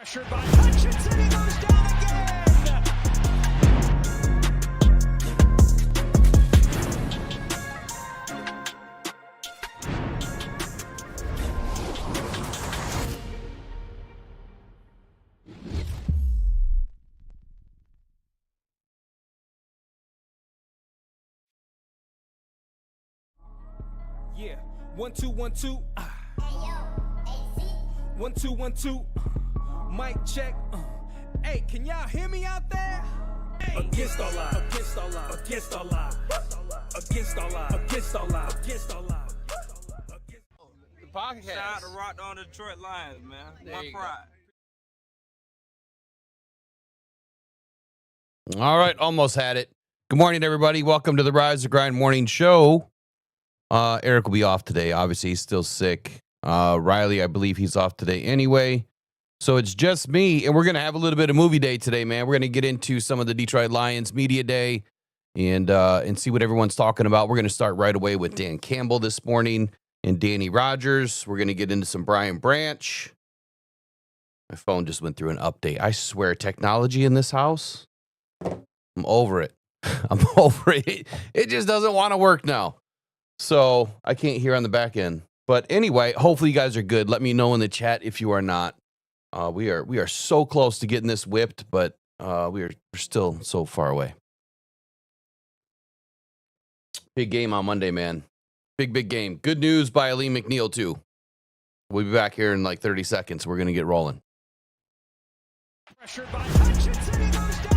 Pressured by Hutchinson, he goes down again. Yeah, 1 2 1 2. 1 2 1 2. Mic check. Hey, can y'all hear me out there? Hey. Against all odds. Against all odds. Against all odds. Against all odds. Against all odds. Against all odds. The podcast. Shout out to Rockhound the Detroit Lions, man. My pride. All right, almost had it. Good morning, everybody. Welcome to the Rise of Grind Morning Show. Eric will be off today. Obviously, he's still sick. Riley, I believe he's off today anyway. So it's just me, and we're going to have a little bit of movie day today, man. We're going to get into some of the Detroit Lions media day and see what everyone's talking about. We're going to start right away with Dan Campbell this morning and Danny Rogers. We're going to get into some Brian Branch. My phone just went through an update. I swear, technology in this house, I'm over it. I'm over it. It just doesn't want to work now. So I can't hear on the back end. But anyway, hopefully you guys are good. Let me know in the chat if you are not. We are so close to getting this whipped, but we're still so far away. Big game on Monday, man. Big game. Good news by Aline McNeil, too. We'll be back here in like 30 seconds. We're going to get rolling. Pressured by Hutchinson, he goes down again.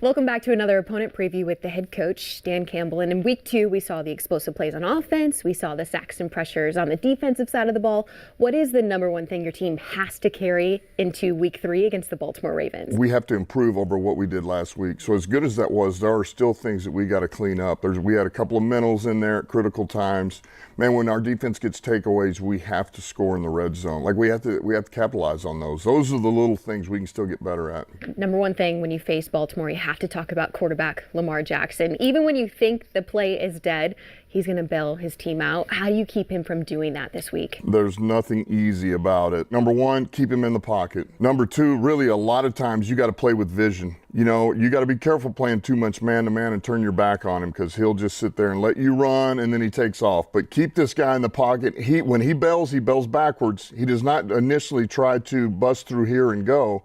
Welcome back to another opponent preview with the head coach, Dan Campbell. And in week 2, we saw the explosive plays on offense. We saw the sacks and pressures on the defensive side of the ball. What is the number one thing your team has to carry into week 3 against the Baltimore Ravens? We have to improve over what we did last week. So as good as that was, there are still things that we got to clean up. We had a couple of mentals in there at critical times. Man, when our defense gets takeaways, we have to score in the red zone. Like we have to capitalize on those. Those are the little things we can still get better at. Number one thing when you face Baltimore, you have to talk about quarterback Lamar Jackson. Even when you think the play is dead, he's going to bail his team out. How do you keep him from doing that this week? There's nothing easy about it. Number one, keep him in the pocket. Number two, really a lot of times you got to play with vision. You know, you got to be careful playing too much man-to-man and turn your back on him because he'll just sit there and let you run and then he takes off. But keep this guy in the pocket. When he bails backwards. He does not initially try to bust through here and go.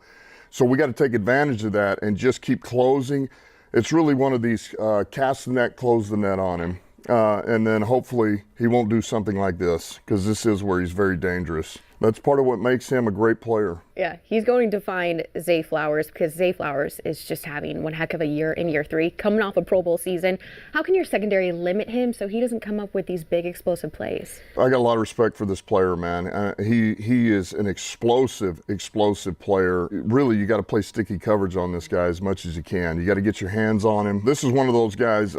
So we got to take advantage of that and just keep closing. It's really one of these cast the net, close the net on him. And then hopefully he won't do something like this because this is where he's very dangerous. That's part of what makes him a great player. Yeah, he's going to find Zay Flowers because Zay Flowers is just having one heck of a year in year 3, coming off a Pro Bowl season. How can your secondary limit him so he doesn't come up with these big explosive plays? I got a lot of respect for this player, man. He is an explosive player. Really, you got to play sticky coverage on this guy as much as you can. You got to get your hands on him. This is one of those guys,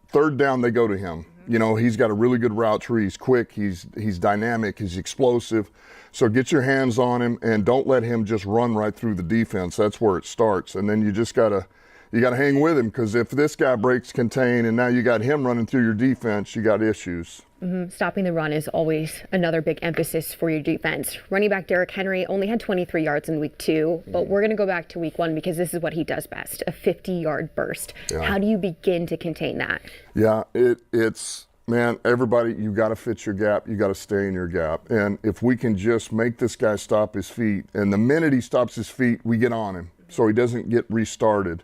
third down, they go to him. You know, he's got a really good route tree. He's quick, he's dynamic, he's explosive. So get your hands on him and don't let him just run right through the defense. That's where it starts. And then you just gotta hang with him because if this guy breaks contain and now you got him running through your defense, you got issues. Stopping the run is always another big emphasis for your defense. Running back Derrick Henry only had 23 yards in week 2, but we're going to go back to week 1 because this is what he does best, a 50-yard burst. Yeah. How do you begin to contain that? Yeah, it's man, everybody, you got to fit your gap. You got to stay in your gap. And if we can just make this guy stop his feet, and the minute he stops his feet, we get on him so he doesn't get restarted.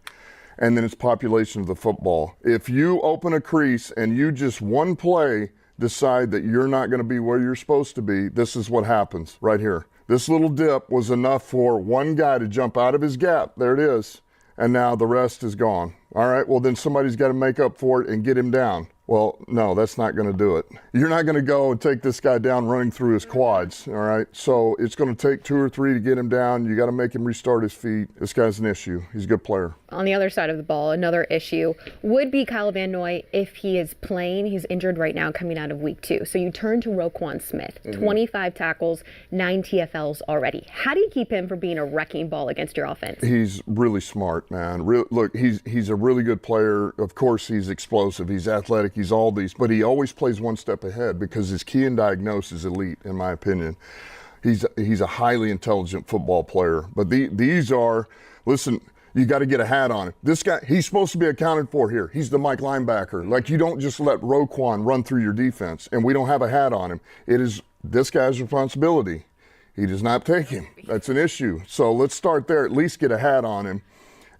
And then it's population of the football. If you open a crease and you just one play decide that you're not going to be where you're supposed to be, this is what happens right here. This little dip was enough for one guy to jump out of his gap. There it is. And now the rest is gone. All right, well, then somebody's got to make up for it and get him down. Well, no, that's not going to do it. You're not going to go and take this guy down running through his quads, all right? So it's going to take 2 or 3 to get him down. You got to make him restart his feet. This guy's an issue. He's a good player. On the other side of the ball, another issue would be Kyle Van Noy if he is playing. He's injured right now coming out of week 2. So you turn to Roquan Smith, 25 tackles, 9 TFLs already. How do you keep him from being a wrecking ball against your offense? He's really smart, man. Look, he's a really good player. Of course, he's explosive. He's athletic. He's all these, but he always plays one step ahead because his key and diagnose is elite, in my opinion. He's a highly intelligent football player. But these are, listen, you got to get a hat on him. This guy, he's supposed to be accounted for here. He's the Mike linebacker. Like, you don't just let Roquan run through your defense, and we don't have a hat on him. It is this guy's responsibility. He does not take him. That's an issue. So let's start there, at least get a hat on him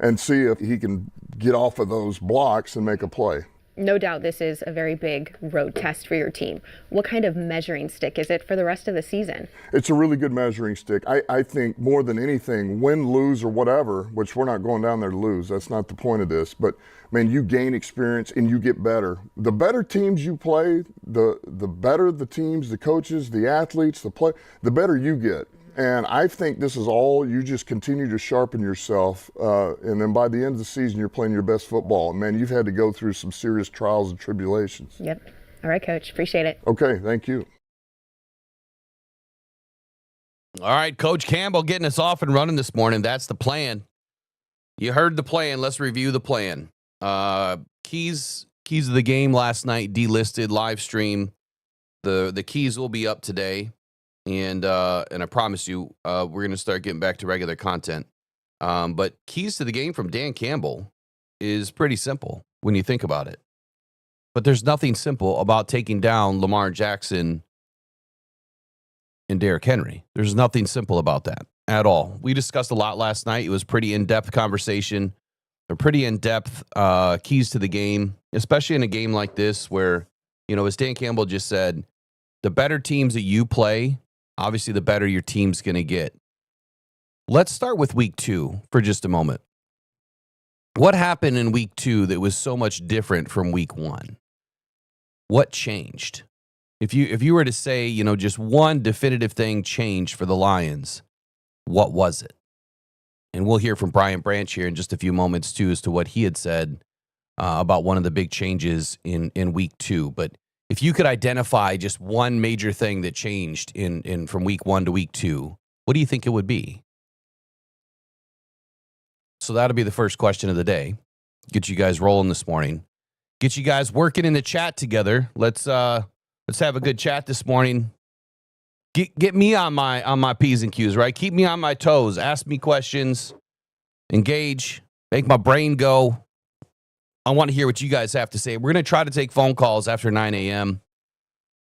and see if he can get off of those blocks and make a play. No doubt this is a very big road test for your team. What kind of measuring stick is it for the rest of the season? It's a really good measuring stick. I think more than anything, win, lose, or whatever, which we're not going down there to lose. That's not the point of this. But, man, you gain experience and you get better. The better teams you play, the better the teams, the coaches, the athletes, the better you get. And I think this is all, you just continue to sharpen yourself. And then by the end of the season, you're playing your best football. And, man, you've had to go through some serious trials and tribulations. Yep. All right, Coach. Appreciate it. Okay, thank you. All right, Coach Campbell getting us off and running this morning. That's the plan. You heard the plan. Let's review the plan. Keys of the game last night, delisted, live stream. The keys will be up today. And I promise you, we're going to start getting back to regular content. But keys to the game from Dan Campbell is pretty simple when you think about it. But there's nothing simple about taking down Lamar Jackson and Derrick Henry. There's nothing simple about that at all. We discussed a lot last night. It was pretty in-depth conversation. They're pretty in-depth keys to the game, especially in a game like this where, you know, as Dan Campbell just said, the better teams that you play, obviously, the better your team's going to get. Let's start with week 2 for just a moment. What happened in week 2 that was so much different from week 1? What changed? If you were to say, you know, just one definitive thing changed for the Lions, what was it? And we'll hear from Brian Branch here in just a few moments, too, as to what he had said about one of the big changes in week 2. But if you could identify just one major thing that changed in from week 1 to week 2, what do you think it would be? So that'll be the first question of the day. Get you guys rolling this morning. Get you guys working in the chat together. Let's have a good chat this morning. Get me on my P's and Q's, right? Keep me on my toes. Ask me questions. Engage. Make my brain go. I want to hear what you guys have to say. We're going to try to take phone calls after 9 a.m.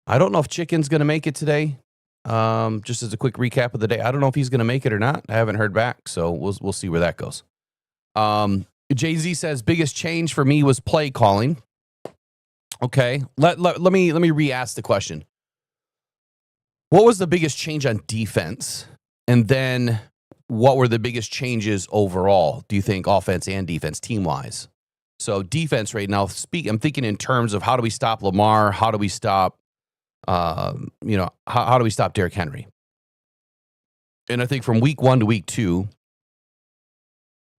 I don't know if Chicken's going to make it today. Just as a quick recap of the day, I don't know if he's going to make it or not. I haven't heard back, so we'll see where that goes. Jay-Z says, biggest change for me was play calling. Okay, let me re-ask the question. What was the biggest change on defense? And then what were the biggest changes overall, do you think, offense and defense, team-wise? So defense right now, I'm thinking in terms of how do we stop Lamar? How do we stop, how do we stop Derrick Henry? And I think from week 1 to week 2,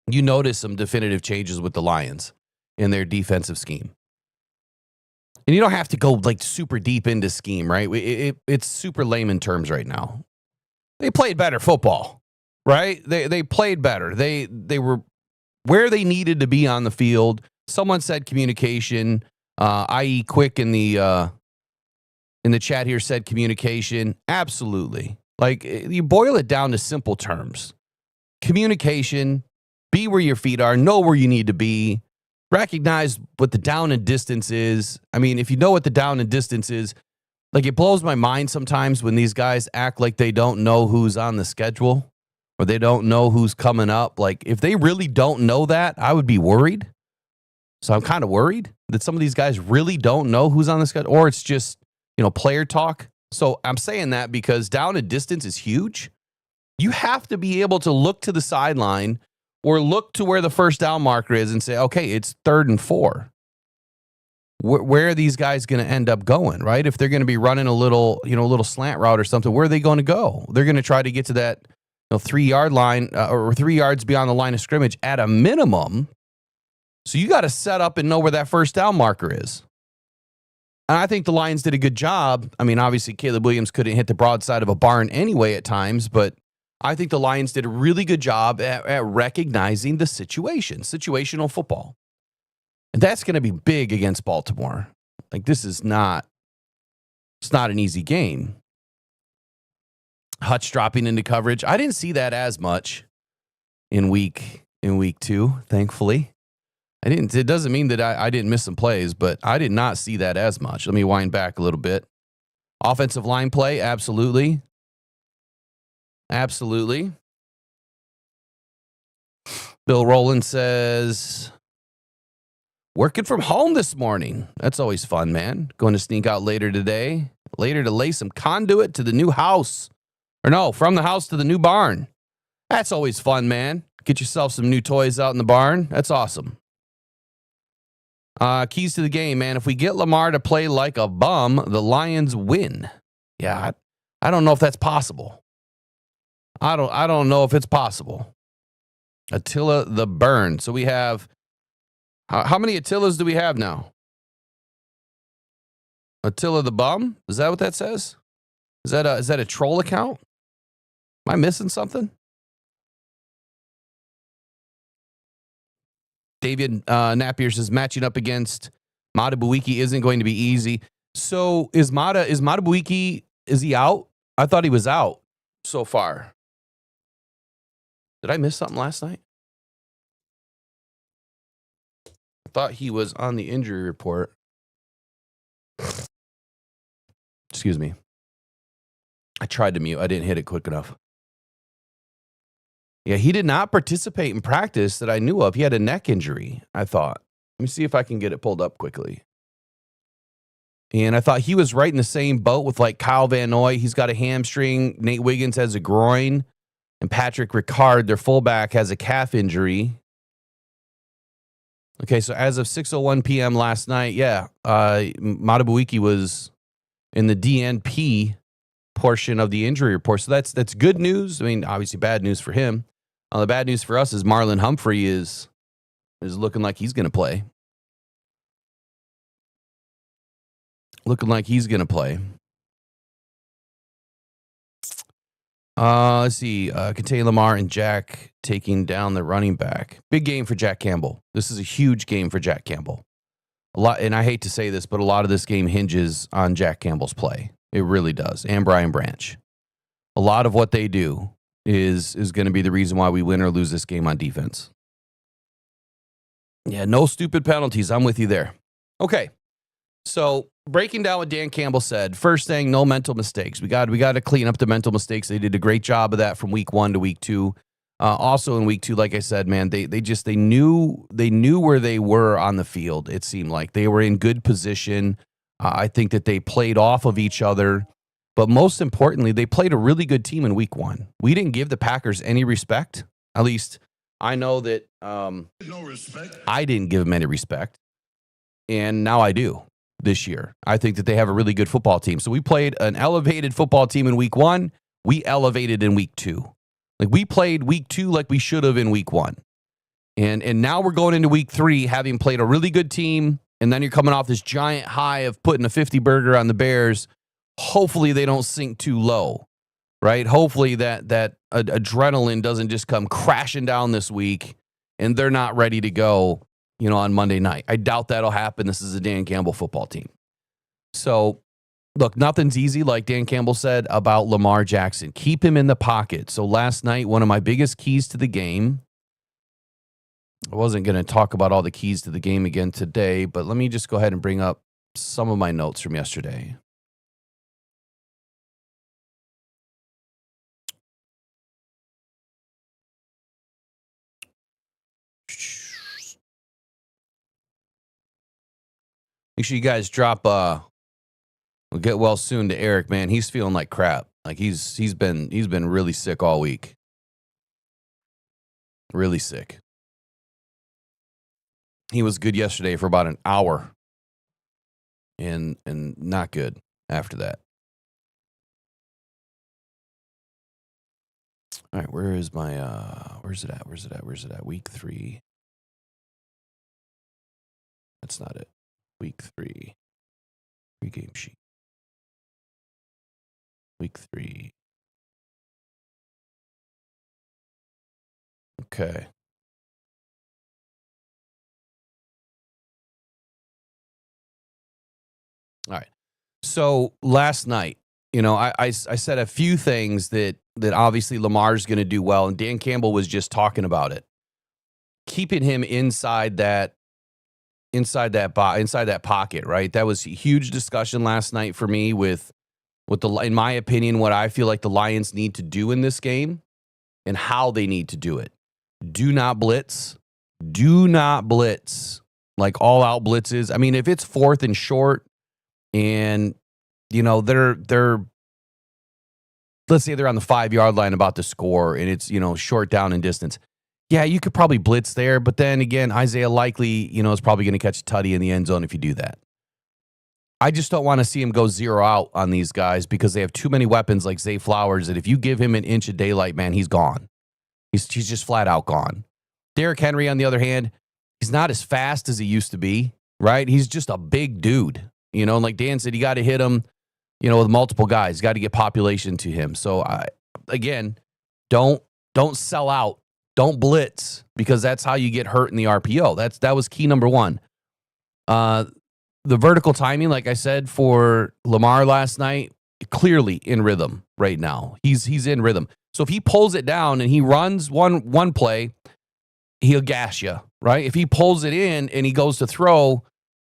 you notice some definitive changes with the Lions in their defensive scheme. And you don't have to go like super deep into scheme, right? It's super layman terms right now. They played better football, right? They played better. They were where they needed to be on the field. Someone said communication, i.e. Quick in the chat here said communication. Absolutely. Like, you boil it down to simple terms. Communication, be where your feet are, know where you need to be, recognize what the down and distance is. I mean, if you know what the down and distance is, like, it blows my mind sometimes when these guys act like they don't know who's on the schedule or they don't know who's coming up. Like, if they really don't know that, I would be worried. So I'm kind of worried that some of these guys really don't know who's on the schedule, or it's just, player talk. So I'm saying that because down and distance is huge. You have to be able to look to the sideline or look to where the first down marker is and say, okay, it's 3rd and 4. where are these guys going to end up going, right? If they're going to be running a little slant route or something, where are they going to go? They're going to try to get to that 3-yard line or 3 yards beyond the line of scrimmage at a minimum. So you got to set up and know where that first down marker is. And I think the Lions did a good job. I mean, obviously, Caleb Williams couldn't hit the broadside of a barn anyway at times, but I think the Lions did a really good job at recognizing the situation, situational football. And that's going to be big against Baltimore. Like, it's not an easy game. Hutch dropping into coverage. I didn't see that as much in week 2, thankfully. It doesn't mean that I didn't miss some plays, but I did not see that as much. Let me wind back a little bit. Offensive line play, absolutely. Absolutely. Bill Rowland says, working from home this morning. That's always fun, man. Going to sneak out later today. Later to lay some conduit to the new house. Or no, from the house to the new barn. That's always fun, man. Get yourself some new toys out in the barn. That's awesome. Keys to the game, man. If we get Lamar to play like a bum, the Lions win. Yeah, I don't know if that's possible. I don't know if it's possible. Attila the Burn. So we have, how many Attilas do we have now? Attila the Bum? Is that what that says? Is that a troll account? Am I missing something? David Napier says matching up against Matabuiki isn't going to be easy. So is Matabuiki, is he out? I thought he was out so far. Did I miss something last night? I thought he was on the injury report. Excuse me. I tried to mute. I didn't hit it quick enough. Yeah, he did not participate in practice that I knew of. He had a neck injury, I thought. Let me see if I can get it pulled up quickly. And I thought he was right in the same boat with like Kyle Van Noy. He's got a hamstring. Nate Wiggins has a groin. And Patrick Ricard, their fullback, has a calf injury. Okay, so as of 6:01 p.m. last night, Matabuiki was in the DNP portion of the injury report. So that's good news. I mean, obviously bad news for him. The bad news for us is Marlon Humphrey is looking like he's going to play. Let's see. Contain Lamar and Jack taking down the running back. Big game for Jack Campbell. This is a huge game for Jack Campbell. A lot, and I hate to say this, but a lot of this game hinges on Jack Campbell's play. It really does. And Brian Branch. A lot of what they do is going to be the reason why we win or lose this game on defense. Yeah, no stupid penalties. I'm with you there. Okay. So breaking down what Dan Campbell said, first thing, no mental mistakes. We got to clean up the mental mistakes. They did a great job of that from week 1 to week 2. Also in week 2, like I said, man, they knew where they were on the field. It seemed like they were in good position. I think that they played off of each other, but most importantly, they played a really good team in week 1. We didn't give the Packers any respect. At least I know that no respect. I didn't give them any respect, and now I do. This year, I think that they have a really good football team. So we played an elevated football team in week 1. We elevated in week 2. Like we played week 2 like we should have in week 1. And now we're going into week 3 having played a really good team. And then you're coming off this giant high of putting a 50 burger on the Bears. Hopefully they don't sink too low, right? Hopefully that adrenaline doesn't just come crashing down this week and they're not ready to go, on Monday night. I doubt that'll happen. This is a Dan Campbell football team. So, look, nothing's easy, like Dan Campbell said about Lamar Jackson. Keep him in the pocket. So last night, one of my biggest keys to the game, I wasn't going to talk about all the keys to the game again today, but let me just go ahead and bring up some of my notes from yesterday. Make sure you guys drop we'll get well soon to Eric, man. He's feeling like crap. Like he's been really sick all week. Really sick. He was good yesterday for about an hour. and not good after that. All right, where is my where's it at? Week 3. That's not it. Week 3. Pre-game sheet. Week 3. Okay. All right. So last night, I said a few things that obviously Lamar's going to do well, and Dan Campbell was just talking about it. Keeping him inside that pocket, right? That was a huge discussion last night for me with in my opinion, what I feel like the Lions need to do in this game and how they need to do it. Do not blitz. Do not blitz. Like all out blitzes. I mean, if it's 4th and short and they're let's say they're on the 5-yard line about to score and it's, short down in distance. Yeah, you could probably blitz there, but then again, Isaiah likely, is probably going to catch a tutty in the end zone if you do that. I just don't want to see him go 0 out on these guys because they have too many weapons like Zay Flowers that if you give him an inch of daylight, man, he's gone. He's just flat out gone. Derrick Henry, on the other hand, he's not as fast as he used to be, right? He's just a big dude. Like Dan said, you got to hit him, with multiple guys. You got to get population to him. So, again, don't sell out. Don't blitz because that's how you get hurt in the RPO. That was key number 1. The vertical timing, like I said, for Lamar last night, clearly in rhythm right now. He's in rhythm. So if he pulls it down and he runs one play, he'll gash you, right? If he pulls it in and he goes to throw,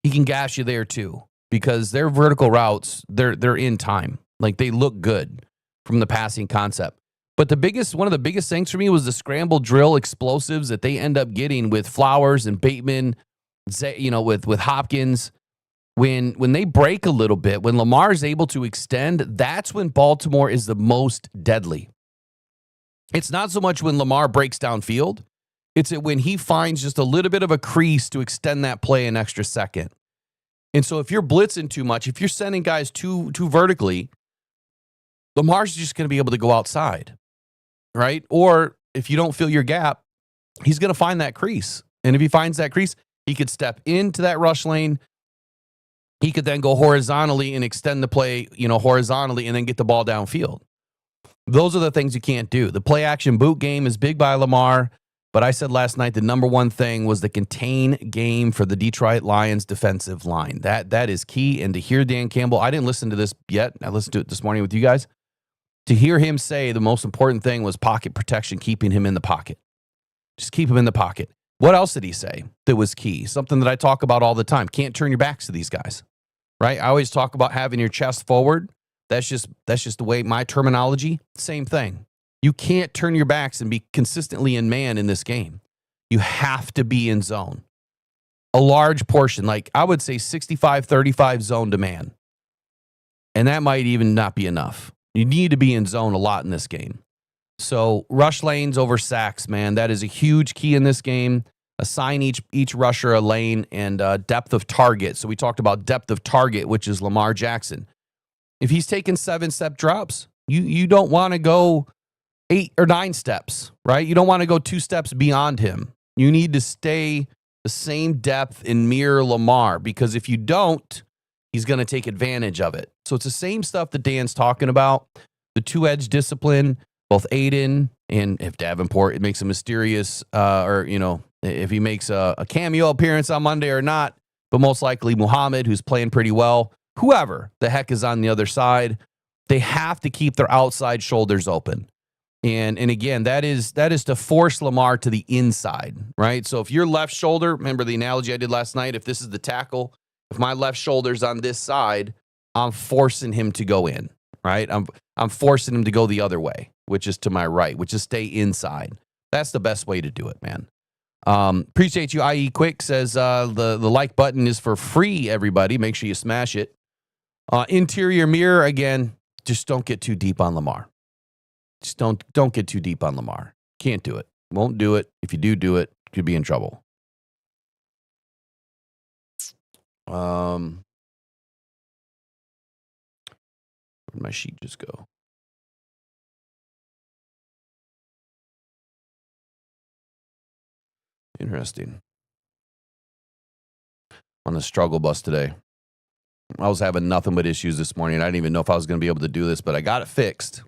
he can gash you there too because their vertical routes, they're in time. Like they look good from the passing concept. But one of the biggest things for me was the scramble drill explosives that they end up getting with Flowers and Bateman, with Hopkins. When they break a little bit, when Lamar's able to extend, that's when Baltimore is the most deadly. It's not so much when Lamar breaks downfield. It's when he finds just a little bit of a crease to extend that play an extra second. And so if you're blitzing too much, if you're sending guys too vertically, Lamar's just going to be able to go outside, right? Or if you don't fill your gap, he's going to find that crease. And if he finds that crease, he could step into that rush lane. He could then go horizontally and extend the play, horizontally and then get the ball downfield. Those are the things you can't do. The play action boot game is big by Lamar, but I said last night the number 1 thing was the contain game for the Detroit Lions defensive line. That is key. And to hear Dan Campbell, I didn't listen to this yet. I listened to it this morning with you guys. To hear him say the most important thing was pocket protection, keeping him in the pocket. Just keep him in the pocket. What else did he say that was key? Something that I talk about all the time. Can't turn your backs to these guys. Right? I always talk about having your chest forward. That's just the way my terminology. Same thing. You can't turn your backs and be consistently in man in this game. You have to be in zone. A large portion, like I would say 65-35 zone to man. And that might even not be enough. You need to be in zone a lot in this game. So rush lanes over sacks, man. That is a huge key in this game. Assign each rusher a lane and depth of target. So we talked about depth of target, which is Lamar Jackson. If he's taking 7-step drops, you don't want to go 8 or 9 steps, right? You don't want to go 2 steps beyond him. You need to stay the same depth and mirror Lamar because if you don't, he's going to take advantage of it. So it's the same stuff that Dan's talking about. The 2-edge discipline, both Aiden and if Davenport, it makes a mysterious if he makes a cameo appearance on Monday or not, but most likely Muhammad, who's playing pretty well, whoever the heck is on the other side, they have to keep their outside shoulders open. And again, that is to force Lamar to the inside, right? So if your left shoulder, remember the analogy I did last night, if this is the tackle, if my left shoulder's on this side, I'm forcing him to go in, right? I'm forcing him to go the other way, which is to my right, which is stay inside. That's the best way to do it, man. Appreciate you. IE Quick says the like button is for free, everybody. Make sure you smash it. Interior mirror, again, just don't get too deep on Lamar. Just don't get too deep on Lamar. Can't do it. Won't do it. If you do it, could be in trouble. Where'd my sheet just go? Interesting. On the struggle bus today. I was having nothing but issues this morning. I didn't even know if I was going to be able to do this, but I got it fixed.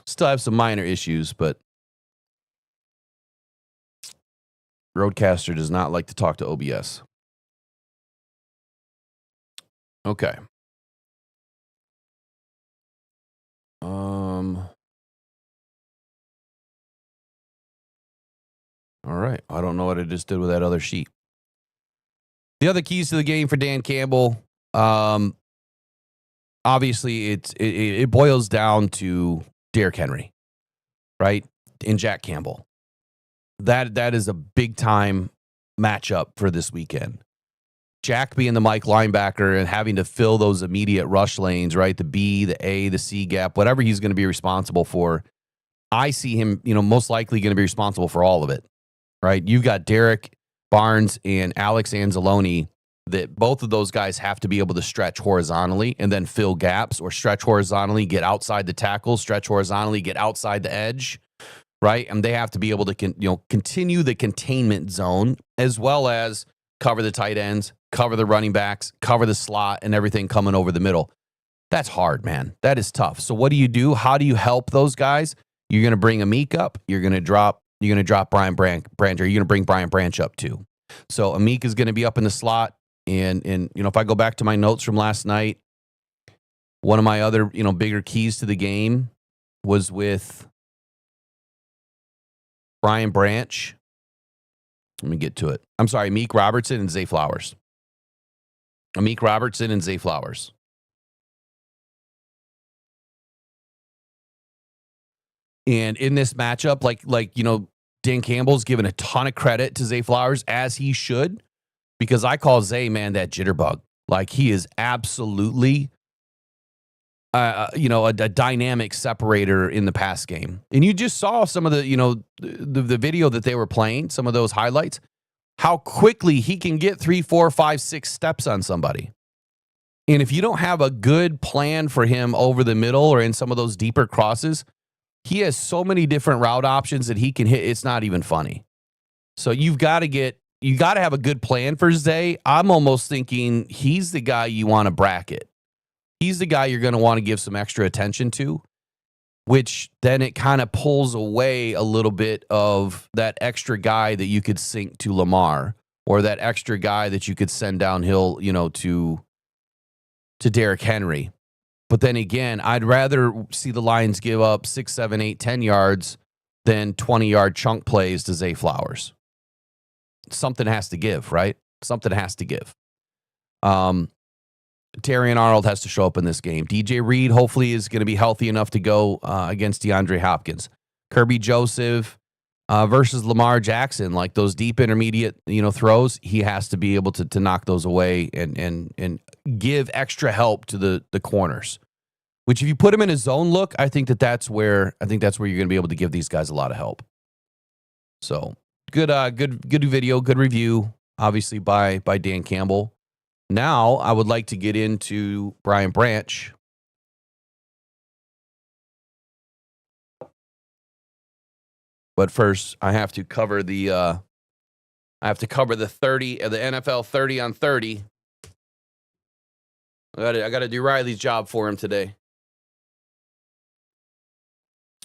Still have some minor issues, but Roadcaster does not like to talk to OBS. Okay. All right. I don't know what I just did with that other sheet. The other keys to the game for Dan Campbell, obviously it boils down to Derrick Henry, right? And Jack Campbell. That is a big time matchup for this weekend. Jack being the Mike linebacker and having to fill those immediate rush lanes, right? The B, the A, the C gap, whatever he's going to be responsible for. I see him, most likely going to be responsible for all of it, right? You've got Derrick Barnes and Alex Anzalone, that both of those guys have to be able to stretch horizontally and then fill gaps, or stretch horizontally, get outside the tackle, stretch horizontally, get outside the edge, right? And they have to be able to continue the containment zone, as well as cover the tight ends, cover the running backs, cover the slot, and everything coming over the middle. That's hard, man. That is tough. So what do you do? How do you help those guys? You're going to bring Amik up. You're going to drop Brian Branch, or you're going to bring Brian Branch up too. So Amik is going to be up in the slot. And if I go back to my notes from last night, one of my other, bigger keys to the game was with Brian Branch. Let me get to it. I'm sorry, Amik Robertson and Zay Flowers. Amik Robertson and Zay Flowers. And in this matchup, like Dan Campbell's given a ton of credit to Zay Flowers, as he should. Because I call Zay, man, that jitterbug. Like, he is absolutely, a dynamic separator in the pass game. And you just saw some of the video that they were playing, some of those highlights, how quickly he can get 3, 4, 5, 6 steps on somebody. And if you don't have a good plan for him over the middle or in some of those deeper crosses, he has so many different route options that he can hit. It's not even funny. So you got to have a good plan for Zay. I'm almost thinking he's the guy you want to bracket. He's the guy you're going to want to give some extra attention to, which then it kind of pulls away a little bit of that extra guy that you could sync to Lamar, or that extra guy that you could send downhill, to Derrick Henry. But then again, I'd rather see the Lions give up 6, 7, 8, 10 yards than 20-yard chunk plays to Zay Flowers. Something has to give, right? Something has to give. Terry and Arnold has to show up in this game. DJ Reed hopefully is going to be healthy enough to go against DeAndre Hopkins. Kirby Joseph versus Lamar Jackson, like those deep intermediate throws, he has to be able to knock those away and give extra help to the corners. Which, if you put him in a zone look, I think that's where you're going to be able to give these guys a lot of help. So. Good video, good review, obviously by Dan Campbell. Now I would like to get into Brian Branch. But first, I have to cover the 30 of the NFL 30 on 30. I got to do Riley's job for him today.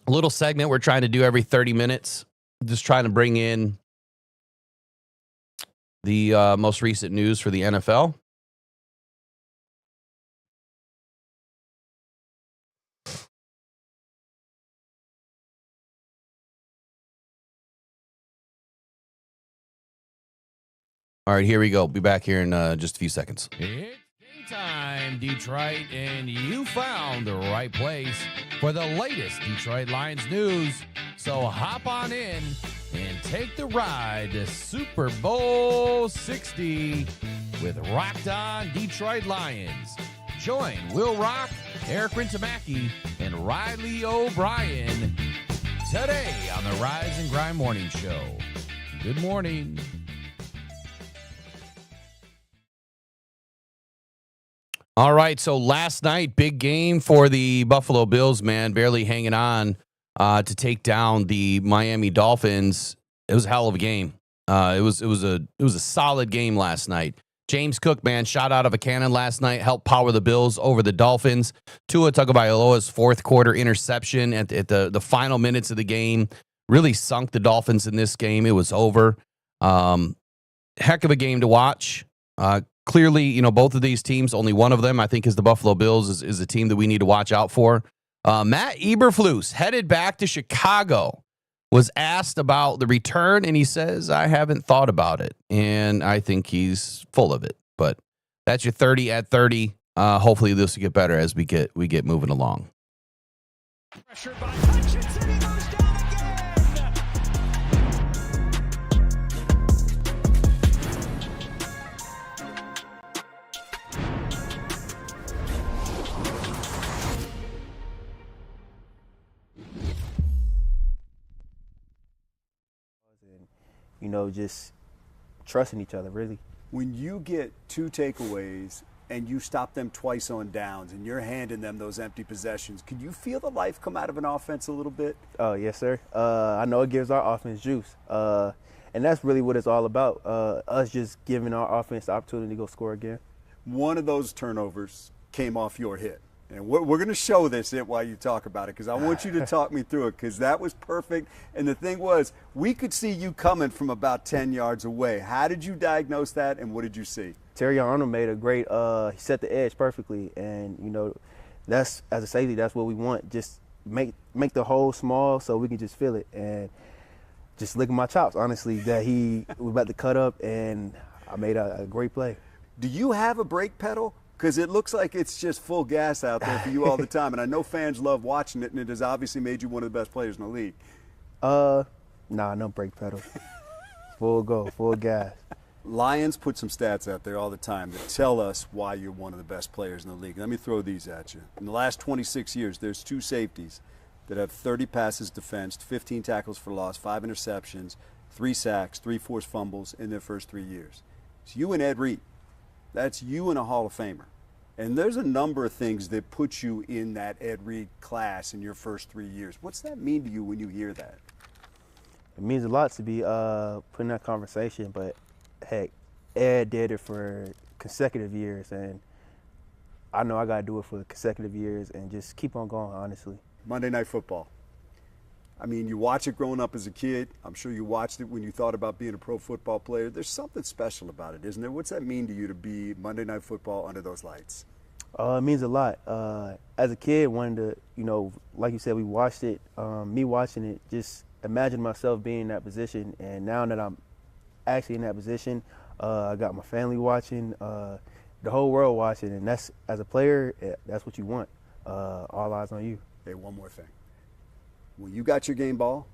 A little segment we're trying to do every 30 minutes. Just trying to bring in the most recent news for the NFL. All right, here we go. Be back here in just a few seconds. It's game time, Detroit, and you found the right place for the latest Detroit Lions news. So hop on in and take the ride to Super Bowl 60 with Rocked On Detroit Lions. Join Will Rock, Eric Rintamaki, and Riley O'Brien today on the Rise and Grind Morning Show. Good morning. All right, so last night, big game for the Buffalo Bills, man, barely hanging on to take down the Miami Dolphins. It was a hell of a game. It was a solid game last night. James Cook, man, shot out of a cannon last night, helped power the Bills over the Dolphins. Tua Tagovailoa's fourth quarter interception at the final minutes of the game really sunk the Dolphins in this game. It was over. Heck of a game to watch. Clearly, both of these teams, only one of them, I think, is the Buffalo Bills, is a team that we need to watch out for. Matt Eberflus, headed back to Chicago, was asked about the return, and he says, I haven't thought about it. And I think he's full of it. But that's your 30 at 30. Hopefully this will get better as we get moving along. Pressured by Hutchinson, he goes down again. Just trusting each other, really. When you get 2 takeaways and you stop them twice on downs and you're handing them those empty possessions, can you feel the life come out of an offense a little bit? Oh, yes, sir. I know it gives our offense juice. And that's really what it's all about, us just giving our offense the opportunity to go score again. One of those turnovers came off your hit. And we're going to show this while you talk about it, because I want you to talk me through it, because that was perfect. And the thing was, we could see you coming from about 10 yards away. How did you diagnose that, and what did you see? Terry Arnold made a great he set the edge perfectly. And, that's, as a safety, that's what we want. Just make the hole small so we can just feel it. And just look at my chops, honestly, that he was about to cut up, and I made a great play. Do you have a brake pedal? Because it looks like it's just full gas out there for you all the time. And I know fans love watching it, and it has obviously made you one of the best players in the league. Nah, no brake pedal. Full go, full gas. Lions put some stats out there all the time that tell us why you're one of the best players in the league. Let me throw these at you. In the last 26 years, there's 2 safeties that have 30 passes defensed, 15 tackles for loss, 5 interceptions, 3 sacks, 3 forced fumbles in their first 3 years. It's you and Ed Reed. That's you and a Hall of Famer. And there's a number of things that put you in that Ed Reed class in your first 3 years. What's that mean to you when you hear that? It means a lot to be put in that conversation, but heck, Ed did it for consecutive years, and I know I got to do it for consecutive years and just keep on going, honestly. Monday Night Football. I mean, you watch it growing up as a kid. I'm sure you watched it when you thought about being a pro football player. There's something special about it, isn't there? What's that mean to you to be Monday Night Football under those lights? It means a lot. As a kid, wanted to, like you said, we watched it. Me watching it, just imagine myself being in that position. And now that I'm actually in that position, I got my family watching, the whole world watching. And that's, as a player, that's what you want. All eyes on you. Hey, one more thing. When you got your game ball,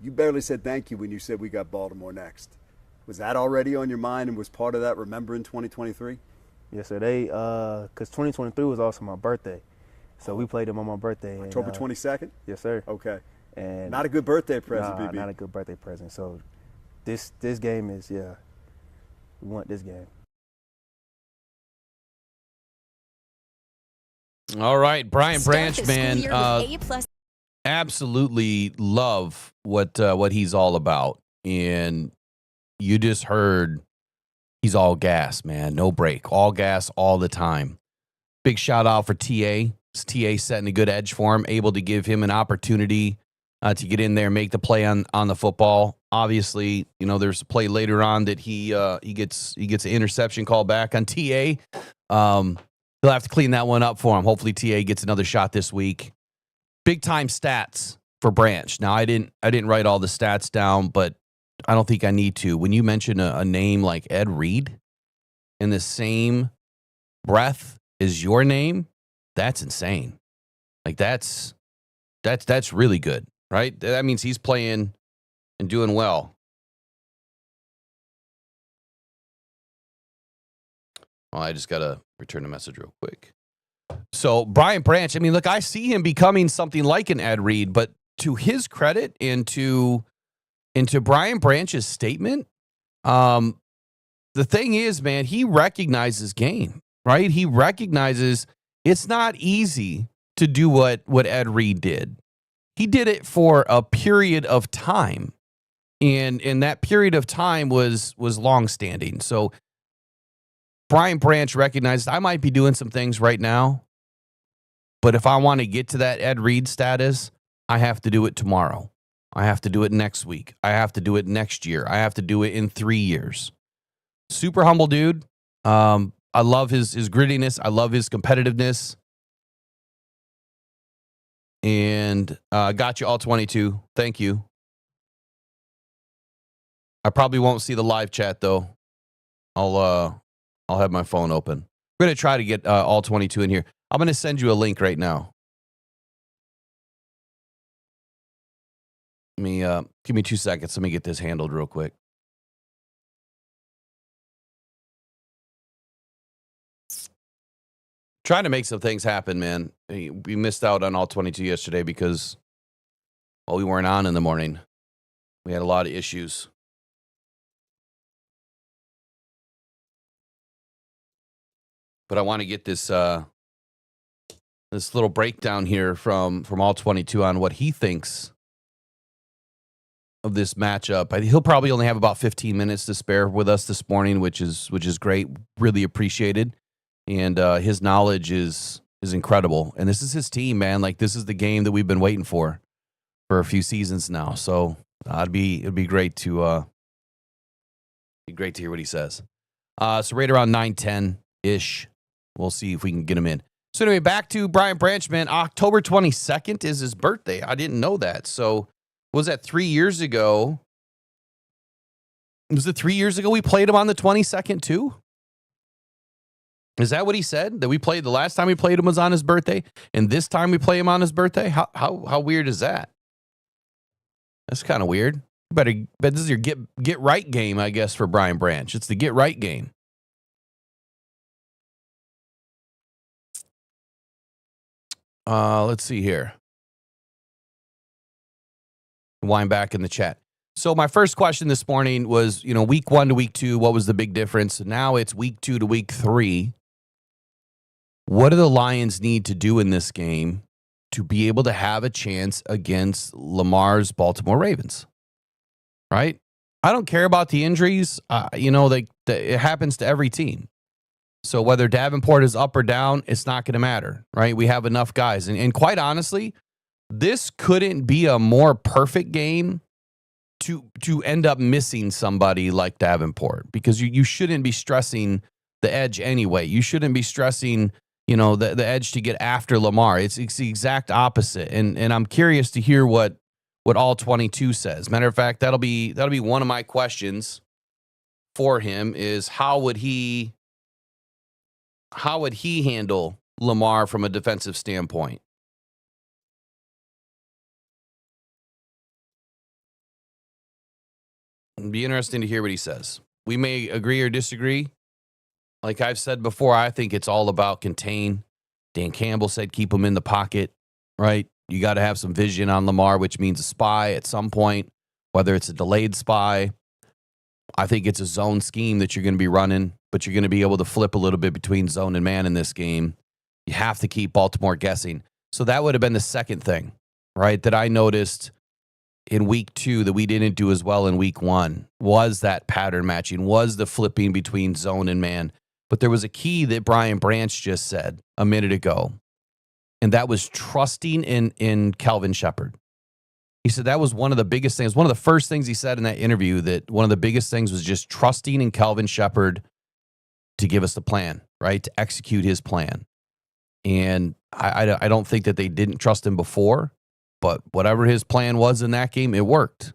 you barely said thank you when you said we got Baltimore next. Was that already on your mind and was part of that remembering 2023? Yes, sir. Because 2023 was also my birthday. So we played them on my birthday. October 22nd? Yes, sir. Okay. And not a good birthday present, nah, BB. Not a good birthday present. So this game is, we want this game. All right, Brian Branch, Start the man. school year with A+. Absolutely love what he's all about, and you just heard he's all gas, man, no break, all gas all the time. Big shout out for TA. TA setting a good edge for him, able to give him an opportunity to get in there and make the play on the football. Obviously, there's a play later on that he gets an interception call back on TA. He'll have to clean that one up for him. Hopefully TA gets another shot this week. Big time stats for Branch. Now I didn't write all the stats down, but I don't think I need to. When you mention a name like Ed Reed in the same breath as your name, that's insane. Like that's really good, right? That means he's playing and doing well. Well, I just gotta return a message real quick. So Brian Branch, I mean, look, I see him becoming something like an Ed Reed, but to his credit and to Brian Branch's statement, the thing is, man, he recognizes game. right? He recognizes it's not easy to do what Ed Reed did. He did it for a period of time. And that period of time was long-standing. So Brian Branch recognized I might be doing some things right now, but if I want to get to that Ed Reed status, I have to do it tomorrow. I have to do it next week. I have to do it next year. I have to do it in 3 years. Super humble dude. I love his grittiness. I love his competitiveness. And got you all 22. Thank you. I probably won't see the live chat though. I'll have my phone open. We're gonna try to get all 22 in here. I'm gonna send you a link right now. Let me give me 2 seconds. Let me get this handled real quick. Trying to make some things happen, man. We missed out on all 22 yesterday because, well, we weren't on in the morning. We had a lot of issues. But I want to get this this little breakdown here from all 22 on what he thinks of this matchup. He'll probably only have about 15 minutes to spare with us this morning, which is great. Really appreciated. And his knowledge is incredible. And this is his team, man. Like, this is the game that we've been waiting for a few seasons now. So it'd be great to hear what he says. So right around 9:10-ish, we'll see if we can get him in. So anyway, back to Brian Branch, man. October 22nd is his birthday. I didn't know that. So was that 3 years ago? Was it 3 years ago we played him on the 22nd too? Is that what he said? That we played the last time we played him was on his birthday, and this time we play him on his birthday? How weird is that? That's kind of weird. But this is your get right game, I guess, for Brian Branch. It's the get right game. Let's see here. Wind back in the chat. So my first question this morning was, week 1 to week 2, what was the big difference? Now it's week 2 to week 3. What do the Lions need to do in this game to be able to have a chance against Lamar's Baltimore Ravens? Right? I don't care about the injuries. It happens to every team. So whether Davenport is up or down, it's not going to matter, right? We have enough guys. And quite honestly, this couldn't be a more perfect game to end up missing somebody like Davenport, because you shouldn't be stressing the edge anyway. You shouldn't be stressing, the edge to get after Lamar. It's the exact opposite. And I'm curious to hear what all 22 says. Matter of fact, that'll be one of my questions for him is how would he handle Lamar from a defensive standpoint? It'd be interesting to hear what he says. We may agree or disagree. Like I've said before, I think it's all about contain. Dan Campbell said keep him in the pocket, right? You got to have some vision on Lamar, which means a spy at some point, whether it's a delayed spy. I think it's a zone scheme that you're going to be running, but you're going to be able to flip a little bit between zone and man in this game. You have to keep Baltimore guessing. So that would have been the second thing, right, that I noticed in week 2 that we didn't do as well in week 1 was that pattern matching, was the flipping between zone and man. But there was a key that Brian Branch just said a minute ago, and that was trusting in Kelvin Shepherd. He said that was one of the biggest things. One of the first things he said in that interview, that one of the biggest things was just trusting in Kelvin Shepherd to give us the plan, right, to execute his plan. And I don't think that they didn't trust him before, but whatever his plan was in that game, it worked.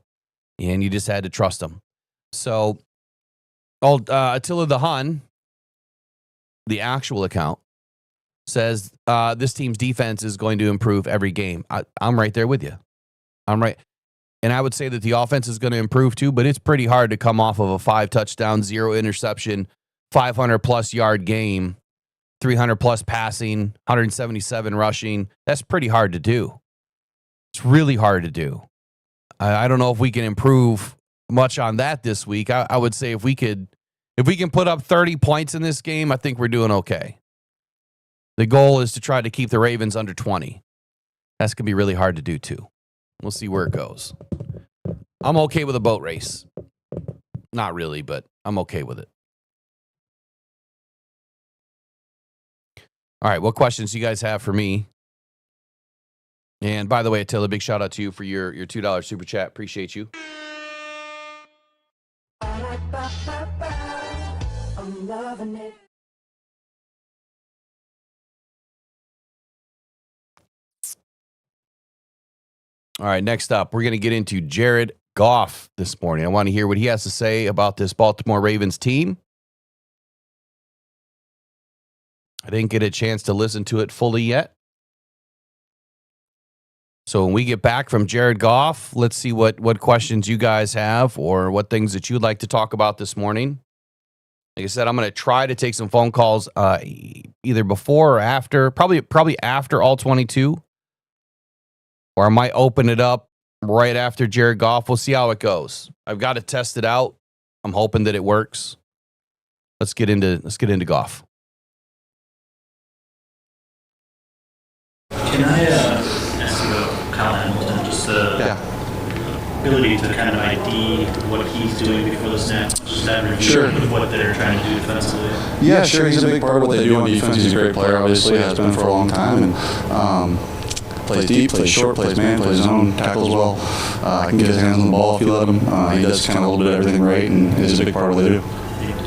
And you just had to trust him. So Attila the Hun, the actual account, says this team's defense is going to improve every game. I'm right there with you. I'm right. And I would say that the offense is going to improve too, but it's pretty hard to come off of a 5-touchdown, 0 interception, 500-plus yard game, 300-plus passing, 177 rushing. That's pretty hard to do. It's really hard to do. I don't know if we can improve much on that this week. I would say if we could If we can put up 30 points in this game, I think we're doing okay. The goal is to try to keep the Ravens under 20. That's going to be really hard to do, too. We'll see where it goes. I'm okay with a boat race. Not really, but I'm okay with it. All right, what questions do you guys have for me? And by the way, Attila, big shout out to you for your $2 super chat. Appreciate you. I'm loving it. All right, next up, we're going to get into Jared Goff this morning. I want to hear what he has to say about this Baltimore Ravens team. I didn't get a chance to listen to it fully yet. So when we get back from Jared Goff, let's see what questions you guys have or what things that you'd like to talk about this morning. Like I said, I'm going to try to take some phone calls either before or after, probably after all 22. Or I might open it up right after Jared Goff. We'll see how it goes. I've got to test it out. I'm hoping that it works. Let's get into Goff. Can I ask you about Kyle Hamilton? Just the ability to kind of ID what he's doing before the snap. Just that review of what they're trying to do defensively. Yeah, sure. He's a big part of what they do on defense. He's a great player, obviously. Has been for a long time. And plays deep, plays short, plays man, plays zone, tackles well. Can get his hands on the ball if you let him. He does kind of a little bit of everything right, and is a big part of what they do.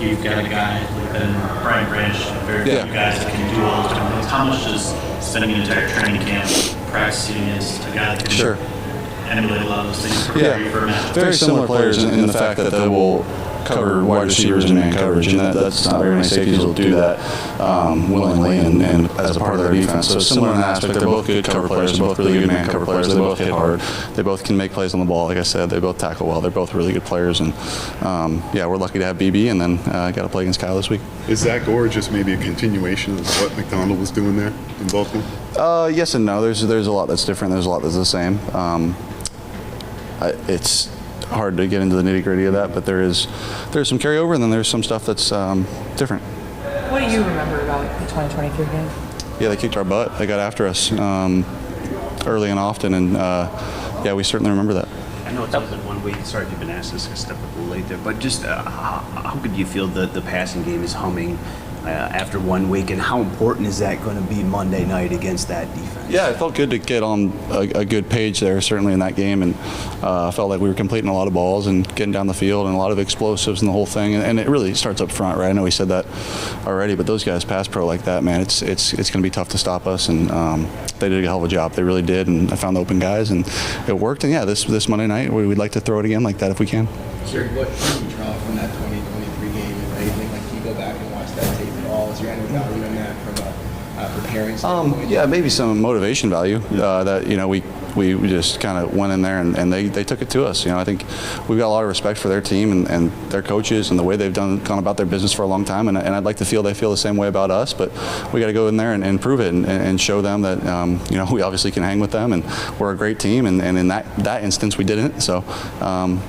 You've got a guy like Brian Branch, very few guys that can do all those different things. How much does spending an entire training camp practicing against a guy that can emulate a lot of those things prepare you for a match? Very similar players in the fact that they will cover wide receivers in man coverage, and that's not very many safeties will do that willingly and as a part of their defense. So similar in that aspect, they're both good cover players. They're both really good man cover players. They both hit hard. They both can make plays on the ball. Like I said, they both tackle well. They're both really good players, and we're lucky to have BB, and then got to play against Kyle this week. Is Zach Gore just maybe a continuation of what McDonald was doing there in Baltimore? Yes and no. There's a lot that's different. There's a lot that's the same. It's hard to get into the nitty-gritty of that, but there's some carryover, and then there's some stuff that's different. What do you remember about the 2023 game? Yeah, they kicked our butt. They got after us early and often, and we certainly remember that. I know it's only been 1 week. Sorry if you've been asked this, I stepped up a little late there, but just how good do you feel that the passing game is humming after 1 week, and how important is that going to be Monday night against that defense? Yeah, it felt good to get on a good page there, certainly in that game, and felt like we were completing a lot of balls and getting down the field and a lot of explosives and the whole thing, and it really starts up front, right? I know we said that already, but those guys pass pro like that, man, it's going to be tough to stop us, and they did a hell of a job. They really did, and I found the open guys, and it worked, and this Monday night, we'd like to throw it again like that if we can. Sure. What can you draw from that 2023 game, if anything? Like, can you go back and watch that tape at all? Is there any value in that from a preparing standpoint? Yeah, maybe some motivation value that we just kind of went in there and they took it to us. I think we've got a lot of respect for their team and their coaches and the way they've gone about their business for a long time, and I'd like to feel they feel the same way about us, but we got to go in there and prove it and show them that we obviously can hang with them, and we're a great team, and in that instance we didn't, so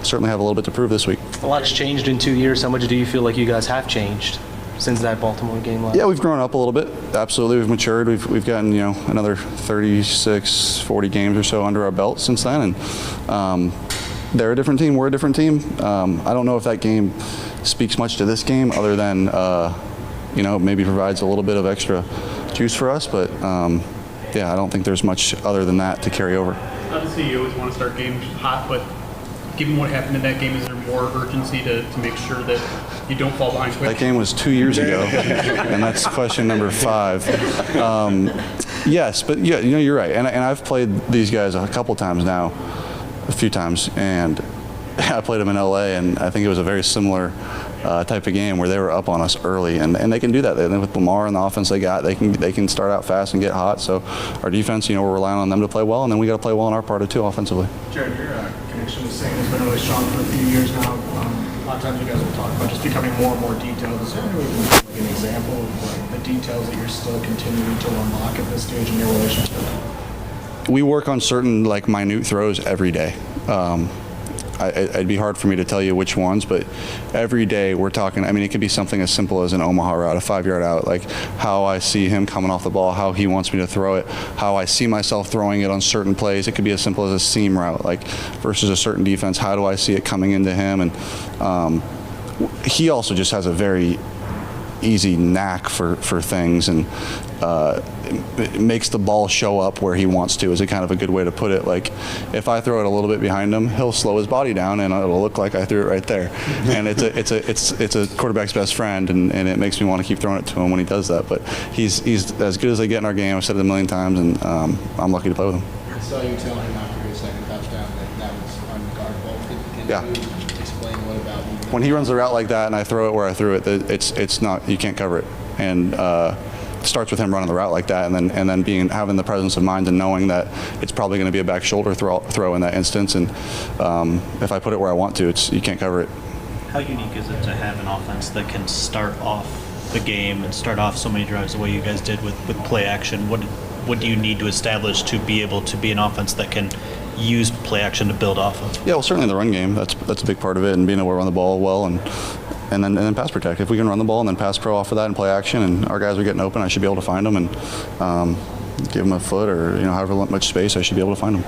certainly have a little bit to prove this week. A lot's changed in 2 years. How much do you feel like you guys have changed since that Baltimore game last? Yeah, we've grown up a little bit. Absolutely, we've matured. We've gotten another 36, 40 games or so under our belt since then, and they're a different team. We're a different team. I don't know if that game speaks much to this game, other than maybe provides a little bit of extra juice for us. But I don't think there's much other than that to carry over. Obviously, you always want to start games hot, but given what happened in that game, is there more urgency to make sure that you don't fall behind quickly? That game was 2 years ago, and that's question number 5. Yes, but you're right. And I've played these guys a couple times now, a few times, and I played them in LA, and I think it was a very similar type of game where they were up on us early, and they can do that. With Lamar and the offense they got, they can start out fast and get hot. So our defense, we're relying on them to play well, and then we got to play well on our part too offensively. Jared, your connection with Saint has been really strong for a few years now. A lot of times you guys will talk about just becoming more and more detailed. Is there an example of the details that you're still continuing to unlock at this stage in your relationship? We work on certain minute throws every day. it'd be hard for me to tell you which ones, but every day we're talking. I mean, it could be something as simple as an Omaha route, a 5-yard out, like how I see him coming off the ball, how he wants me to throw it, how I see myself throwing it on certain plays. It could be as simple as a seam route, like versus a certain defense. How do I see it coming into him? And he also just has a very easy knack for things, and it makes the ball show up where he wants to, is a kind of a good way to put it. Like if I throw it a little bit behind him, he'll slow his body down and it'll look like I threw it right there. And it's a quarterback's best friend, and it makes me want to keep throwing it to him when he does that. But he's as good as they get in our game. I've said it a million times, and I'm lucky to play with him. I saw you tell him after his second touchdown that was unguardable. Can you explain what about when he runs the route like that and I throw it where I threw it, it's not, you can't cover it. And it starts with him running the route like that, and then having the presence of mind and knowing that it's probably going to be a back shoulder throw in that instance. And if I put it where I want to, you can't cover it. How unique is it to have an offense that can start off the game and start off so many drives the way you guys did with play action? What do you need to establish to be able to be an offense that can use play action to build off of? Yeah, well, certainly the run game. That's a big part of it, and being able to run the ball well, and then pass protect. If we can run the ball and then pass pro off of that and play action, and our guys are getting open, I should be able to find them and give them a foot or however much space, I should be able to find them.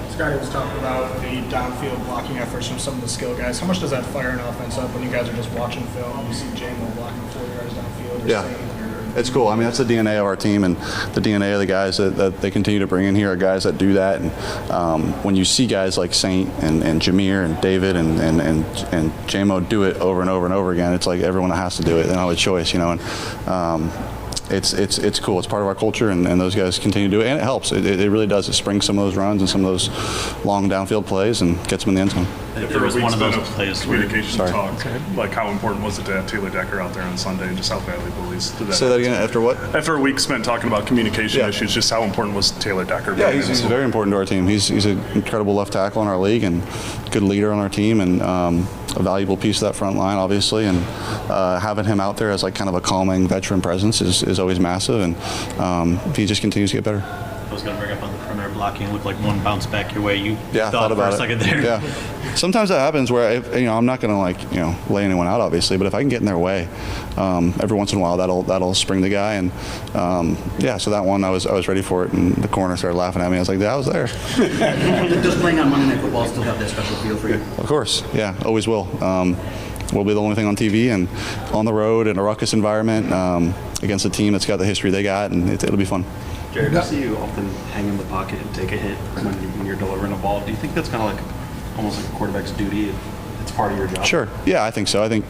Scotty was talking about the downfield blocking efforts from some of the skill guys. How much does that fire an offense up when you guys are just watching film and you see J-Mo blocking 4 yards downfield? Yeah. It's cool. I mean, that's the DNA of our team, and the DNA of the guys that they continue to bring in here are guys that do that. And when you see guys like Saint and Jameer and David and J-Mo do it over and over and over again, it's like everyone has to do it. They don't have a choice, And it's cool. It's part of our culture, and those guys continue to do it, and it helps. It really does. It springs some of those runs and some of those long downfield plays and gets them in the end zone. There was one of those plays communication talk. Like, how important was it to have Taylor Decker out there on Sunday, and just how valuable is to that? Say that again. After what? After a week spent talking about communication issues, just how important was Taylor Decker? Yeah, he's very important to our team. He's an incredible left tackle in our league and good leader on our team, and a valuable piece of that front line, obviously. And having him out there as like kind of a calming veteran presence is always massive, and he just continues to get better. I was going to bring up on the perimeter blocking. It looked like one bounced back your way. You thought about for a second there. Yeah. Sometimes that happens where I'm not going to lay anyone out, obviously, but if I can get in their way, every once in a while that'll spring the guy. And so that one I was ready for it, and the corner started laughing at me. I was like, I was there. Does playing on Monday Night Football still have that special feel for you? Of course, yeah, always will. We'll be the only thing on TV and on the road in a ruckus environment against a team that's got the history they got, and it'll be fun. Jared, I see you often hang in the pocket and take a hit when you're delivering a ball. Do you think that's kind of like almost like a quarterback's duty? It's part of your job? Sure. Yeah, I think so. I think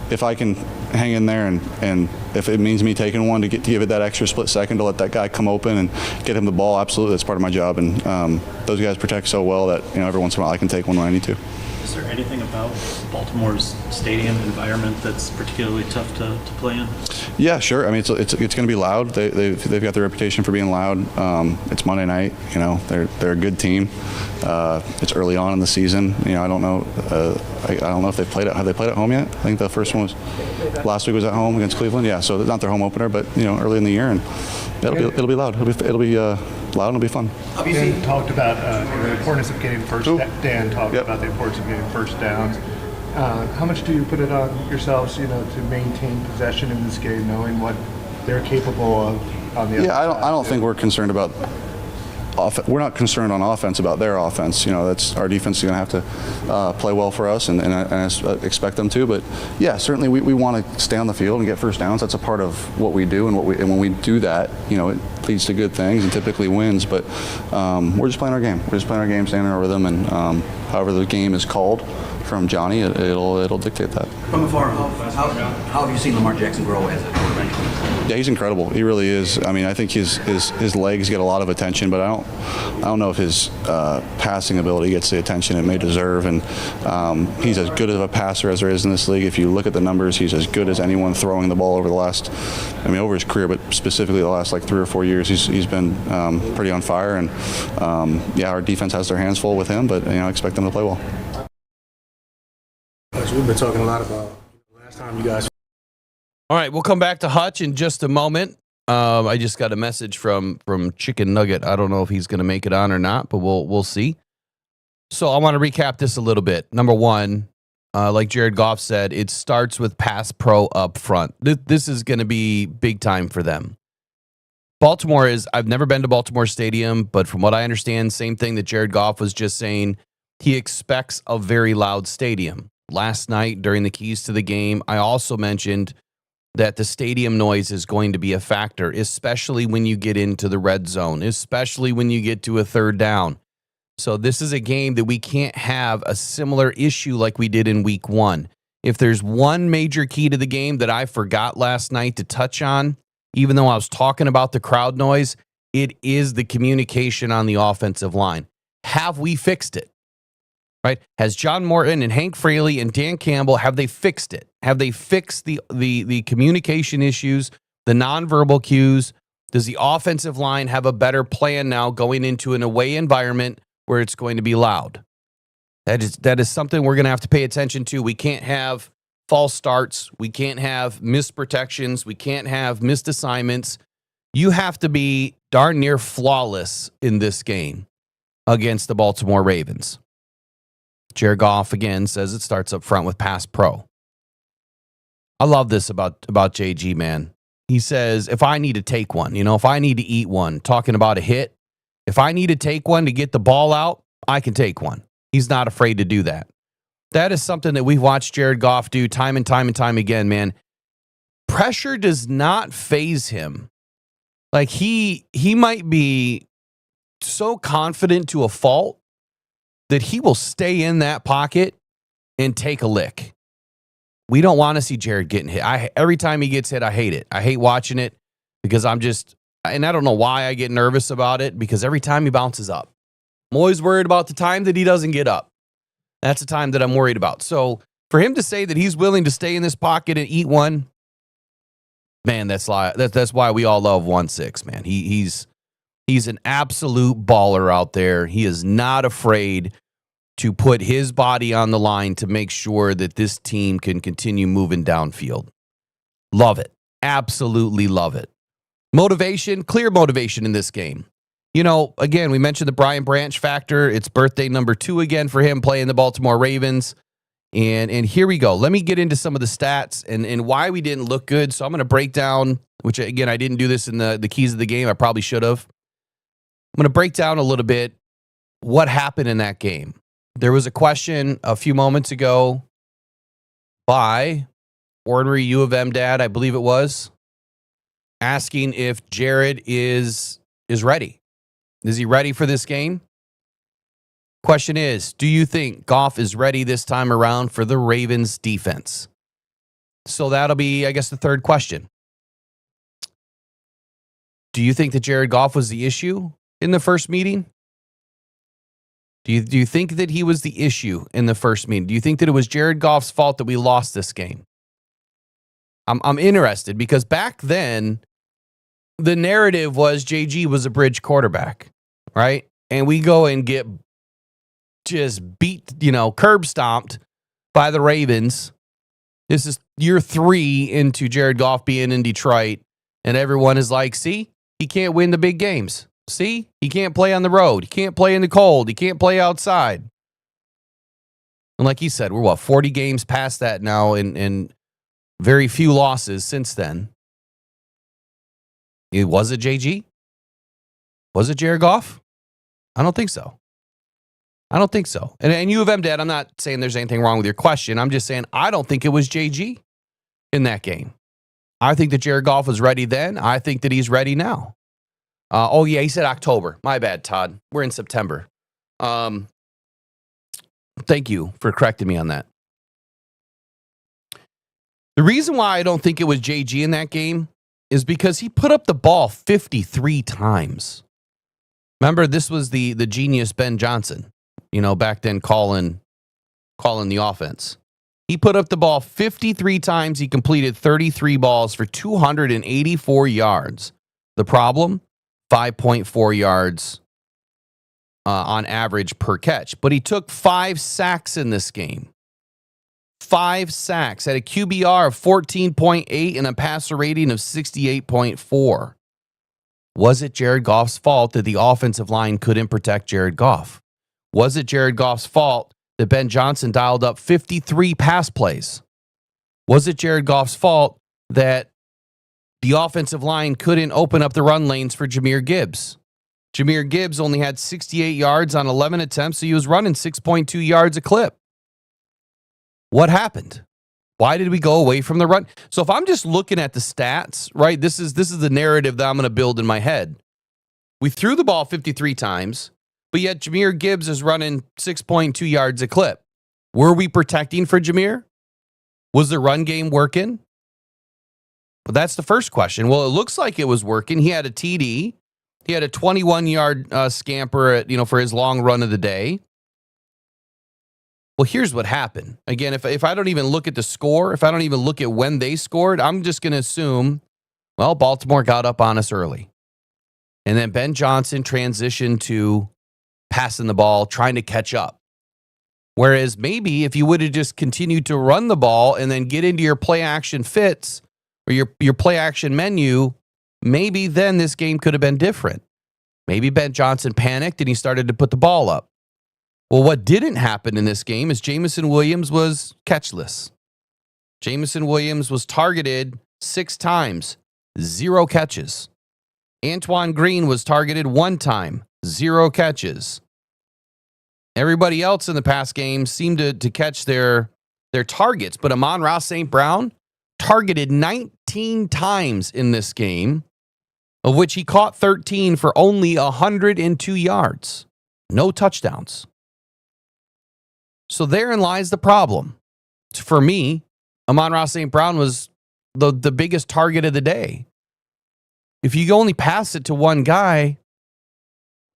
if I can hang in there and if it means me taking one to give it that extra split second to let that guy come open and get him the ball, absolutely, that's part of my job. And those guys protect so well that every once in a while I can take one when I need to. Is there anything about Baltimore's stadium environment that's particularly tough to play in? Yeah, sure. I mean, it's going to be loud. They've got the reputation for being loud. It's Monday night. They're a good team. It's early on in the season. I don't know. I don't know if have they played at home yet? I think the first one was last week was at home against Cleveland. Yeah, so it's not their home opener, but early in the year, and it'll be loud. It'll be loud and it'll be fun. Dan talked about the importance of getting first. Dan talked about the importance of getting first downs. How much do you put it on yourselves, to maintain possession in this game, knowing what they're capable of on the other side? I don't think we're concerned about. We're not concerned on offense about their offense. That's our defense is going to have to play well for us, and I expect them to. But yeah, certainly we want to stay on the field and get first downs. That's a part of what we do, and when we do that, it leads to good things and typically wins. But we're just playing our game. We're just playing our game, staying in our rhythm, and however the game is called from Johnny, it'll dictate that. From afar, how have you seen Lamar Jackson grow as a quarterback? Yeah, he's incredible. He really is. I mean, I think his legs get a lot of attention, but I don't know if his passing ability gets the attention it may deserve. And he's as good of a passer as there is in this league. If you look at the numbers, he's as good as anyone throwing the ball over his career, but specifically the last 3 or 4 years, he's been pretty on fire. And our defense has their hands full with him, but I expect them to play well. We've been talking a lot about last time you guys. All right, we'll come back to Hutch in just a moment. I just got a message from Chicken Nugget. I don't know if he's going to make it on or not, but we'll see. So I want to recap this a little bit. Number one, like Jared Goff said, it starts with pass pro up front. This is going to be big time for them. Baltimore is, I've never been to Baltimore Stadium, but from what I understand, same thing that Jared Goff was just saying, he expects a very loud stadium. Last night during the keys to the game, I also mentioned that the stadium noise is going to be a factor, especially when you get into the red zone, especially when you get to a third down. So this is a game that we can't have a similar issue like we did in week one. If there's one major key to the game that I forgot last night to touch on, even though I was talking about the crowd noise, it is the communication on the offensive line. Have we fixed it? Right? Has John Morton and Hank Fraley and Dan Campbell, have they fixed it? Have they fixed the communication issues, the nonverbal cues? Does the offensive line have a better plan now going into an away environment where it's going to be loud? That is something we're going to have to pay attention to. We can't have false starts. We can't have missed protections. We can't have missed assignments. You have to be darn near flawless in this game against the Baltimore Ravens. Jared Goff, again, says it starts up front with pass pro. I love this about JG, man. He says, if I need to take one, if I need to eat one, talking about a hit, if I need to take one to get the ball out, I can take one. He's not afraid to do that. That is something that we've watched Jared Goff do time and time and time again, man. Pressure does not faze him. Like he might be so confident to a fault that he will stay in that pocket and take a lick. We don't want to see Jared getting hit. Every time he gets hit, I hate it. I hate watching it because and I don't know why I get nervous about it, because every time he bounces up, I'm always worried about the time that he doesn't get up. That's the time that I'm worried about. So for him to say that he's willing to stay in this pocket and eat one, man, that's why we all love 1-6, man. He's an absolute baller out there. He is not afraid to put his body on the line to make sure that this team can continue moving downfield. Love it. Absolutely love it. Motivation, clear motivation in this game. Again, we mentioned the Brian Branch factor. It's birthday number 2 again for him playing the Baltimore Ravens. And here we go. Let me get into some of the stats and why we didn't look good. So I'm going to break down, which again, I didn't do this in the keys of the game. I probably should have. I'm going to break down a little bit what happened in that game. There was a question a few moments ago by Ornery U of M dad, I believe it was, asking if Jared is ready. Is he ready for this game? Question is, do you think Goff is ready this time around for the Ravens defense? So that'll be, I guess, the third question. Do you think that Jared Goff was the issue in the first meeting? Do you think that he was the issue in the first meeting? Do you think that it was Jared Goff's fault that we lost this game? I'm interested because back then, the narrative was JG was a bridge quarterback, right? And we go and get just beat, curb stomped by the Ravens. This is year 3 into Jared Goff being in Detroit. And everyone is like, see, he can't win the big games. See, he can't play on the road. He can't play in the cold. He can't play outside. And like he said, we're 40 games past that now and very few losses since then. Was it JG? Was it Jared Goff? I don't think so. And U of M, Dad, I'm not saying there's anything wrong with your question. I'm just saying I don't think it was JG in that game. I think that Jared Goff was ready then. I think that he's ready now. He said October. My bad, Todd. We're in September. Thank you for correcting me on that. The reason why I don't think it was JG in that game is because he put up the ball 53 times. Remember, this was the genius Ben Johnson, back then calling the offense. He put up the ball 53 times. He completed 33 balls for 284 yards. The problem? 5.4 yards on average per catch. But he took 5 sacks in this game. 5 sacks at a QBR of 14.8 and a passer rating of 68.4. Was it Jared Goff's fault that the offensive line couldn't protect Jared Goff? Was it Jared Goff's fault that Ben Johnson dialed up 53 pass plays? Was it Jared Goff's fault that the offensive line couldn't open up the run lanes for Jahmyr Gibbs? Jahmyr Gibbs only had 68 yards on 11 attempts, so he was running 6.2 yards a clip. What happened? Why did we go away from the run? So if I'm just looking at the stats, right, this is the narrative that I'm going to build in my head. We threw the ball 53 times, but yet Jahmyr Gibbs is running 6.2 yards a clip. Were we protecting for Jahmyr? Was the run game working? Well, that's the first question. Well, it looks like it was working. He had a TD. He had a 21-yard scamper for his long run of the day. Well, here's what happened. Again, if I don't even look at the score, if I don't even look at when they scored, I'm just going to assume, well, Baltimore got up on us early. And then Ben Johnson transitioned to passing the ball, trying to catch up. Whereas maybe if you would have just continued to run the ball and then get into your play action fits or your play action menu, maybe then this game could have been different. Maybe Ben Johnson panicked and he started to put the ball up. Well, what didn't happen in this game is Jameson Williams was catchless. Jameson Williams was targeted 6 times, 0 catches. Antoine Green was targeted 1 time, 0 catches. Everybody else in the past game seemed to catch their targets, but Amon-Ra St. Brown targeted 19 times in this game, of which he caught 13 for only 102 yards. No touchdowns. So therein lies the problem. For me, Amon-Ra St. Brown was the biggest target of the day. If you only pass it to one guy,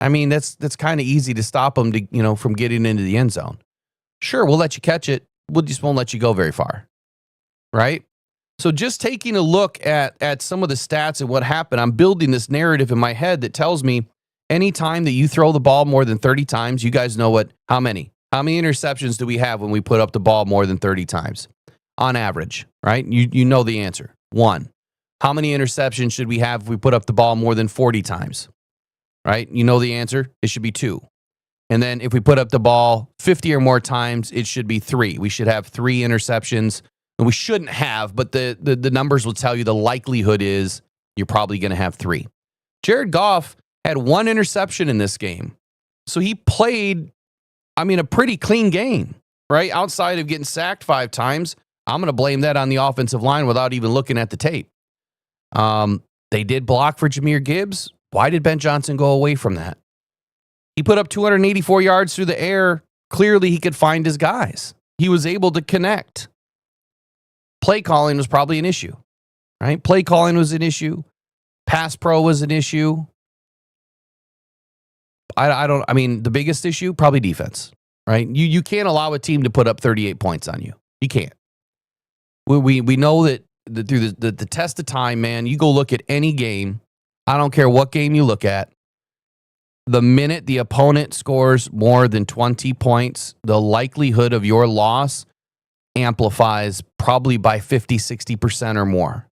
I mean, that's kind of easy to stop him from getting into the end zone. Sure, we'll let you catch it. We just won't let you go very far. Right? So just taking a look at some of the stats and what happened, I'm building this narrative in my head that tells me anytime that you throw the ball more than 30 times, you guys know how many? How many interceptions do we have when we put up the ball more than 30 times? On average, right? You know the answer. 1. How many interceptions should we have if we put up the ball more than 40 times? Right? You know the answer. It should be 2. And then if we put up the ball 50 or more times, it should be 3. We should have 3 interceptions. And we shouldn't have, but the numbers will tell you the likelihood is you're probably going to have 3. Jared Goff had 1 interception in this game. So he played, a pretty clean game, right? Outside of getting sacked 5 times, I'm going to blame that on the offensive line without even looking at the tape. They did block for Jahmyr Gibbs. Why did Ben Johnson go away from that? He put up 284 yards through the air. Clearly, he could find his guys. He was able to connect. Play calling was probably an issue, right? Play calling was an issue. Pass pro was an issue. The biggest issue, probably defense, right? You can't allow a team to put up 38 points on you. You can't. We know that through the test of time, man, you go look at any game. I don't care what game you look at. The minute the opponent scores more than 20 points, the likelihood of your loss amplifies probably by 50, 60% or more.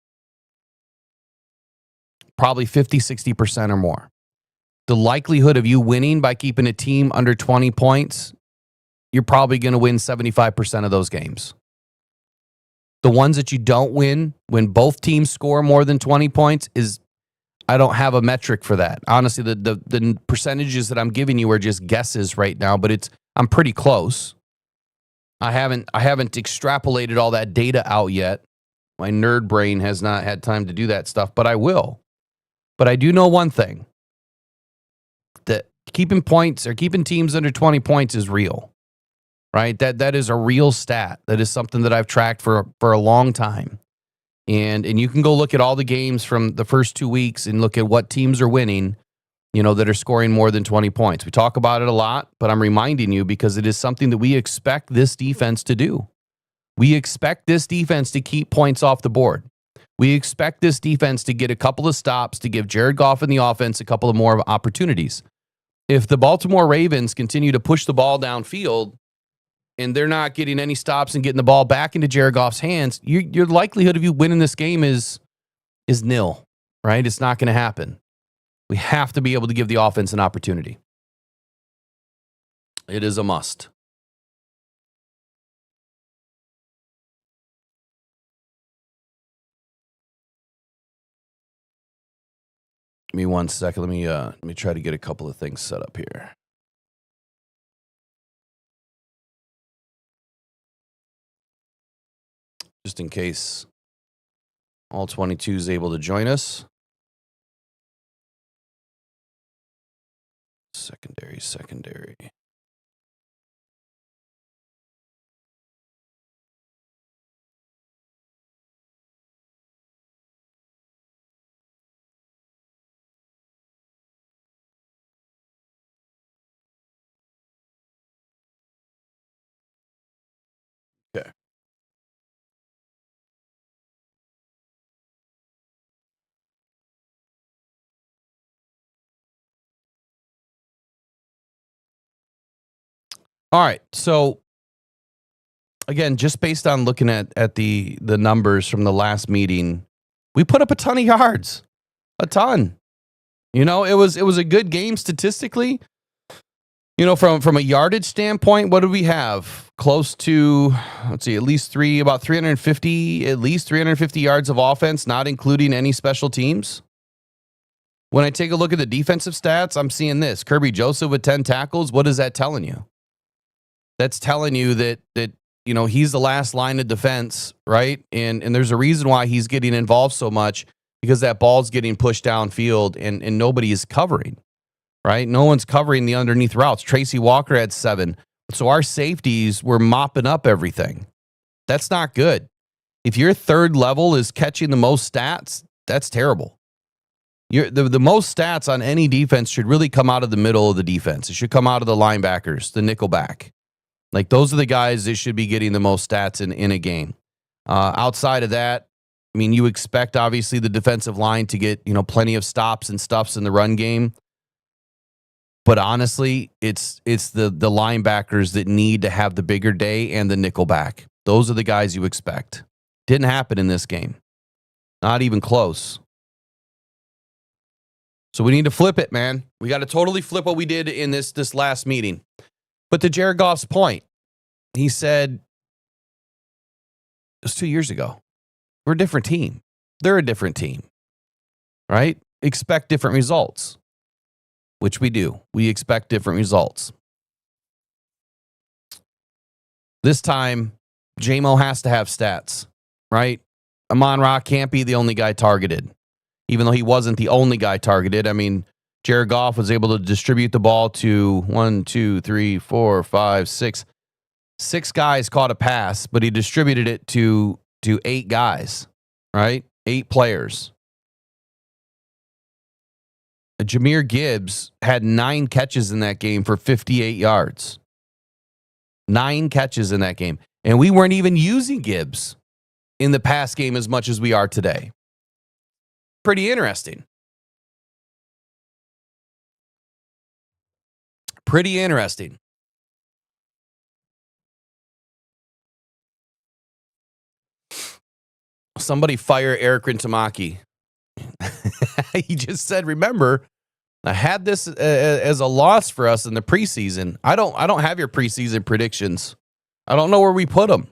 Probably 50, 60% or more. The likelihood of you winning by keeping a team under 20 points, you're probably going to win 75% of those games. The ones that you don't win when both teams score more than 20 points I don't have a metric for that. Honestly, the percentages that I'm giving you are just guesses right now, but I'm pretty close. I haven't extrapolated all that data out yet. My nerd brain has not had time to do that stuff, but I will. But I do know one thing. That keeping points or keeping teams under 20 points is real. Right? That is a real stat. That is something that I've tracked for a long time. And you can go look at all the games from the first 2 weeks and look at what teams are winning, that are scoring more than 20 points. We talk about it a lot, but I'm reminding you because it is something that we expect this defense to do. We expect this defense to keep points off the board. We expect this defense to get a couple of stops to give Jared Goff and the offense a couple of more opportunities. If the Baltimore Ravens continue to push the ball downfield and they're not getting any stops and getting the ball back into Jared Goff's hands, your likelihood of you winning this game is nil, right? It's not going to happen. We have to be able to give the offense an opportunity. It is a must. Give me 1 second. Let me try to get a couple of things set up here. Just in case all 22 is able to join us. Secondary. Okay. All right. So again, just based on looking at the numbers from the last meeting, we put up a ton of yards. A ton. You know, it was a good game statistically. You know, from a yardage standpoint, what do we have? Close to, let's see, about 350 yards of offense, not including any special teams. When I take a look at the defensive stats, I'm seeing this. Kirby Joseph with 10 tackles. What is that telling you? That's telling you that you know, he's the last line of defense, right? And there's a reason why he's getting involved so much, because that ball's getting pushed downfield and nobody is covering, right? No one's covering the underneath routes. Tracy Walker had 7. So our safeties were mopping up everything. That's not good. If your third level is catching the most stats, that's terrible. The most stats on any defense should really come out of the middle of the defense. It should come out of the linebackers, the nickelback. Like, those are the guys that should be getting the most stats in a game. Outside of that, I mean, you expect, obviously, the defensive line to get, you know, plenty of stops and stuffs in the run game. But honestly, it's the linebackers that need to have the bigger day, and the nickelback. Those are the guys you expect. Didn't happen in this game. Not even close. So we need to flip it, man. We got to totally flip what we did in this last meeting. But to Jared Goff's point, he said, it was 2 years ago. We're a different team. They're a different team, right? Expect different results, which we do. We expect different results. This time, J-Mo has to have stats, right? Amon-Ra can't be the only guy targeted, even though he wasn't the only guy targeted. I mean, Jared Goff was able to distribute the ball to 6 guys caught a pass, but he distributed it to 8 guys, right? 8 players. Jahmyr Gibbs had 9 catches in that game for 58 yards. 9 catches in that game. And we weren't even using Gibbs in the pass game as much as we are today. Pretty interesting. Pretty interesting. Somebody fire Eric Rintamaki. He just said, remember, I had this as a loss for us in the preseason. I don't have your preseason predictions. I don't know where we put them.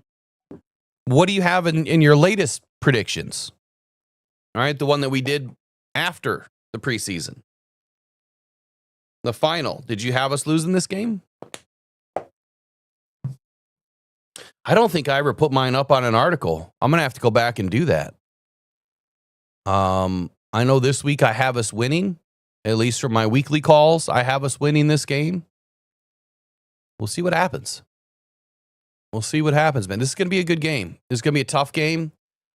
What do you have in your latest predictions? All right, the one that we did after the preseason. The final. Did you have us losing this game? I don't think I ever put mine up on an article. I'm going to have to go back and do that. I know this week I have us winning, at least from my weekly calls. I have us winning this game. We'll see what happens. We'll see what happens, man. This is going to be a good game. This is going to be a tough game.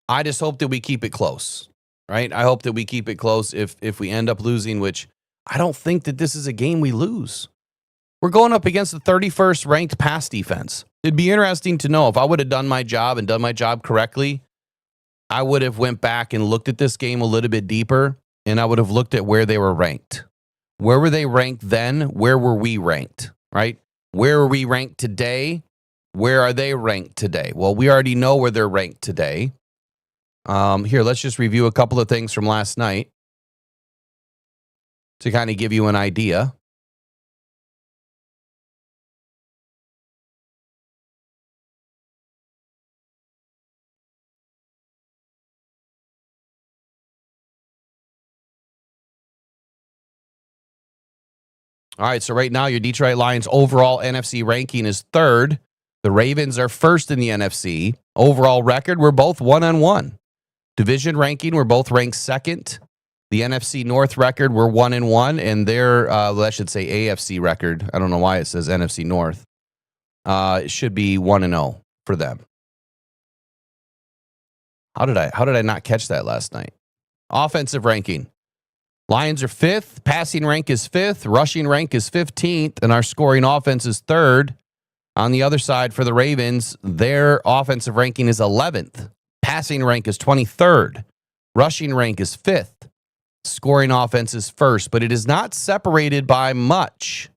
I just hope that we keep it close, right? I hope that we keep it close if we end up losing, which I don't think that this is a game we lose. We're going up against the 31st ranked pass defense. It'd be interesting to know if I would have done my job and done my job correctly. I would have went back and looked at this game a little bit deeper, and I would have looked at where they were ranked. Where were they ranked then? Where were we ranked, right? Where are we ranked today? Where are they ranked today? Well, we already know where they're ranked today. Here, let's just review a couple of things from last night to kind of give you an idea. All right, so right now your Detroit Lions overall NFC ranking is 3rd. The Ravens are 1st in the NFC. Overall record, we're both 1-1. Division ranking, we're both ranked 2nd. The NFC North record, we're 1-1, and their, I should say AFC record. I don't know why it says NFC North. It should be 1-0 for them. How did I not catch that last night? Offensive ranking. Lions are 5th. Passing rank is 5th. Rushing rank is 15th. And our scoring offense is 3rd. On the other side for the Ravens, their offensive ranking is 11th. Passing rank is 23rd. Rushing rank is 5th. Scoring offense is 1st. But it is not separated by much.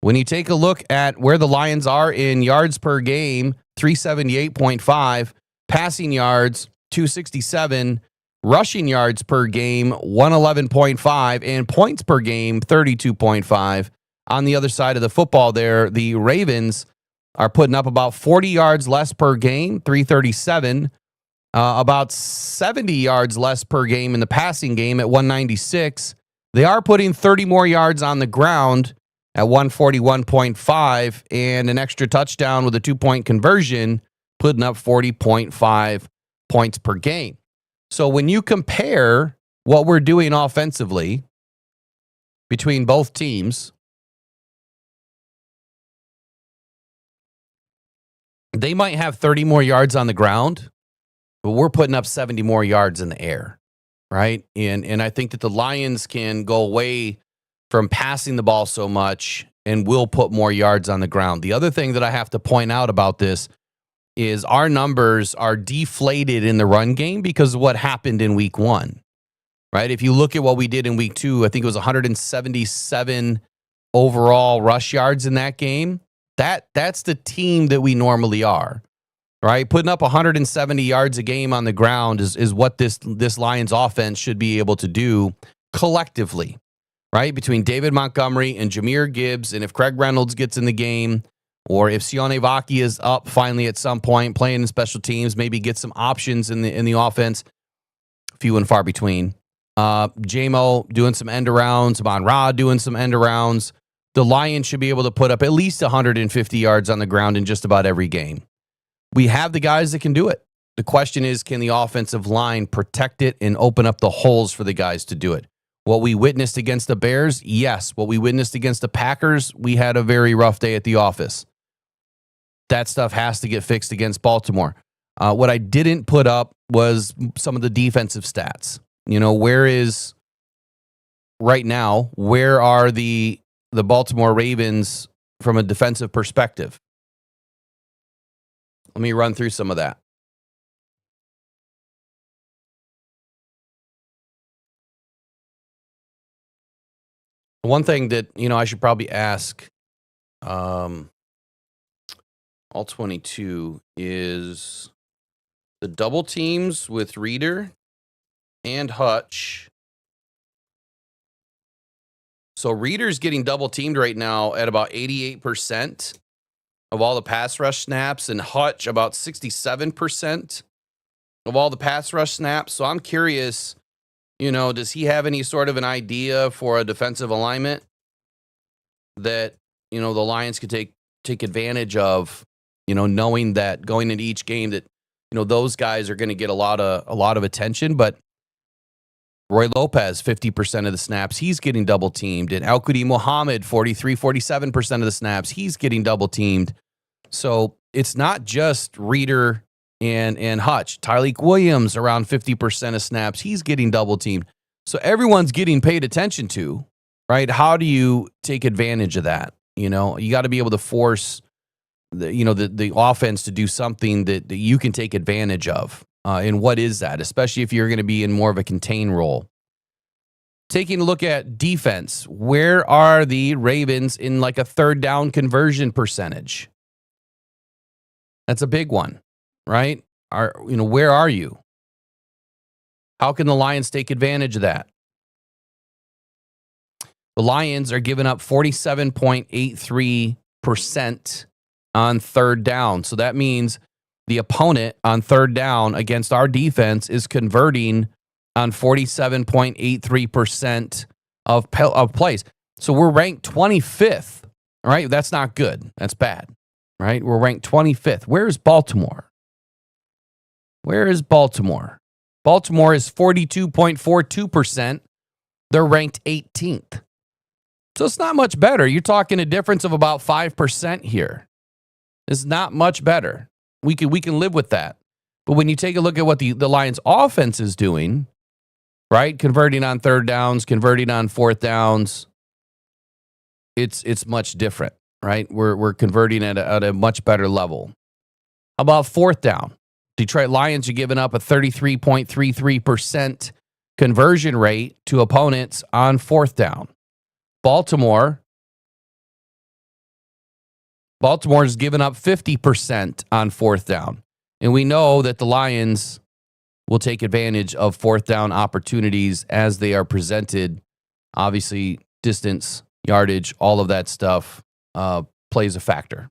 When you take a look at where the Lions are in yards per game, 378.5. Passing yards, 267. Rushing yards per game, 111.5. And points per game, 32.5. On the other side of the football there, the Ravens are putting up about 40 yards less per game, 337. About 70 yards less per game in the passing game at 196. They are putting 30 more yards on the ground at 141.5 and an extra touchdown with a 2-point conversion, putting up 40.5 points per game. So when you compare what we're doing offensively between both teams, they might have 30 more yards on the ground, but we're putting up 70 more yards in the air, right? And I think that the Lions can go away from passing the ball so much and will put more yards on the ground. The other thing that I have to point out about this is our numbers are deflated in the run game because of what happened in week 1, right? If you look at what we did in week 2, I think it was 177 overall rush yards in that game. That's the team that we normally are, right? Putting up 170 yards a game on the ground is what this Lions offense should be able to do collectively, right? Between David Montgomery and Jahmyr Gibbs, and if Craig Reynolds gets in the game, or if Sione Vaki is up finally at some point, playing in special teams, maybe get some options in the offense, few and far between. J-Mo doing some end arounds, Amon-Ra doing some end arounds. The Lions should be able to put up at least 150 yards on the ground in just about every game. We have the guys that can do it. The question is, can the offensive line protect it and open up the holes for the guys to do it? What we witnessed against the Bears, yes. What we witnessed against the Packers, we had a very rough day at the office. That stuff has to get fixed against Baltimore. What I didn't put up was some of the defensive stats. You know, where are the Baltimore Ravens from a defensive perspective? Let me run through some of that. One thing that, I should probably ask all 22 is the double teams with Reader and Hutch. So Reader's getting double teamed right now at about 88% of all the pass rush snaps, and Hutch about 67% of all the pass rush snaps. So I'm curious, does he have any sort of an idea for a defensive alignment that, the Lions could take advantage of, knowing that going into each game that, those guys are going to get a lot of attention, but Roy Lopez, 50% of the snaps, he's getting double teamed. And Al-Qudim Muhammad, 47% of the snaps, he's getting double teamed. So it's not just Reader and Hutch. Tyreek Williams, around 50% of snaps, he's getting double teamed. So everyone's getting paid attention to, right? How do you take advantage of that? You got to be able to force the offense to do something that you can take advantage of. And what is that? Especially if you're going to be in more of a contain role. Taking a look at defense, where are the Ravens in like a third down conversion percentage? That's a big one, right? Where are you? How can the Lions take advantage of that? The Lions are giving up 47.83% on third down. So that means the opponent on third down against our defense is converting on 47.83% of plays. So we're ranked 25th. All right, that's not good. That's bad. Right? We're ranked 25th. Where's Baltimore? Where is Baltimore? Baltimore is 42.42%. They're ranked 18th. So it's not much better. You're talking a difference of about 5% here. It's not much better. We can live with that. But when you take a look at what the Lions offense is doing, right? Converting on third downs, converting on fourth downs, it's much different, right? We're converting at a much better level. How about fourth down? Detroit Lions are giving up a 33.33% conversion rate to opponents on fourth down. Baltimore is giving up 50% on fourth down. And we know that the Lions will take advantage of fourth down opportunities as they are presented. Obviously, distance, yardage, all of that stuff plays a factor.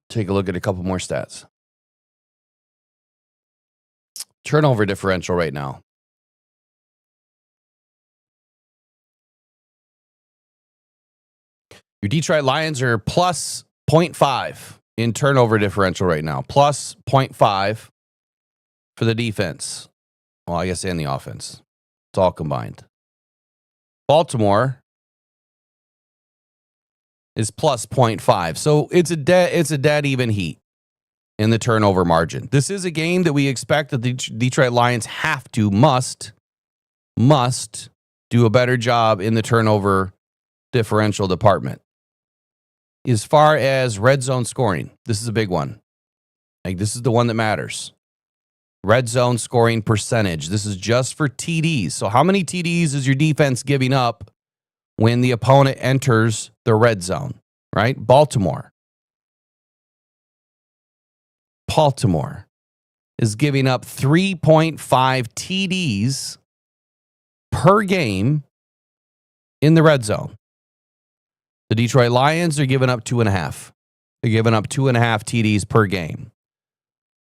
Take a look at a couple more stats. Turnover differential right now. Your Detroit Lions are plus 0.5 in turnover differential right now. Plus 0.5 for the defense. Well, I guess and the offense. It's all combined. Baltimore is plus 0.5. So it's a dead even heat in the turnover margin. This is a game that we expect that the Detroit Lions must do a better job in the turnover differential department. As far as red zone scoring, this is a big one. Like, this is the one that matters. Red zone scoring percentage. This is just for TDs. So how many TDs is your defense giving up when the opponent enters the red zone, right? Baltimore is giving up 3.5 TDs per game in the red zone. The Detroit Lions are giving up 2.5. They're giving up 2.5 TDs per game.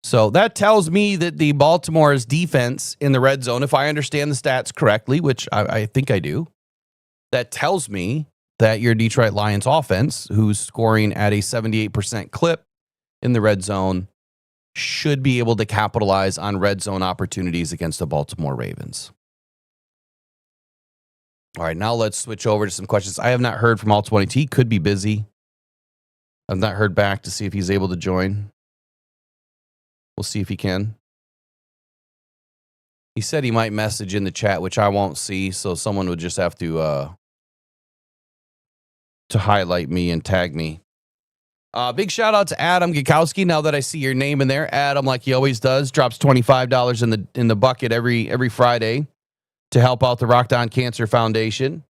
So that tells me that the Baltimore's defense in the red zone, if I understand the stats correctly, which I think I do, that tells me that your Detroit Lions offense, who's scoring at a 78% clip in the red zone, should be able to capitalize on red zone opportunities against the Baltimore Ravens. All right, now let's switch over to some questions. I have not heard from All20. He could be busy. I've not heard back to see if he's able to join. We'll see if he can. He said he might message in the chat, which I won't see, so someone would just have to highlight me and tag me. Big shout out to Adam Gakowski. Now that I see your name in there, Adam, like he always does, drops $25 in the bucket every Friday to help out the Rockhound Cancer Foundation.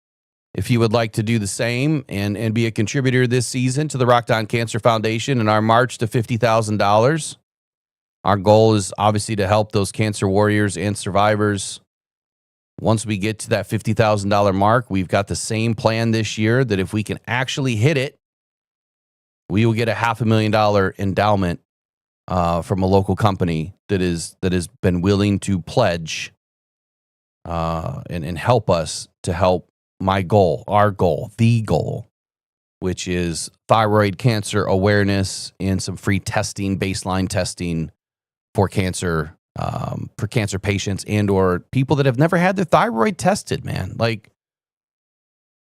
If you would like to do the same and be a contributor this season to the Rockhound Cancer Foundation in our march to $50,000, our goal is obviously to help those cancer warriors and survivors. Once we get to that $50,000 mark, we've got the same plan this year that if we can actually hit it, we will get a $500,000 endowment from a local company that has been willing to pledge and help us to help my goal, our goal, the goal, which is thyroid cancer awareness and some free testing, baseline testing for cancer patients and or people that have never had their thyroid tested, man. Like,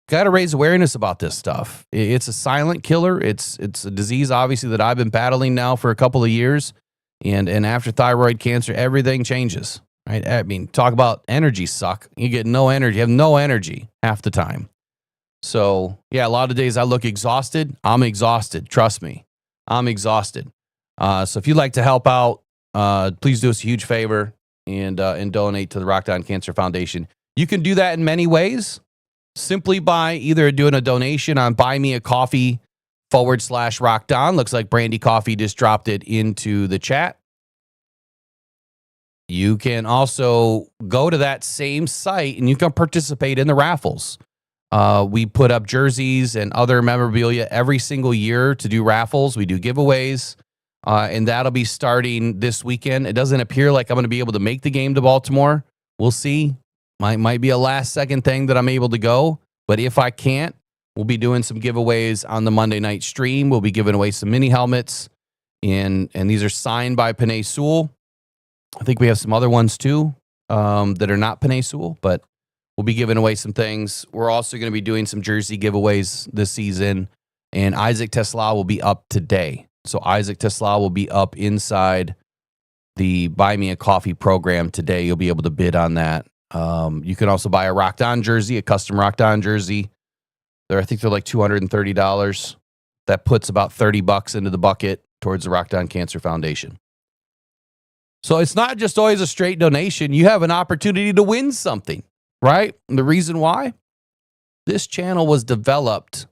got to raise awareness about this stuff. It's a silent killer. It's a disease, obviously, that I've been battling now for a couple of years. And after thyroid cancer, everything changes, right? I mean, talk about energy suck. You get no energy. You have no energy half the time. So, yeah, a lot of days I look exhausted. I'm exhausted. Trust me. I'm exhausted. So if you'd like to help out, please do us a huge favor and donate to the Rockhound Cancer Foundation. You can do that in many ways. Simply by either doing a donation on buymeacoffee.com/Rockhound. Looks like Brandy Coffee just dropped it into the chat. you can also go to that same site and you can participate in the raffles. We put up jerseys and other memorabilia every single year to do raffles. We do giveaways, and that'll be starting this weekend. It doesn't appear like I'm going to be able to make the game to Baltimore. We'll see. Might be a last-second thing that I'm able to go, but if I can't, we'll be doing some giveaways on the Monday night stream. We'll be giving away some mini helmets, and these are signed by Penei Sewell. I think we have some other ones too that are not Penei Sewell, but we'll be giving away some things. We're also going to be doing some jersey giveaways this season, and Isaac Tesla will be up today. So Isaac Tesla will be up inside the Buy Me a Coffee program today. You'll be able to bid on that. You can also buy a Rocked On jersey, a custom Rocked On jersey. I think they're like $230. That puts about $30 into the bucket towards the Rocked On Cancer Foundation. So it's not just always a straight donation. You have an opportunity to win something, right? And the reason why? This channel was developed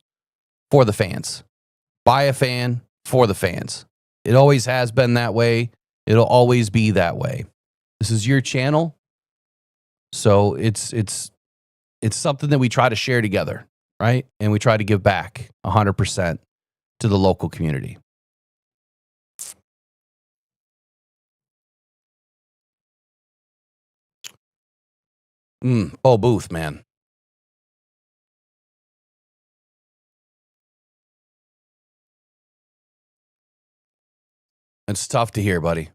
for the fans, by a fan, for the fans. It always has been that way. It'll always be that way. This is your channel. So it's something that we try to share together, right? And we try to give back 100% to the local community. Bo Booth, man. It's tough to hear, buddy.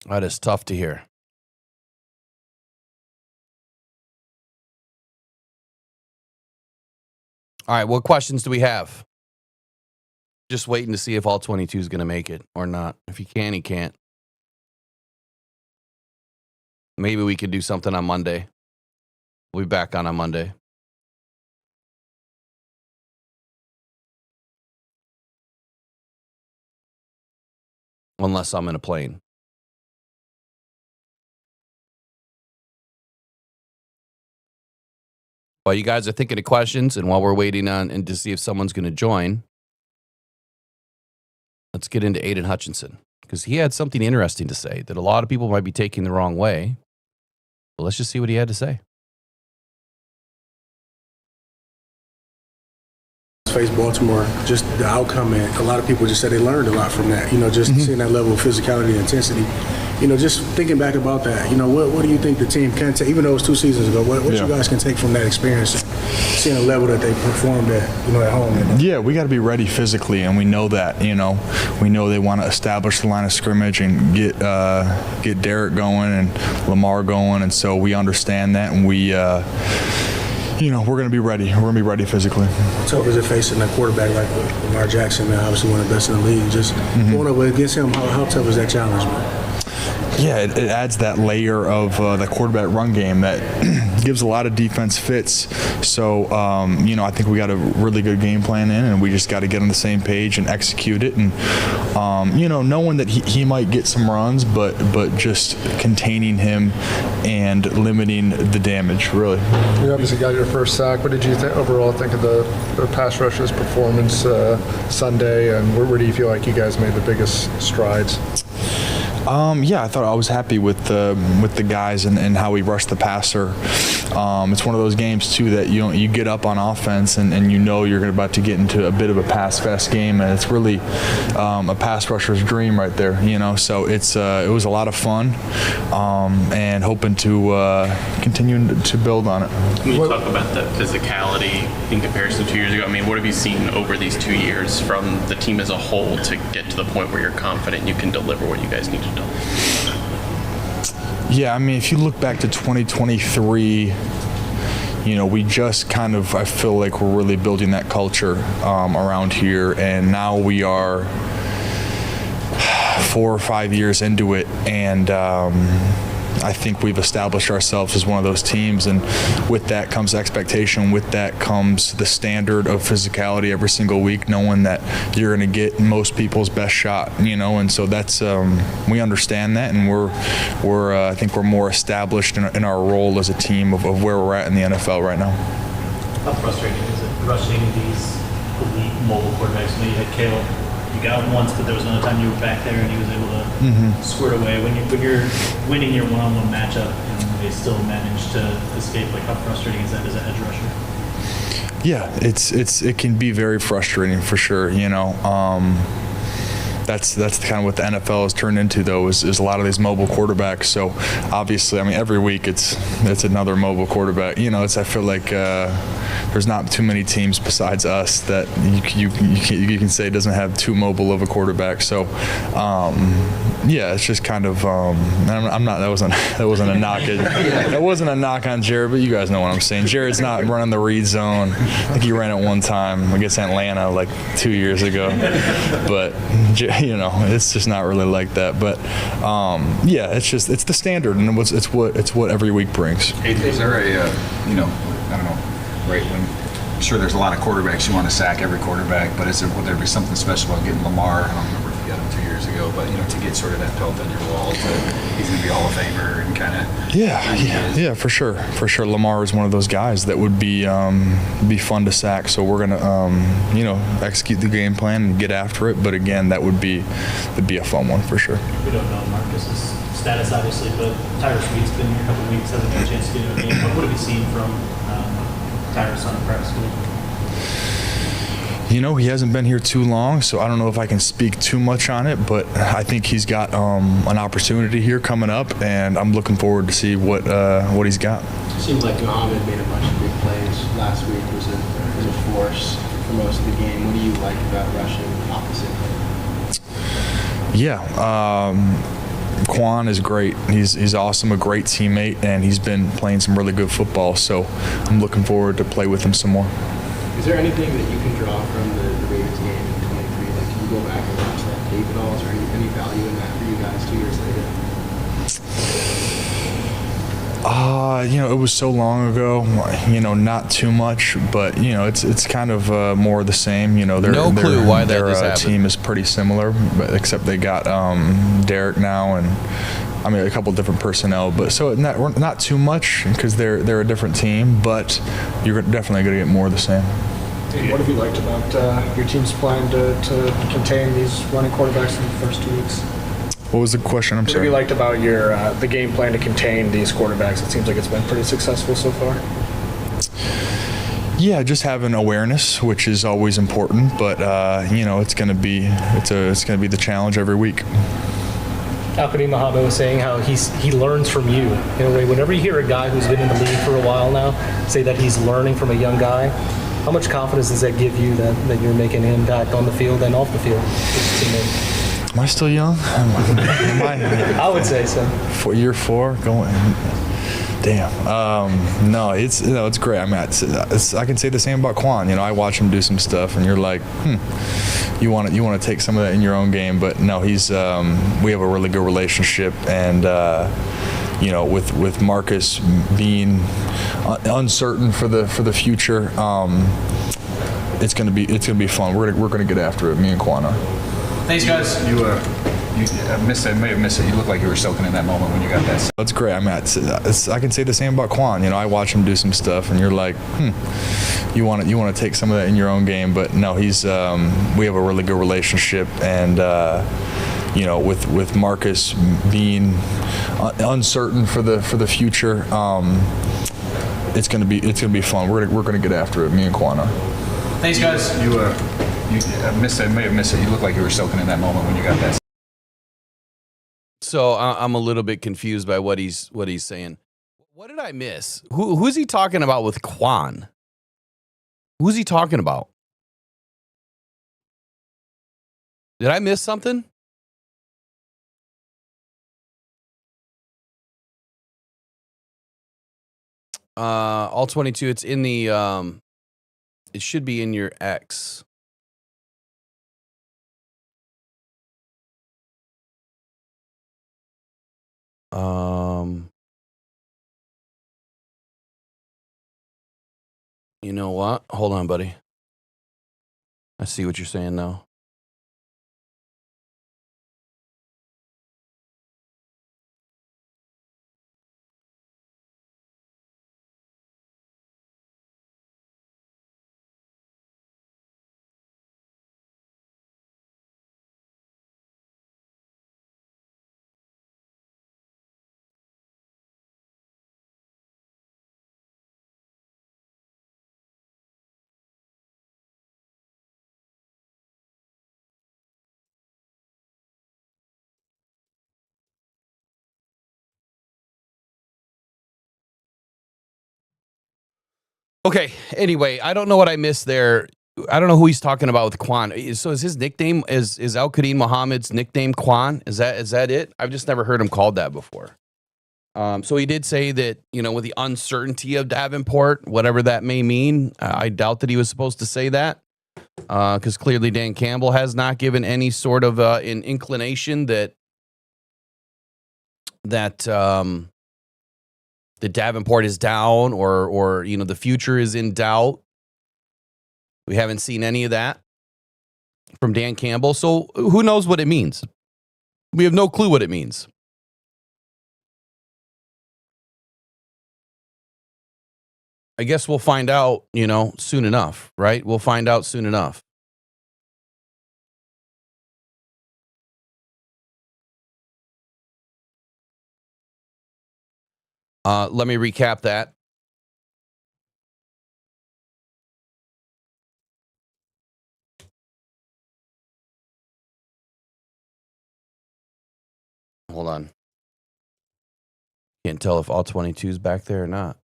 That is tough to hear. All right, what questions do we have? Just waiting to see if all 22 is going to make it or not. If he can, he can't. Maybe we could do something on Monday. We'll be back on Monday. Unless I'm in a plane. While you guys are thinking of questions and while we're waiting on and to see if someone's going to join, let's get into Aiden Hutchinson, because he had something interesting to say that a lot of people might be taking the wrong way. But let's just see what he had to say. Face Baltimore, just the outcome, and a lot of people just said they learned a lot from that. Just seeing that level of physicality and intensity. Just thinking back about that, what do you think the team can take, even though it was 2 seasons ago, what you guys can take from that experience, seeing the level that they performed at, at home? Yeah, we got to be ready physically, and we know that, we know they want to establish the line of scrimmage and get Derek going and Lamar going, and so we understand that, and we, we're going to be ready. We're going to be ready physically. How tough is it facing a quarterback like Lamar Jackson, man, obviously one of the best in the league, just going up against him, how tough is that challenge, man? Yeah, it adds that layer of the quarterback run game that gives a lot of defense fits. So, I think we got a really good game plan in, and we just got to get on the same page and execute it. And, knowing that he might get some runs, but just containing him and limiting the damage, really. You obviously got your first sack. What did you overall think of the pass rushers' performance Sunday, and where do you feel like you guys made the biggest strides? I thought I was happy with the guys and how we rushed the passer. It's one of those games too that you get up on offense and you're about to get into a bit of a pass fest game, and it's really a pass rusher's dream right there. So it was a lot of fun, and hoping to continue to build on it. When you talk about the physicality in comparison to 2 years ago, what have you seen over these 2 years from the team as a whole to get to the point where you're confident you can deliver what you guys need to do? Yeah, if you look back to 2023, we just kind of, I feel like we're really building that culture around here, and now we are 4 or 5 years into it, and I think we've established ourselves as one of those teams, and with that comes expectation. With that comes the standard of physicality every single week, knowing that you're going to get most people's best shot, and so that's we understand that, and we're I think we're more established in our role as a team of where we're at in the NFL right now. How frustrating is it rushing these elite mobile quarterbacks? You had Kale You got him once, but there was another time you were back there and he was able to squirt away. When you're winning your one-on-one matchup and they still manage to escape, like how frustrating is that as an edge rusher? Yeah, it can be very frustrating for sure. That's kind of what the NFL has turned into, though, is a lot of these mobile quarterbacks. So obviously, I mean, every week it's another mobile quarterback. I feel like there's not too many teams besides us that you can say doesn't have too mobile of a quarterback. So yeah, it's just kind of I'm not that wasn't a knock that wasn't a knock on Jared, but you guys know what I'm saying. Jared's not running the read zone. I think he ran it one time against Atlanta like 2 years ago, but it's just not really like that. But yeah, it's the standard, and it's what every week brings. Is there a I don't know, right? When I'm sure there's a lot of quarterbacks you want to sack every quarterback, but would there be something special about getting Lamar? I don't remember if you got him 2 years ago, but to get sort of that pelt on your wall, he's going to be Hall of Famer and kind of yeah, for sure. Lamar is one of those guys that would be fun to sack. So we're gonna execute the game plan and get after it. But again, that'd be a fun one for sure. We don't know Marcus's status obviously, but Tyrus Reed's been here a couple of weeks, hasn't had a chance to get a game. What have you seen from Tyrus on practice field? He hasn't been here too long, so I don't know if I can speak too much on it, but I think he's got an opportunity here coming up, and I'm looking forward to see what he's got. It seems like Muhammad made a bunch of big plays last week. Was a force for most of the game. What do you like about rushing opposite? Yeah, Quan is great. He's awesome, a great teammate, and he's been playing some really good football. So I'm looking forward to play with him some more. Is there anything that you can draw from the Ravens game in 23? Like, can you go back and watch that tape at all? Is there any value in that for you guys 2 years later? It was so long ago. Not too much, but it's kind of more of the same. No clue why that just their happened. team is pretty similar, but except they got Derek now and. I mean, a couple different personnel, but so not too much because they're a different team, but you're definitely going to get more of the same. What have you liked about your team's plan to contain these running quarterbacks in the first 2 weeks? What was the question? I'm What have sorry. you liked about the game plan to contain these quarterbacks? It seems like it's been pretty successful so far. Yeah, just having awareness, which is always important, but it's going to be the challenge every week. Alkadee Muhammad was saying how he learns from you. Whenever you hear a guy who's been in the league for a while now say that he's learning from a young guy, how much confidence does that give you that you're making an impact on the field and off the field? Am I still young? I would say so. Year 4 going. Damn. No, it's great. I mean, I can say the same about Quan. I watch him do some stuff, and you're like, you want to take some of that in your own game. But no, we have a really good relationship, and with Marcus being uncertain for the future, it's gonna be fun. We're gonna get after it. Me and Quan are. Thanks, guys. You missed it. May have missed it. You looked like you were soaking in that moment when you got that. That's great. I mean, I can say the same about Quan. I watch him do some stuff, and you're like, you want to take some of that in your own game. But no, we have a really good relationship, and with Marcus being uncertain for the future, it's gonna be fun. We're gonna get after it. Me and Quan are. Thanks, guys. You missed it. May have missed it. You looked like you were soaking in that moment when you got that. So I'm a little bit confused by what he's saying. What did I miss? Who's he talking about with Quan? Who's he talking about? Did I miss something? All 22. It's in the. It should be in your X. You know what? Hold on, buddy. I see what you're saying now. Okay. Anyway, I don't know what I missed there. I don't know who he's talking about with Quan. So is his nickname is Al-Qadim Muhammad's nickname Quan? Is that it? I've just never heard him called that before. So he did say that, with the uncertainty of Davenport, whatever that may mean, I doubt that he was supposed to say that, because clearly Dan Campbell has not given any sort of an inclination that the Davenport is down or the future is in doubt. We haven't seen any of that from Dan Campbell. So who knows what it means? We have no clue what it means. I guess we'll find out, soon enough, right? We'll find out soon enough. Let me recap that. Hold on. Can't tell if all 22 is back there or not.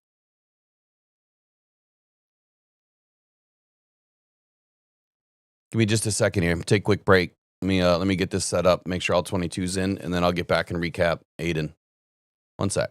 Give me just a second here. Take a quick break. Let me get this set up, make sure all 22's in, and then I'll get back and recap Aiden. One sec.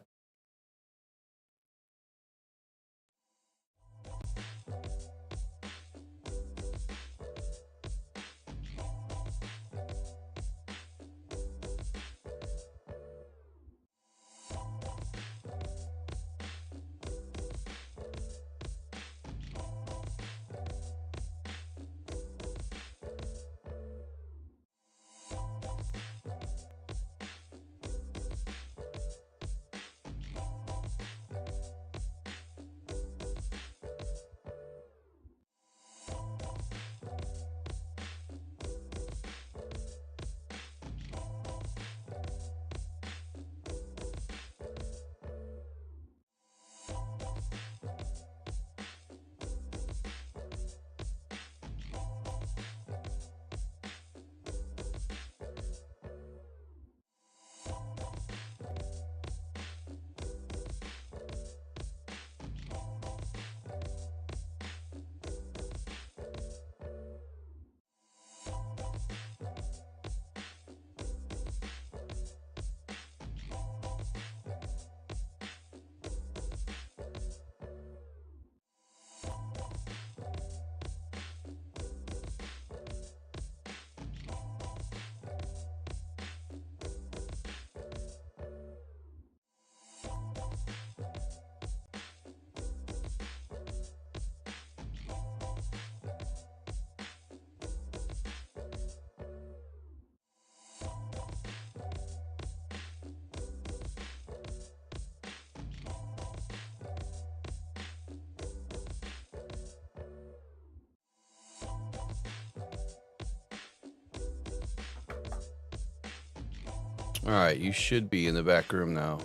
All right, you should be in the back room now.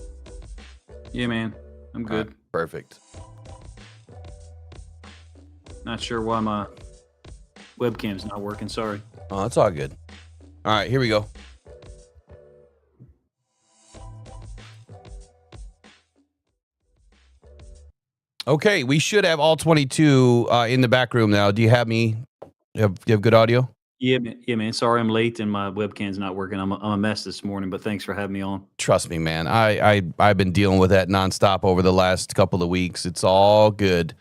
Yeah, man. I'm good. Right, perfect. Not sure why my webcam's not working. Sorry. Oh, that's all good. All right, here we go. Okay, we should have all 22 in the back room now. Do you have me? You have good audio? Yeah, man. Sorry I'm late and my webcam's not working. I'm a mess this morning, but thanks for having me on. Trust me, man. I've been dealing with that nonstop over the last couple of weeks. It's all good.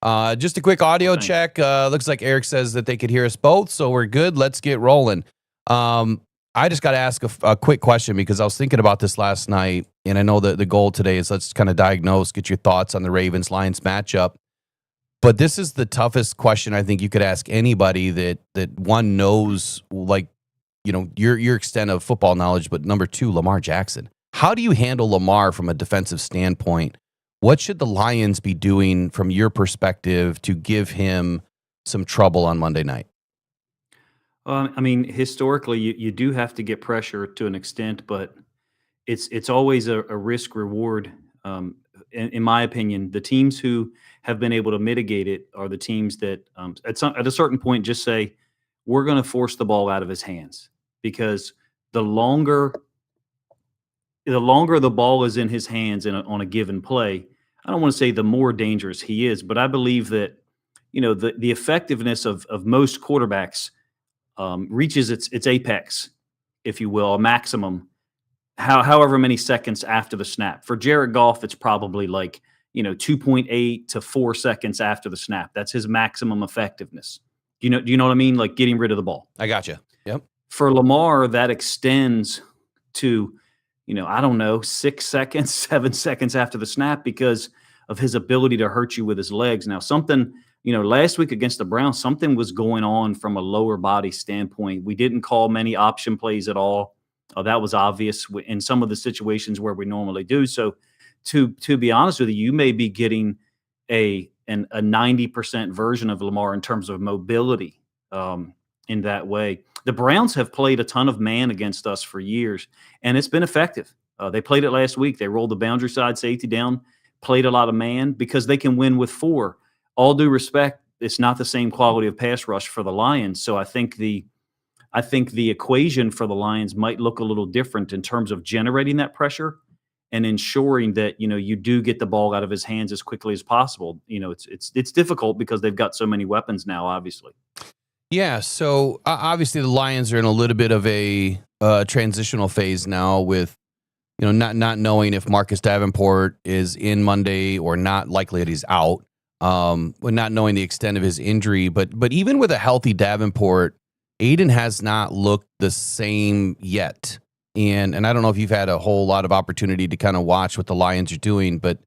Just a quick audio check. Looks like Eric says that they could hear us both, so we're good. Let's get rolling. I just got to ask a quick question because I was thinking about this last night, and I know that the goal today is let's kind of diagnose, get your thoughts on the Ravens-Lions matchup. But this is the toughest question I think you could ask anybody that one knows, like, your extent of football knowledge, but number two, Lamar Jackson. How do you handle Lamar from a defensive standpoint? What should the Lions be doing from your perspective to give him some trouble on Monday night? I mean, historically, you do have to get pressure to an extent, but it's always a risk reward. In my opinion, the teams who have been able to mitigate it are the teams that at a certain point just say, we're going to force the ball out of his hands, because the longer the ball is in his hands on a given play, I don't want to say the more dangerous he is, but I believe that, the effectiveness of most quarterbacks reaches its apex, if you will, a maximum, however many seconds after the snap. For Jared Goff, it's probably like, 2.8 to 4 seconds after the snap. That's his maximum effectiveness. Do you know what I mean? Like getting rid of the ball. I got you. Yep. For Lamar, that extends to, I don't know, 6 seconds, 7 seconds after the snap because of his ability to hurt you with his legs. Now, something, last week against the Browns, something was going on from a lower body standpoint. We didn't call many option plays at all. That was obvious in some of the situations where we normally do. So, to be honest with you, you may be getting a 90% version of Lamar in terms of mobility in that way. The Browns have played a ton of man against us for years, and it's been effective. They played it last week. They rolled the boundary side safety down, played a lot of man because they can win with 4. All due respect, it's not the same quality of pass rush for the Lions. So I think the equation for the Lions might look a little different in terms of generating that pressure and ensuring that, you do get the ball out of his hands as quickly as possible. It's difficult because they've got so many weapons now, obviously. Yeah, so obviously the Lions are in a little bit of a transitional phase now with, not knowing if Marcus Davenport is in Monday or not. Likely that he's out. Not knowing the extent of his injury, but even with a healthy Davenport, Aiden has not looked the same yet. And I don't know if you've had a whole lot of opportunity to kind of watch what the Lions are doing, but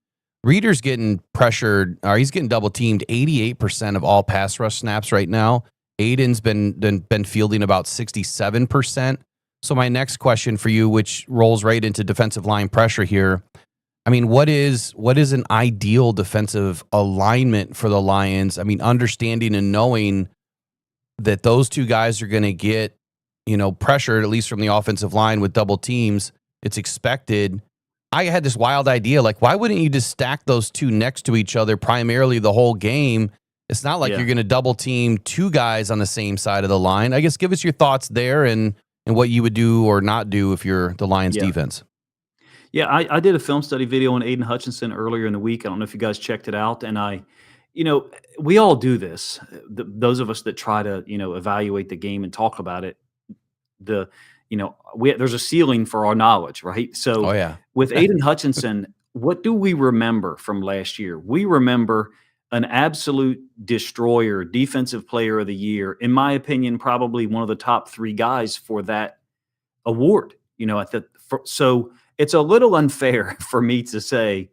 Reader's getting pressured, or he's getting double teamed 88% of all pass rush snaps right now. Aiden's been fielding about 67%. So my next question for you, which rolls right into defensive line pressure here. I mean, what is an ideal defensive alignment for the Lions? I mean, understanding and knowing that those two guys are going to get, pressured, at least from the offensive line with double teams. It's expected. I had this wild idea, like, why wouldn't you just stack those two next to each other primarily the whole game? It's not like you're going to double team 2 guys on the same side of the line. I guess give us your thoughts there and what you would do or not do if you're the Lions defense. Yeah, I did a film study video on Aiden Hutchinson earlier in the week. I don't know if you guys checked it out. And we all do this. Those of us that try to, evaluate the game and talk about it, there's a ceiling for our knowledge, right? So with Aiden Hutchinson, what do we remember from last year? We remember an absolute destroyer, defensive player of the year. In my opinion, probably one of the top 3 guys for that award. So it's a little unfair for me to say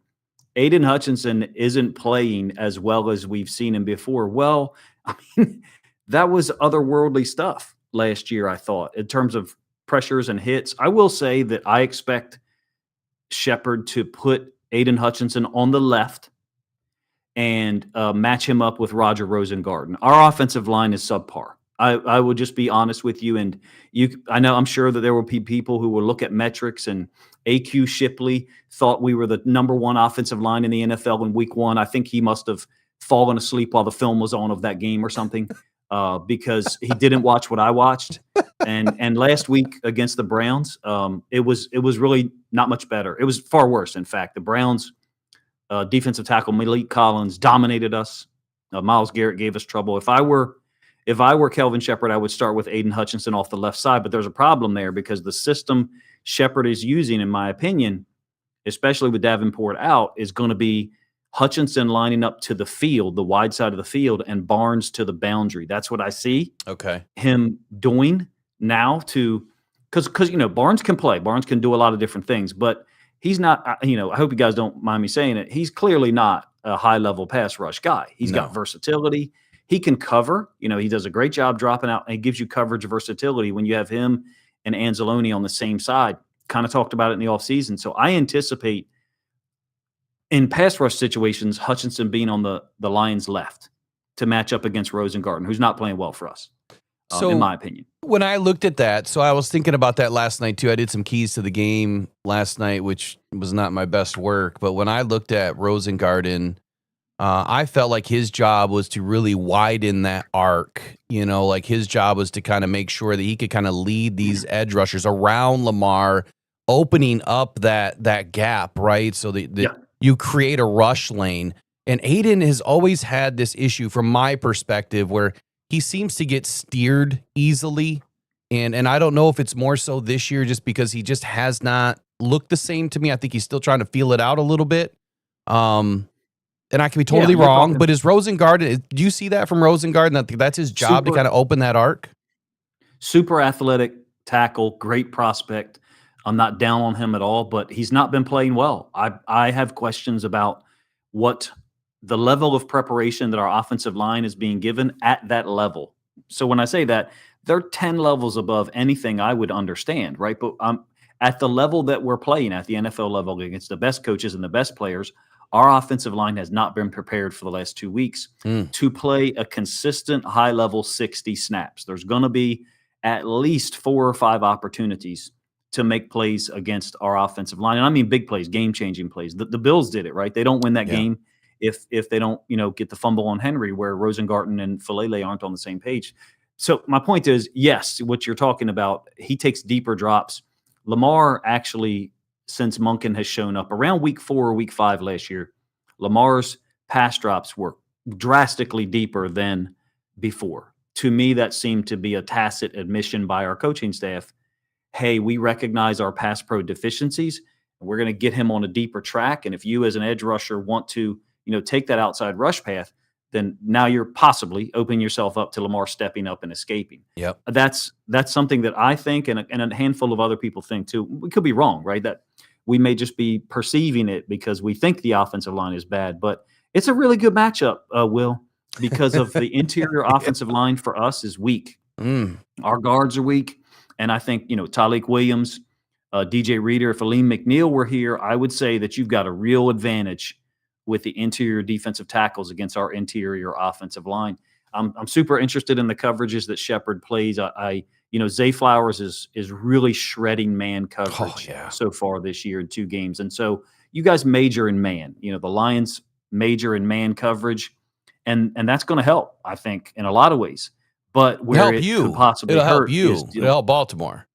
Aiden Hutchinson isn't playing as well as we've seen him before. Well, I mean, that was otherworldly stuff last year, I thought, in terms of pressures and hits. I will say that I expect Shepard to put Aiden Hutchinson on the left and match him up with Roger Rosengarten. Our offensive line is subpar. I will just be honest with you. And I'm sure that there will be people who will look at metrics, and AQ Shipley thought we were the number 1 offensive line in the NFL in week 1. I think he must have fallen asleep while the film was on of that game or something. Because he didn't watch what I watched, and last week against the Browns, it was really not much better. It was far worse, in fact. The Browns defensive tackle Malik Collins dominated us. Myles Garrett gave us trouble. If I were Kelvin Shepard, I would start with Aiden Hutchinson off the left side. But there's a problem there because the system Shepard is using, in my opinion, especially with Davenport out, is going to be Hutchinson lining up to the field, the wide side of the field, and Barnes to the boundary. That's what I see him doing now because Barnes can play. Barnes can do a lot of different things, but he's not, I hope you guys don't mind me saying it. He's clearly not a high-level pass rush guy. He's got versatility. He can cover. He does a great job dropping out, and he gives you coverage versatility when you have him and Anzalone on the same side. Kind of talked about it in the offseason. So I anticipate in pass rush situations, Hutchinson being on the Lions' left to match up against Rosengarten, who's not playing well for us, in my opinion. When I looked at that, so I was thinking about that last night too. I did some keys to the game last night, which was not my best work. But when I looked at Rosengarten, I felt like his job was to really widen that arc. Like his job was to kind of make sure that he could kind of lead these edge rushers around Lamar, opening up that gap, right? So that you create a rush lane. And Aiden has always had this issue from my perspective where he seems to get steered easily. And I don't know if it's more so this year just because he just has not looked the same to me. I think he's still trying to feel it out a little bit. And I could be totally wrong, but is Rosengard, do you see that from Rosengard? And that's his job to kind of open that arc? Super athletic tackle, great prospect. I'm not down on him at all, but he's not been playing well. I have questions about what the level of preparation that our offensive line is being given at that level. So when I say that, they're 10 levels above anything I would understand, right? But at the level that we're playing at, the NFL level, against the best coaches and the best players, our offensive line has not been prepared for the last 2 weeks to play a consistent high-level 60 snaps. There's going to be at least 4 or 5 opportunities to make plays against our offensive line. And I mean big plays, game-changing plays. The Bills did it, right? They don't win that game if they don't, get the fumble on Henry, where Rosengarten and Falele aren't on the same page. So my point is, yes, what you're talking about, he takes deeper drops. Lamar actually, since Monken has shown up around week 4 or week 5 last year, Lamar's pass drops were drastically deeper than before. To me, that seemed to be a tacit admission by our coaching staff. Hey, we recognize our pass pro deficiencies, and we're going to get him on a deeper track. And if you as an edge rusher want to, take that outside rush path, then now you're possibly opening yourself up to Lamar stepping up and escaping. Yep. That's something that I think, and a handful of other people think too. We could be wrong, right? That we may just be perceiving it because we think the offensive line is bad, but it's a really good matchup, Will, because of the interior offensive line for us is weak. Our guards are weak. And I think, Tyleik Williams, DJ Reader, if Aleem McNeil were here, I would say that you've got a real advantage with the interior defensive tackles against our interior offensive line. I'm super interested in the coverages that Shepard plays. Zay Flowers is really shredding man coverage so far this year in 2 games. And so you guys major in man. The Lions major in man coverage, and that's going to help, I think, in a lot of ways. But where it could possibly hurt is, it'll help Baltimore.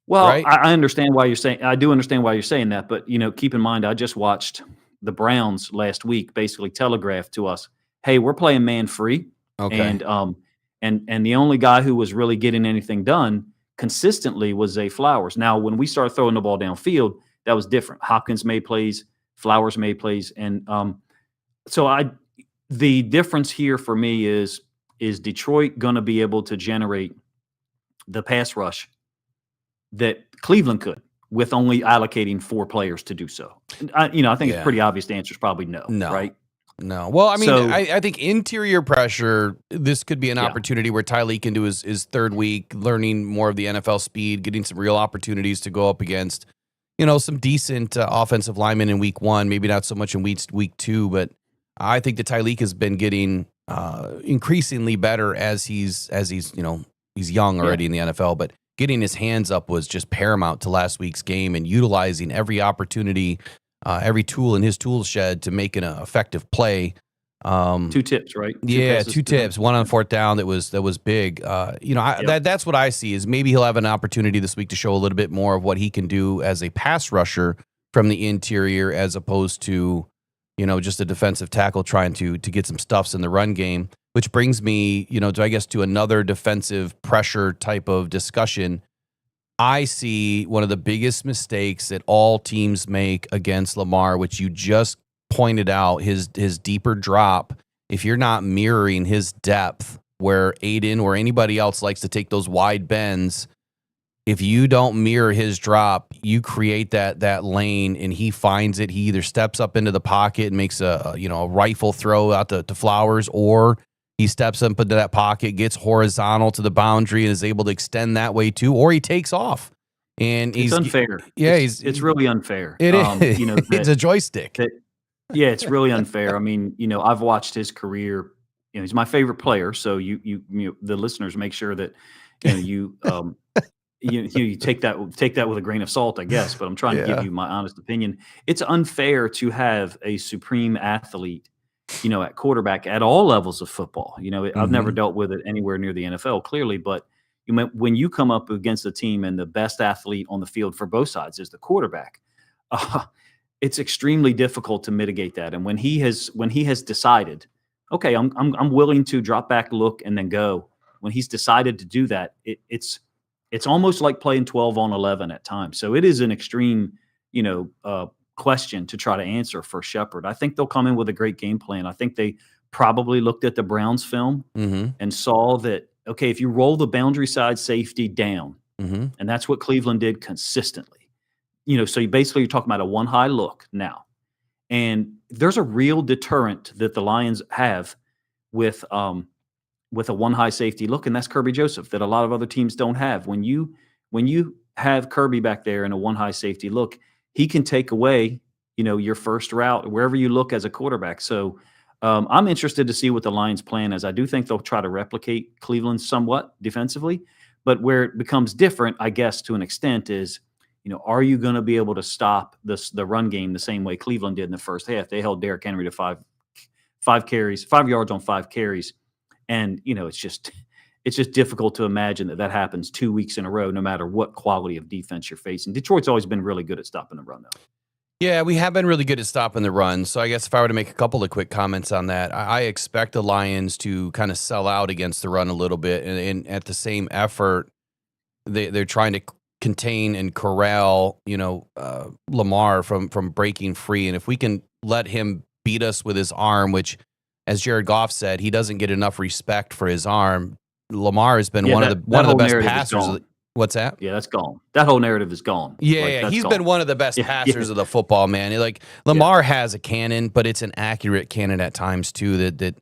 Well, right? I understand why you're saying. I do understand why you're saying that, but keep in mind, I just watched the Browns last week basically telegraph to us, "Hey, we're playing man free." Okay. And the only guy who was really getting anything done consistently was Zay Flowers. Now, when we started throwing the ball downfield, that was different. Hopkins made plays, Flowers made plays, and the difference here for me is Detroit going to be able to generate the pass rush that Cleveland could with only allocating 4 players to do so? I think it's pretty obvious. The answer is probably no, right? No. Well, I mean, I think interior pressure, this could be an opportunity where Tyleik can do his 3rd week, learning more of the NFL speed, getting some real opportunities to go up against, some decent offensive linemen in week 1, maybe not so much in week 2, but I think that Tyleik has been getting increasingly better as he's young already in the NFL, but getting his hands up was just paramount to last week's game and utilizing every opportunity, every tool in his tool shed to make an effective play. 2 tips, right? 2 tips. 1 on 4th down that was big. That's what I see is maybe he'll have an opportunity this week to show a little bit more of what he can do as a pass rusher from the interior as opposed to just a defensive tackle trying to get some stuffs in the run game, which brings me, to another defensive pressure type of discussion. I see one of the biggest mistakes that all teams make against Lamar, which you just pointed out, his deeper drop. If you're not mirroring his depth, where Aiden or anybody else likes to take those wide bends, if you don't mirror his drop, you create that lane and he finds it. He either steps up into the pocket and makes a rifle throw out to Flowers, or he steps up into that pocket, gets horizontal to the boundary and is able to extend that way too, or he takes off. And it's unfair. Yeah, it's really unfair. It is. It's a joystick. It's really unfair. I mean, I've watched his career. He's my favorite player. So you the listeners, make sure that you take that with a grain of salt, I guess. But I'm trying to give you my honest opinion. It's unfair to have a supreme athlete, at quarterback at all levels of football. I've never dealt with it anywhere near the NFL, clearly, but when you come up against a team and the best athlete on the field for both sides is the quarterback, it's extremely difficult to mitigate that. And when he has decided, okay, I'm willing to drop back, look, and then go. When he's decided to do that, it's almost like playing 12 on 11 at times. So it is an extreme, question to try to answer for Shepard. I think they'll come in with a great game plan. I think they probably looked at the Browns film and saw that, okay, if you roll the boundary side safety down, and that's what Cleveland did consistently, so you're talking about a one high look now. And there's a real deterrent that the Lions have with a one high safety look, and that's Kirby Joseph, that a lot of other teams don't have. When you have Kirby back there in a one high safety look, he can take away, your first route wherever you look as a quarterback. So I'm interested to see what the Lions' plan is. I do think they'll try to replicate Cleveland somewhat defensively, but where it becomes different, I guess, to an extent is, are you going to be able to stop the run game the same way Cleveland did in the first half? They held Derrick Henry to 5 yards on 5 carries. And, it's just difficult to imagine that happens 2 weeks in a row, no matter what quality of defense you're facing. Detroit's always been really good at stopping the run, though. Yeah, we have been really good at stopping the run. So I guess if I were to make a couple of quick comments on that, I expect the Lions to kind of sell out against the run a little bit. And at the same effort, they're trying to contain and corral, Lamar from breaking free. And if we can let him beat us with his arm, which, as Jared Goff said, he doesn't get enough respect for his arm. Lamar has been one of the best passers. What's that? Yeah, that's gone. That whole narrative is gone. Yeah, he's been one of the best passers of the football, man. Lamar has a cannon, but it's an accurate cannon at times too. That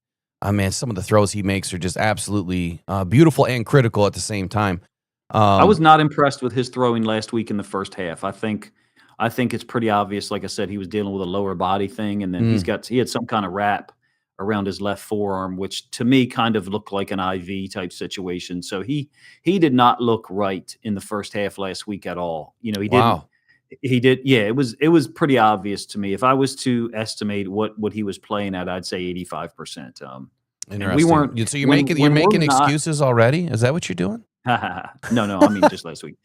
some of the throws he makes are just absolutely beautiful and critical at the same time. I was not impressed with his throwing last week in the first half. I think it's pretty obvious. Like I said, he was dealing with a lower body thing, and then he had some kind of wrap around his left forearm, which to me kind of looked like an IV type situation. So he did not look right in the first half last week at all. He did. Yeah, it was pretty obvious to me. If I was to estimate what he was playing at, I'd say 85%. Interesting. We weren't. So you're making excuses already? Is that what you're doing? No, I mean just last week.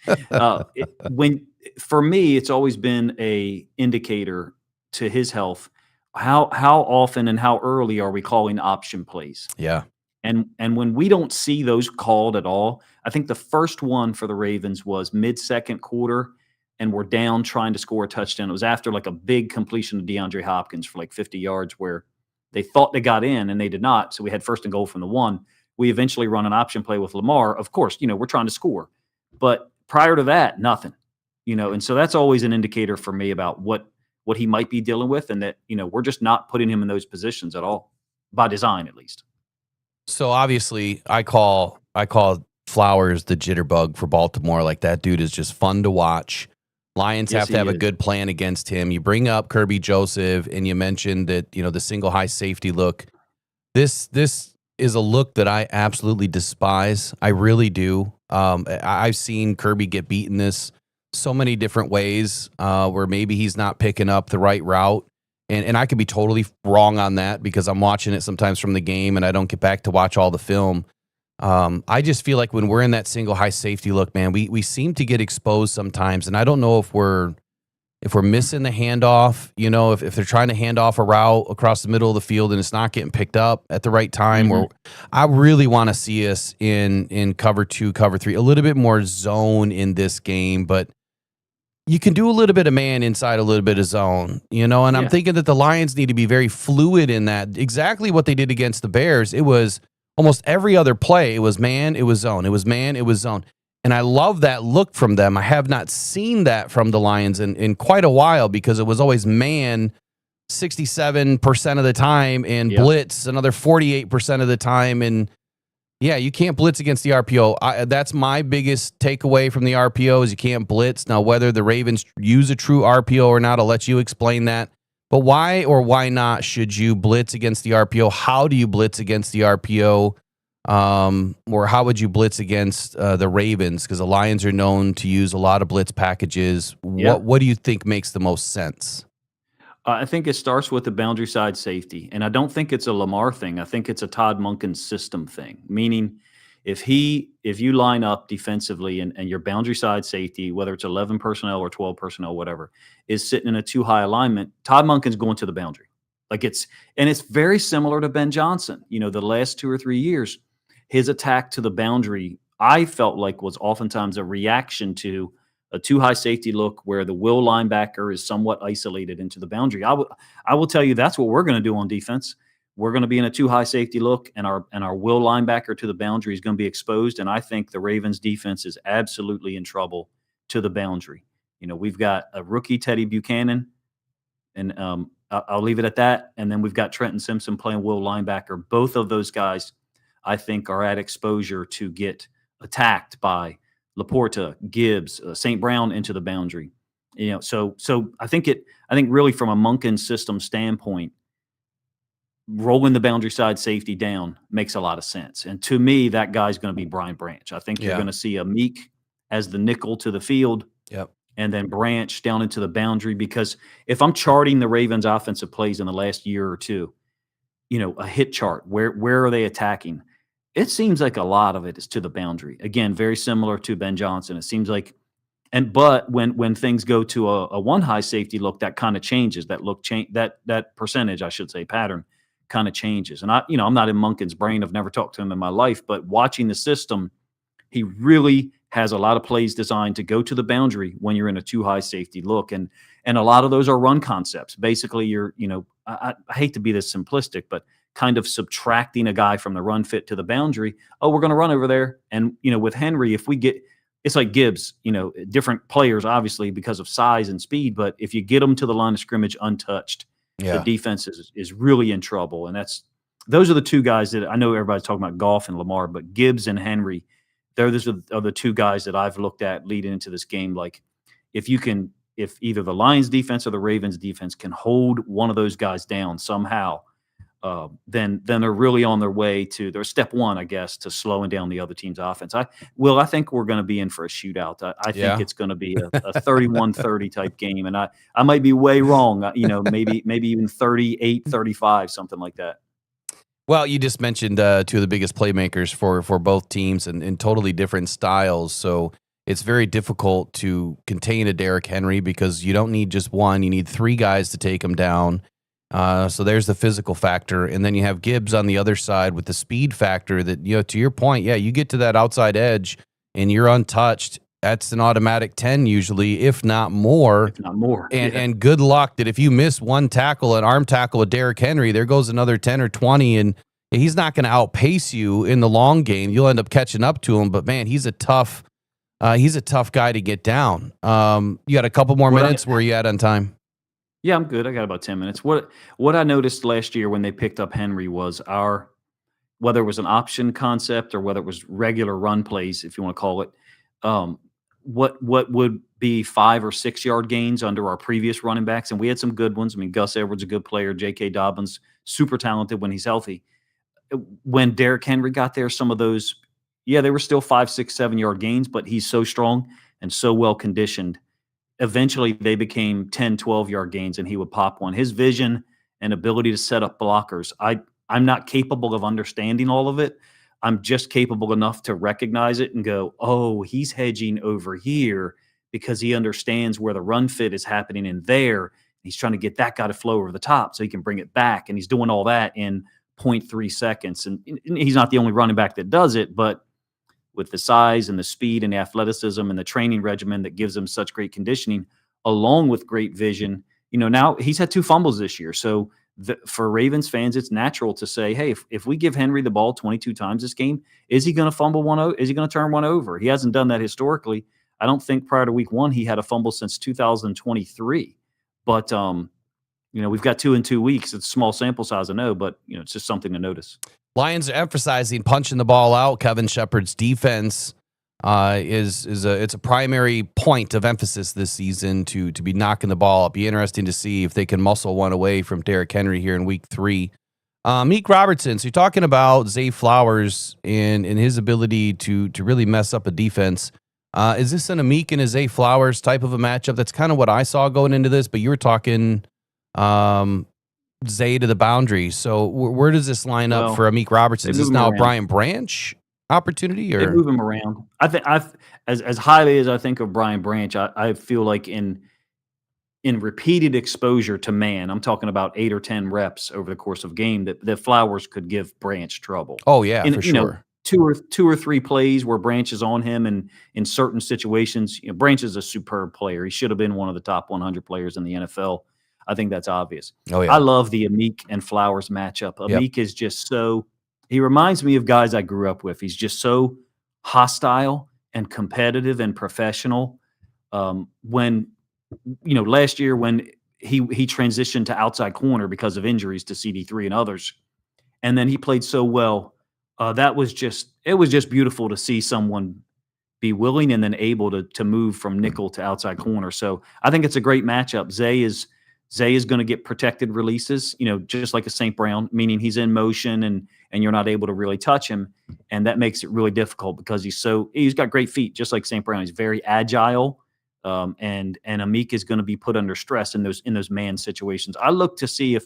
For me, it's always been a indicator to his health. How often and how early are we calling option plays? Yeah. And when we don't see those called at all, I think the first one for the Ravens was mid-second quarter, and we're down trying to score a touchdown. It was after like a big completion of DeAndre Hopkins for like 50 yards where they thought they got in and they did not. So we had first and goal from the 1. We eventually run an option play with Lamar. Of course, we're trying to score. But prior to that, nothing. And so that's always an indicator for me about what he might be dealing with, and that, we're just not putting him in those positions at all, by design at least. So obviously I call Flowers the jitterbug for Baltimore. Like, that dude is just fun to watch. Lions have to have a good plan against him. You bring up Kirby Joseph, and you mentioned that, the single high safety look. This is a look that I absolutely despise. I really do. I've seen Kirby get beaten this so many different ways where maybe he's not picking up the right route. And I could be totally wrong on that because I'm watching it sometimes from the game and I don't get back to watch all the film. I just feel like when we're in that single high safety look, man, we seem to get exposed sometimes. And I don't know if we're missing the handoff, if they're trying to hand off a route across the middle of the field and it's not getting picked up at the right time. Or I really want to see us in cover 2, cover 3, a little bit more zone in this game, but you can do a little bit of man inside a little bit of zone, and I'm thinking that the Lions need to be very fluid in that. Exactly what they did against the Bears. It was almost every other play. It was man, it was zone. It was man, it was zone. And I love that look from them. I have not seen that from the Lions in quite a while because it was always man 67% of the time and blitz another 48% of the time. And yeah, you can't blitz against the RPO. That's my biggest takeaway from the RPO is you can't blitz. Now, whether the Ravens use a true RPO or not, I'll let you explain that. But why or why not should you blitz against the RPO? How do you blitz against the RPO? Or how would you blitz against the Ravens? Because the Lions are known to use a lot of blitz packages. What do you think makes the most sense? I think it starts with the boundary side safety. And I don't think it's a Lamar thing. I think it's a Todd Monken system thing, meaning If you line up defensively and your boundary side safety, whether it's 11 personnel or 12 personnel, whatever, is sitting in a too high alignment, Todd Monken's going to the boundary. It's very similar to Ben Johnson. The last 2 or 3 years, his attack to the boundary, I felt like, was oftentimes a reaction to a too high safety look where the will linebacker is somewhat isolated into the boundary. I will tell you that's what we're going to do on defense. We're going to be in a too high safety look, and our will linebacker to the boundary is going to be exposed. And I think the Ravens defense is absolutely in trouble to the boundary. We've got a rookie, Teddy Buchanan, and I'll leave it at that. And then we've got Trenton Simpson playing will linebacker. Both of those guys, I think, are at exposure to get attacked by Laporta, Gibbs, St. Brown into the boundary. So I think really from a Monken system standpoint, rolling the boundary side safety down makes a lot of sense. And to me, that guy's going to be Brian Branch. I think you're going to see a Meek as the nickel to the field. Yep. And then Branch down into the boundary, because if I'm charting the Ravens offensive plays in the last year or two, a hit chart, where are they attacking? It seems like a lot of it is to the boundary. Again, very similar to Ben Johnson. It seems like, but when things go to a one high safety look, that kind of changes. That percentage, I should say, pattern kind of changes. And I'm not in Monken's brain. I've never talked to him in my life, but watching the system, he really has a lot of plays designed to go to the boundary when you're in a too high safety look. And a lot of those are run concepts. Basically, I hate to be this simplistic, but kind of subtracting a guy from the run fit to the boundary. Oh, we're going to run over there. And, with Henry, it's like Gibbs, different players, obviously, because of size and speed. But if you get them to the line of scrimmage untouched, the defense is really in trouble. And those are the two guys that I know everybody's talking about, Goff and Lamar, but Gibbs and Henry, those are the two guys that I've looked at leading into this game. Like, if either the Lions defense or the Ravens defense can hold one of those guys down somehow, then they're really on their way to their step one, I guess, to slowing down the other team's offense. I think we're going to be in for a shootout. I think it's going to be a 31-30 type game, and I might be way wrong. Maybe even 38-35, something like that. Well, you just mentioned two of the biggest playmakers for both teams and in totally different styles. So it's very difficult to contain a Derrick Henry because you don't need just one. You need three guys to take him down. So there's the physical factor. And then you have Gibbs on the other side with the speed factor that, to your point, you get to that outside edge and you're untouched. That's an automatic 10 usually, if not more. And good luck that if you miss one tackle, an arm tackle with Derrick Henry, there goes another 10 or 20, and he's not going to outpace you in the long game. You'll end up catching up to him, but man, he's a tough guy to get down. You got a couple more minutes. Where are you at on time? Yeah, I'm good. I got about 10 minutes. What I noticed last year when they picked up Henry was whether it was an option concept or whether it was regular run plays, if you want to call it, what would be 5 or 6 yard gains under our previous running backs. And we had some good ones. I mean, Gus Edwards, a good player. J.K. Dobbins, super talented when he's healthy. When Derrick Henry got there, some of those, they were still 5, 6, 7 yard gains, but he's so strong and so well conditioned. Eventually they became 10, 12 yard gains and he would pop one. His vision and ability to set up blockers, I'm not capable of understanding all of it. I'm just capable enough to recognize it and go, oh, he's hedging over here because he understands where the run fit is happening in there. He's trying to get that guy to flow over the top so he can bring it back. And he's doing all that in 0.3 seconds. And he's not the only running back that does it, but with the size and the speed and the athleticism and the training regimen that gives him such great conditioning, along with great vision, now he's had 2 fumbles this year. So for Ravens fans, it's natural to say, hey, if we give Henry the ball 22 times this game, is he going to fumble one? Is he going to turn one over? He hasn't done that historically. I don't think prior to week 1 he had a fumble since 2023. But we've got 2 in 2 weeks. It's a small sample size, I know, but it's just something to notice. Lions are emphasizing punching the ball out. Kevin Shepherd's defense it's a primary point of emphasis this season to be knocking the ball. It'll be interesting to see if they can muscle one away from Derrick Henry here in week 3. Meek Robertson, so you're talking about Zay Flowers and his ability to really mess up a defense. Is this a Meek and a Zay Flowers type of a matchup? That's kind of what I saw going into this, but you were talking Zay to the boundary. So where does this line up for Meek Robertson? Is this now Brian Branch? opportunity, They or move him around. I think as highly as I think of Brian Branch, I feel like in repeated exposure to man, I'm talking about 8 or 10 reps over the course of game, that Flowers could give Branch trouble. Oh yeah, And for you know, sure. two or three plays where Branch is on him, and in certain situations, Branch is a superb player. He should have been one of the top 100 players in the NFL. I think that's obvious. Oh yeah. I love the Amik and Flowers matchup. Yep. Amik is just he reminds me of guys I grew up with. He's just so hostile and competitive and professional. When last year when he transitioned to outside corner because of injuries to CD3 and others, and then he played so well. It was just beautiful to see someone be willing and then able to move from nickel to outside corner. So I think it's a great matchup. Zay is going to get protected releases, just like a St. Brown, meaning he's in motion and you're not able to really touch him, and that makes it really difficult because he's got great feet, just like St. Brown. He's very agile, and Amik is going to be put under stress in those man situations. I look to see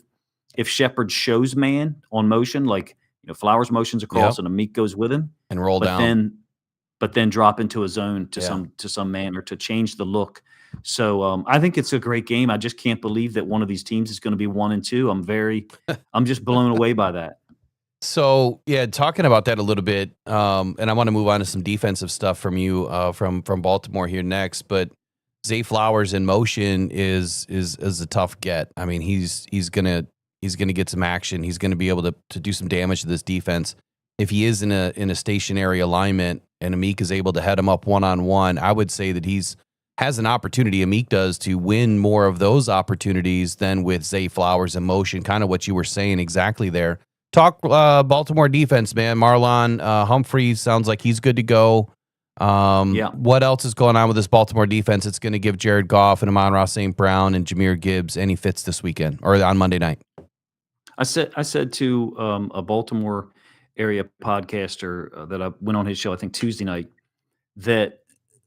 if Shepard shows man on motion, like Flowers motions across and Amik goes with him and roll down, but then drop into a zone to some man or to change the look. So I think it's a great game. I just can't believe that one of these teams is going to be 1-2. I'm just blown away by that. So yeah, talking about that a little bit, and I want to move on to some defensive stuff from you from Baltimore here next. But Zay Flowers in motion is a tough get. I mean, he's gonna get some action. He's gonna be able to do some damage to this defense. If he is in a stationary alignment and Amik is able to head him up 1-on-1, I would say that has an opportunity, Amik does, to win more of those opportunities than with Zay Flowers in motion. Kind of what you were saying exactly there. Talk Baltimore defense, man. Marlon Humphrey sounds like he's good to go. What else is going on with this Baltimore defense? It's going to give Jared Goff and Amon-Ra St. Brown and Jahmyr Gibbs any fits this weekend or on Monday night. I said to a Baltimore area podcaster that I went on his show, I think Tuesday night, that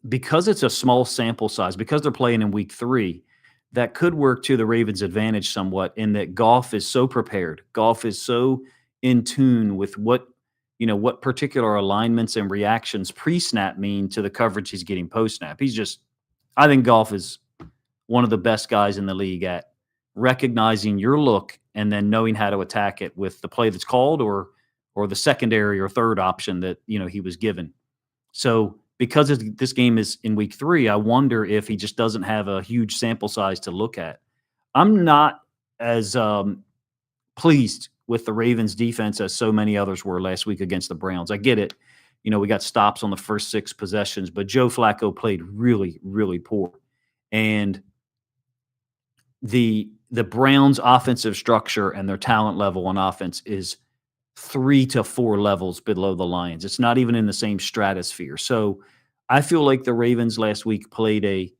because it's a small sample size, because they're playing in week 3, that could work to the Ravens' advantage somewhat in that Goff is so prepared. Goff is so in tune with what particular alignments and reactions pre-snap mean to the coverage he's getting post-snap. I think Goff is one of the best guys in the league at recognizing your look and then knowing how to attack it with the play that's called or the secondary or third option that, he was given. So because this game is in week 3, I wonder if he just doesn't have a huge sample size to look at. I'm not as pleased with the Ravens defense as so many others were last week against the Browns. I get it. We got stops on the first 6 possessions, but Joe Flacco played really, really poor. And the Browns' offensive structure and their talent level on offense is 3 to 4 levels below the Lions. It's not even in the same stratosphere. So I feel like the Ravens last week played a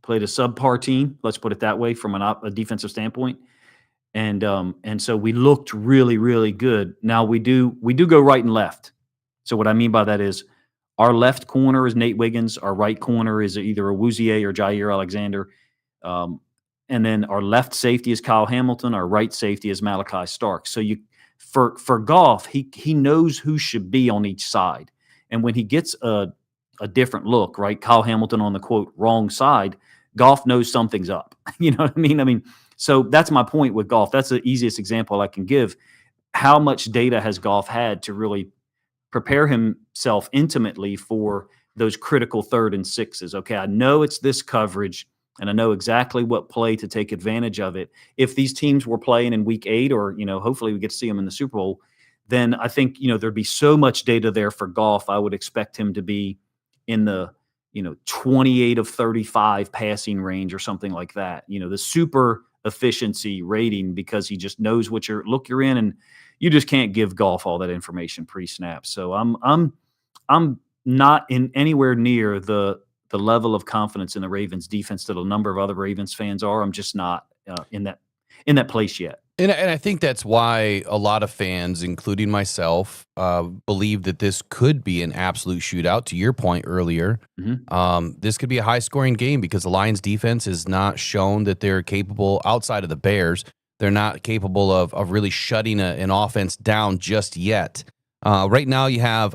subpar team. Let's put it that way from a defensive standpoint. And so we looked really, really good. Now we do go right and left. So what I mean by that is our left corner is Nate Wiggins. Our right corner is either a Awuzie or Jair Alexander. And then our left safety is Kyle Hamilton. Our right safety is Malachi Stark. So for Goff, he knows who should be on each side. And when he gets a different look, right, Kyle Hamilton on the quote wrong side, Goff knows something's up. You know what I mean? So that's my point with Goff. That's the easiest example I can give. How much data has Goff had to really prepare himself intimately for those critical 3rd and 6s? Okay, I know it's this coverage, and I know exactly what play to take advantage of it. If these teams were playing in week 8 or, hopefully we get to see them in the Super Bowl, then I think, there'd be so much data there for Goff. I would expect him to be in the, 28 of 35 passing range or something like that. The super efficiency rating, because he just knows what you're in, and you just can't give Goff all that information pre-snap. So I'm not in anywhere near the level of confidence in the Ravens defense that a number of other Ravens fans are. I'm just not in that place yet. And I think that's why a lot of fans, including myself, believe that this could be an absolute shootout. To your point earlier, this could be a high-scoring game because the Lions' defense has not shown that they're capable, outside of the Bears, they're not capable of really shutting an offense down just yet. Right now you have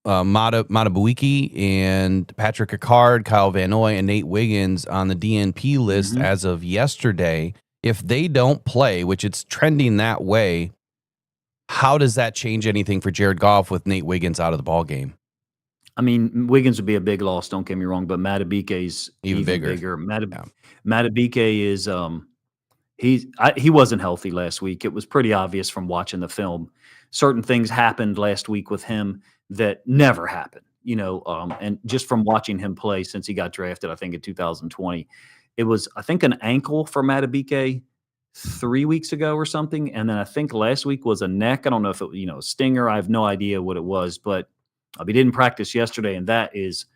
Matabuiki and Patrick Ricard, Kyle Van Noy, and Nate Wiggins on the DNP list as of yesterday. If they don't play, which it's trending that way, how does that change anything for Jared Goff with Nate Wiggins out of the ball game? I mean, Wiggins would be a big loss, don't get me wrong, but Matabike's even bigger. Matabike is he wasn't healthy last week. It was pretty obvious from watching the film. Certain things happened last week with him that never happened, and just from watching him play since he got drafted, I think in 2020, it was, I think, an ankle for Matabike 3 weeks ago or something. And then I think last week was a neck. I don't know if it was, a stinger. I have no idea what it was, but he didn't practice yesterday, and that is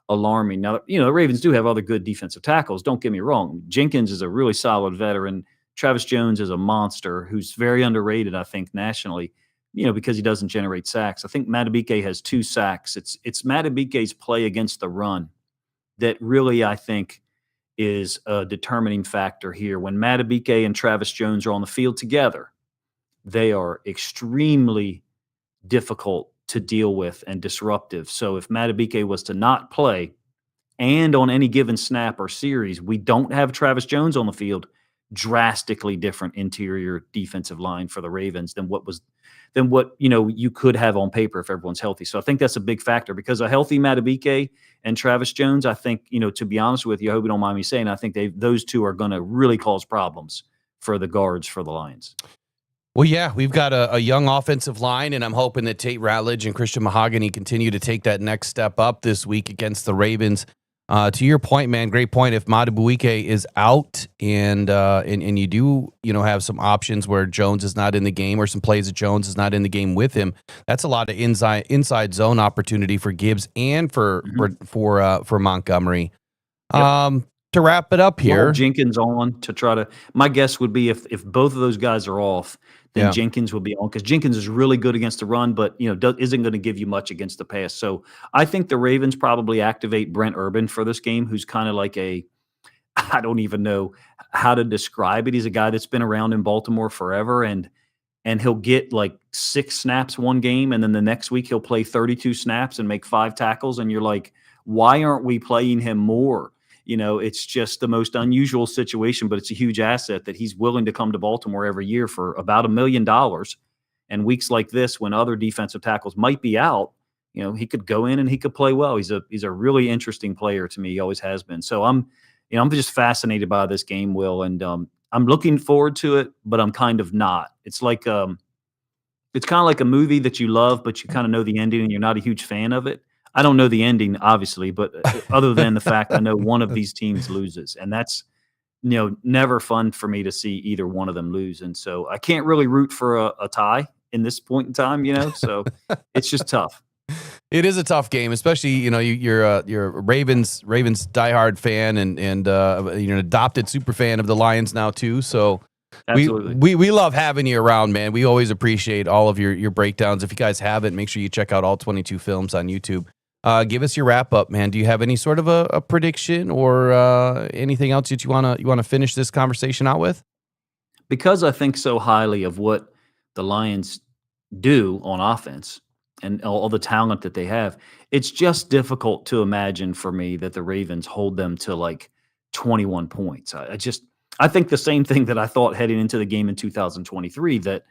alarming. Now, the Ravens do have other good defensive tackles. Don't get me wrong. Jenkins is a really solid veteran. Travis Jones is a monster who's very underrated, I think, nationally, because he doesn't generate sacks. I think Matabike has 2 sacks. It's Matabike's play against the run that really, I think, is a determining factor here. When Matabike and Travis Jones are on the field together, they are extremely difficult to deal with and disruptive. So if Matabike was to not play, and on any given snap or series, we don't have Travis Jones on the field, drastically different interior defensive line for the Ravens than what you could have on paper if everyone's healthy. So I think that's a big factor, because a healthy Matabike and Travis Jones, I think, to be honest with you, I hope you don't mind me saying, I think those two are going to really cause problems for the guards for the Lions. Well, yeah, we've got a young offensive line, and I'm hoping that Tate Ratledge and Christian Mahogany continue to take that next step up this week against the Ravens. To your point, man, great point. If Matabuike is out and you do, have some options where Jones is not in the game, or some plays that Jones is not in the game with him, that's a lot of inside zone opportunity for Gibbs and for Montgomery. Yep. To wrap it up here, Jenkins on to try to. My guess would be if both of those guys are off, then Jenkins will be on, because Jenkins is really good against the run, but isn't going to give you much against the pass. So I think the Ravens probably activate Brent Urban for this game, who's kind of like I don't even know how to describe it. He's a guy that's been around in Baltimore forever, and he'll get like 6 snaps one game, and then the next week he'll play 32 snaps and make 5 tackles, and you're like, why aren't we playing him more? It's just the most unusual situation, but it's a huge asset that he's willing to come to Baltimore every year for about $1 million. And weeks like this, when other defensive tackles might be out, he could go in and he could play well. He's a really interesting player to me. He always has been. So I'm just fascinated by this game, Will, and I'm looking forward to it, but I'm kind of not. It's like it's kind of like a movie that you love, but you kind of know the ending and you're not a huge fan of it. I don't know the ending, obviously, but other than the fact I know one of these teams loses, and that's, never fun for me to see either one of them lose. And so I can't really root for a tie in this point in time, so it's just tough. It is a tough game, especially, you're a Ravens diehard fan and you're an adopted super fan of the Lions now too. So we love having you around, man. We always appreciate all of your breakdowns. If you guys haven't, make sure you check out all 22 films on YouTube. Give us your wrap up, man. Do you have any sort of a prediction or anything else that you wanna finish this conversation out with? Because I think so highly of what the Lions do on offense and all the talent that they have, it's just difficult to imagine for me that the Ravens hold them to like 21 points. I think the same thing that I thought heading into the game in 2023, that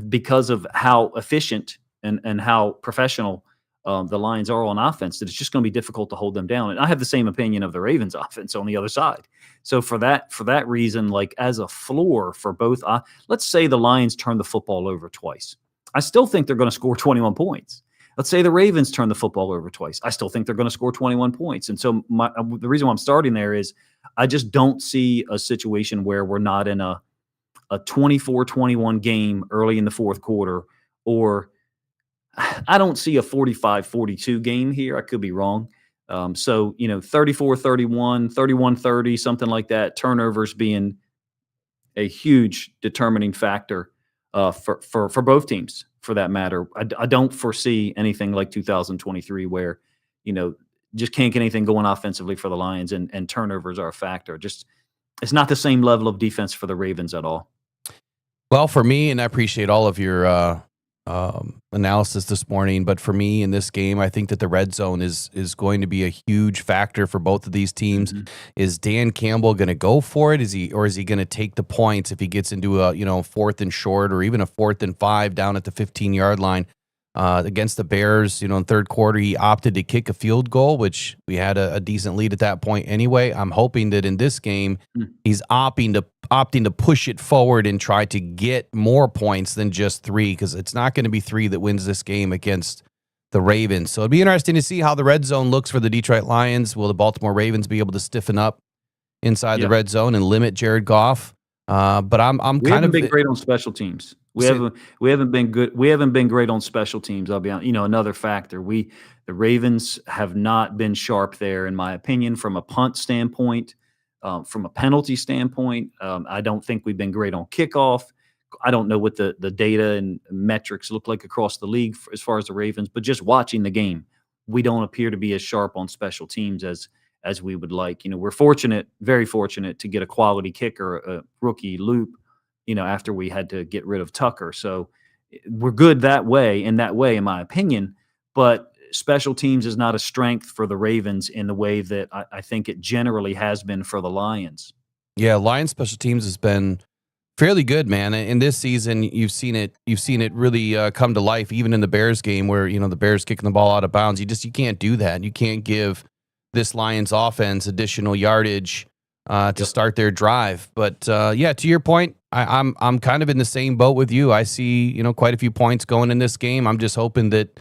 because of how efficient and how professional the Lions are on offense, that it's just going to be difficult to hold them down. And I have the same opinion of the Ravens offense on the other side. So for that reason, like as a floor for both, let's say the Lions turn the football over twice. I still think they're going to score 21 points. Let's say the Ravens turn the football over twice. I still think they're going to score 21 points. And so the reason why I'm starting there is I just don't see a situation where we're not in a 24-21 game early in the fourth quarter, or I don't see a 45-42 game here. I could be wrong. 34-31, 31-30, something like that. Turnovers being a huge determining factor for both teams, for that matter. I don't foresee anything like 2023 where, just can't get anything going offensively for the Lions, and turnovers are a factor. Just, it's not the same level of defense for the Ravens at all. Well, for me, and I appreciate all of your analysis this morning, but for me in this game, I think that the red zone is going to be a huge factor for both of these teams. Mm-hmm. Is Dan Campbell going to go for it? Is he going to take the points if he gets into a 4th and short or even a 4th and 5 down at the 15-yard line? Against the Bears, in third quarter, he opted to kick a field goal, which we had a decent lead at that point anyway. I'm hoping that in this game, he's opting to push it forward and try to get more points than just 3, because it's not going to be 3 that wins this game against the Ravens. So it'd be interesting to see how the red zone looks for the Detroit Lions. Will the Baltimore Ravens be able to stiffen up inside the red zone and limit Jared Goff? But I'm We kind haven't of been great on special teams. We haven't been good. We haven't been great on special teams. I'll be honest. Another factor. The Ravens have not been sharp there, in my opinion, from a punt standpoint, from a penalty standpoint. I don't think we've been great on kickoff. I don't know what the data and metrics look like across the league as far as the Ravens, but just watching the game, we don't appear to be as sharp on special teams as we would like. We're fortunate, very fortunate, to get a quality kicker, a rookie Loop, after we had to get rid of Tucker. So we're good that way, in my opinion, but special teams is not a strength for the Ravens in the way that I think it generally has been for the Lions. Yeah, Lions special teams has been fairly good, man. In this season, you've seen it really come to life, even in the Bears game where, the Bears kicking the ball out of bounds. You can't do that. You can't give this Lions offense additional yardage to start their drive. But to your point, I'm kind of in the same boat with you. I see, quite a few points going in this game. I'm just hoping that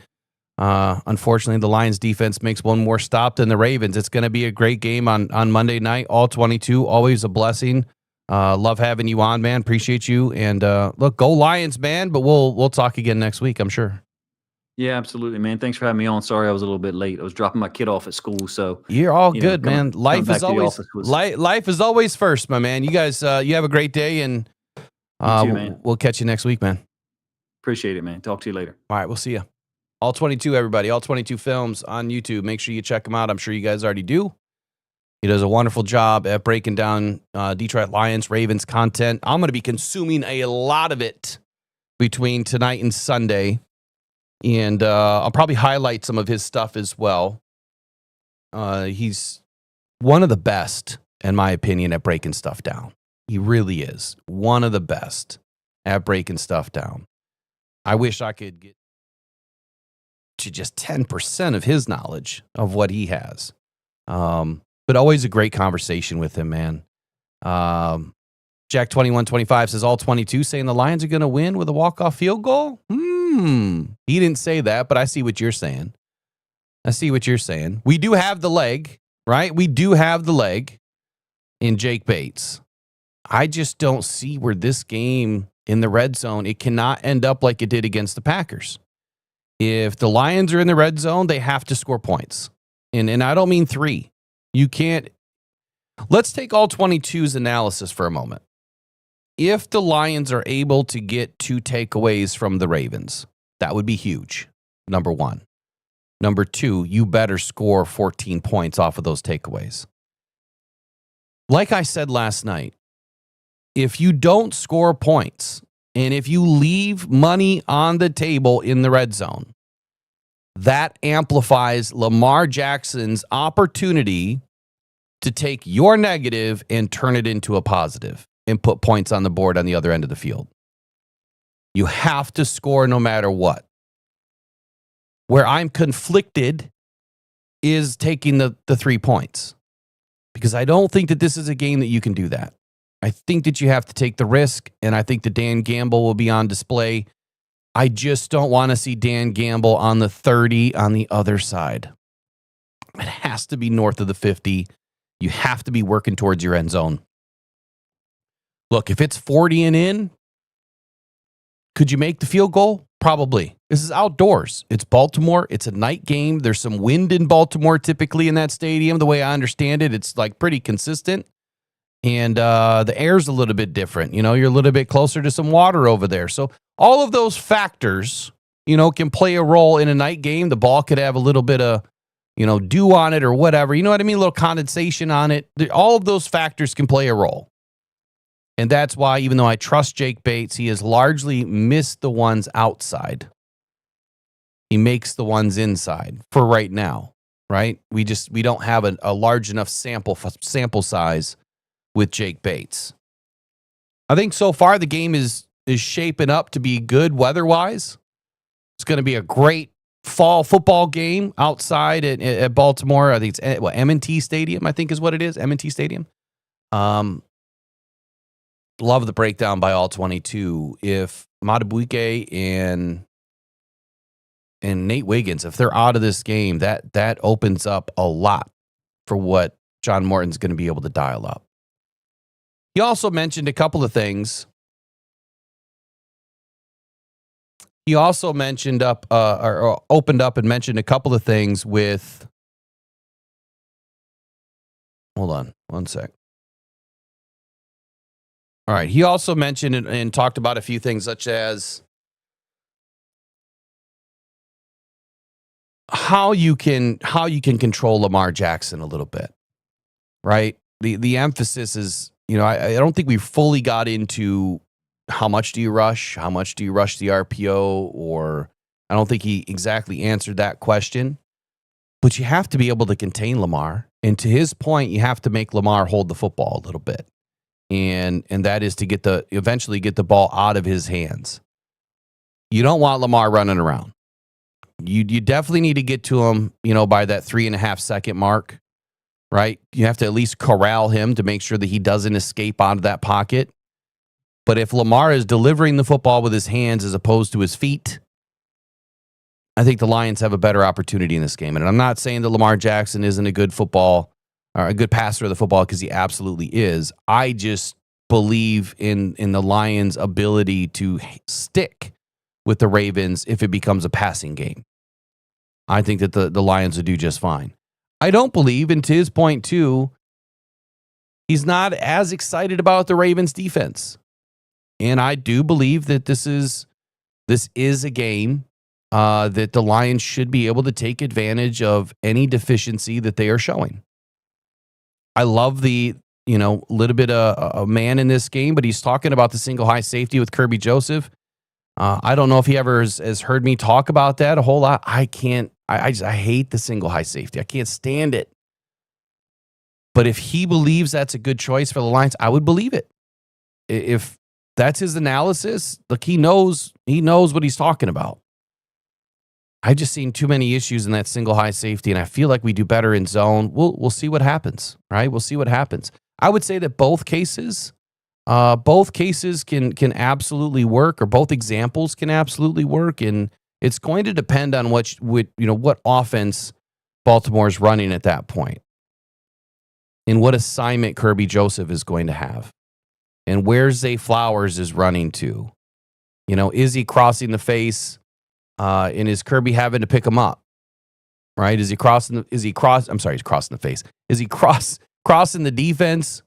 unfortunately the Lions defense makes one more stop than the Ravens. It's going to be a great game on Monday night, all 22, always a blessing. Love having you on, man. Appreciate you. And look, go Lions, man, but we'll talk again next week, I'm sure. Yeah, absolutely, man. Thanks for having me on. Sorry I was a little bit late. I was dropping my kid off at school, so you're all good, man. Life is always life life is always first, my man. You guys, you have a great day, and too, man. We'll catch you next week, man. Appreciate it, man. Talk to you later. All right, we'll see you. All 22, everybody. All 22 films on YouTube. Make sure you check them out. I'm sure you guys already do. He does a wonderful job at breaking down Detroit Lions, Ravens content. I'm going to be consuming a lot of it between tonight and Sunday. And I'll probably highlight some of his stuff as well. He's one of the best, in my opinion, at breaking stuff down. He really is one of the best at breaking stuff down. I wish I could get to just 10% of his knowledge of what he has. But always a great conversation with him, man. Jack2125 says all 22 saying the Lions are going to win with a walk-off field goal? He didn't say that, but I see what you're saying. We do have the leg, right? We do have the leg in Jake Bates. I just don't see where this game in the red zone, it cannot end up like it did against the Packers. If the Lions are in the red zone, they have to score points. And I don't mean 3. You can't. Let's take all 22's analysis for a moment. If the Lions are able to get 2 takeaways from the Ravens, that would be huge, number 1. Number 2, you better score 14 points off of those takeaways. Like I said last night, if you don't score points and if you leave money on the table in the red zone, that amplifies Lamar Jackson's opportunity to take your negative and turn it into a positive and put points on the board on the other end of the field. You have to score no matter what. Where I'm conflicted is taking the 3 points, because I don't think that this is a game that you can do that. I think that you have to take the risk, and I think that Dan Campbell will be on display. I just don't want to see Dan Campbell on the 30 on the other side. It has to be north of the 50. You have to be working towards your end zone. Look, if it's 40 and in, could you make the field goal? Probably. This is outdoors. It's Baltimore. It's a night game. There's some wind in Baltimore typically in that stadium. The way I understand it, it's like pretty consistent. And the air's a little bit different. You're a little bit closer to some water over there. So all of those factors, can play a role in a night game. The ball could have a little bit of, dew on it or whatever. You know what I mean? A little condensation on it. All of those factors can play a role. And that's why, even though I trust Jake Bates, he has largely missed the ones outside. He makes the ones inside for right now, right? We don't have a large enough sample size with Jake Bates. I think so far the game is shaping up to be good weather-wise. It's going to be a great fall football game outside at Baltimore. I think it's M&T Stadium, I think is what it is, M&T Stadium. Love the breakdown by all 22. If Madubuike and Nate Wiggins, if they're out of this game, that opens up a lot for what John Morton's going to be able to dial up. He also mentioned a couple of things. He also mentioned or opened up and mentioned a couple of things with. Hold on one sec. All right. He also mentioned and talked about a few things such as how you can control Lamar Jackson a little bit, right? The emphasis is, I don't think we fully got into how much do you rush? How much do you rush the RPO? Or I don't think he exactly answered that question. But you have to be able to contain Lamar. And to his point, you have to make Lamar hold the football a little bit. And that is to eventually get the ball out of his hands. You don't want Lamar running around. You definitely need to get to him, by that 3.5 second mark, right? You have to at least corral him to make sure that he doesn't escape out of that pocket. But if Lamar is delivering the football with his hands as opposed to his feet, I think the Lions have a better opportunity in this game. And I'm not saying that Lamar Jackson isn't a good football or a good passer of the football, because he absolutely is. I just believe in the Lions' ability to stick with the Ravens if it becomes a passing game. I think that the Lions will do just fine. I don't believe, and to his point too, he's not as excited about the Ravens' defense. And I do believe that this is a game that the Lions should be able to take advantage of any deficiency that they are showing. I love the little bit of a man in this game, but he's talking about the single high safety with Kirby Joseph. I don't know if he ever has heard me talk about that a whole lot. I can't. I hate the single high safety. I can't stand it. But if he believes that's a good choice for the Lions, I would believe it. If that's his analysis, look, he knows what he's talking about. I've just seen too many issues in that single high safety, and I feel like we do better in zone. We'll see what happens, right? We'll see what happens. I would say that both cases can absolutely work, or both examples can absolutely work, and it's going to depend on what offense Baltimore's running at that point, and what assignment Kirby Joseph is going to have, and where Zay Flowers is running to. Is he crossing the face? And is Kirby having to pick him up? Right? He's crossing the face. Is he crossing the defense?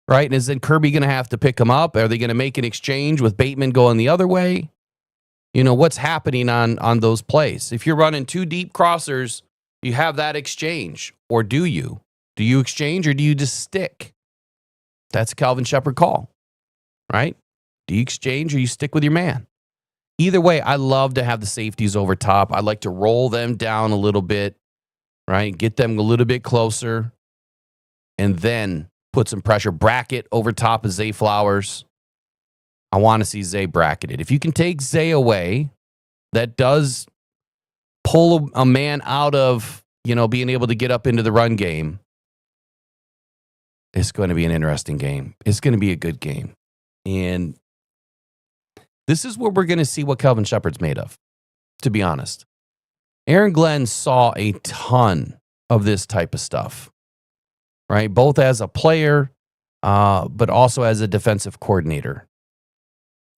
Right? And is then Kirby going to have to pick him up? Are they going to make an exchange with Bateman going the other way? What's happening on those plays? If you're running two deep crossers, you have that exchange. Or do you? Do you exchange, or do you just stick? That's a Calvin Shepard call. Right? Do you exchange, or you stick with your man? Either way, I love to have the safeties over top. I like to roll them down a little bit, right? Get them a little bit closer, and then put some pressure. Bracket over top of Zay Flowers. I want to see Zay bracketed. If you can take Zay away, that does pull a man out of, being able to get up into the run game. It's going to be an interesting game. It's going to be a good game. And this is where we're going to see what Calvin Shepard's made of, to be honest. Aaron Glenn saw a ton of this type of stuff, right? Both as a player, but also as a defensive coordinator.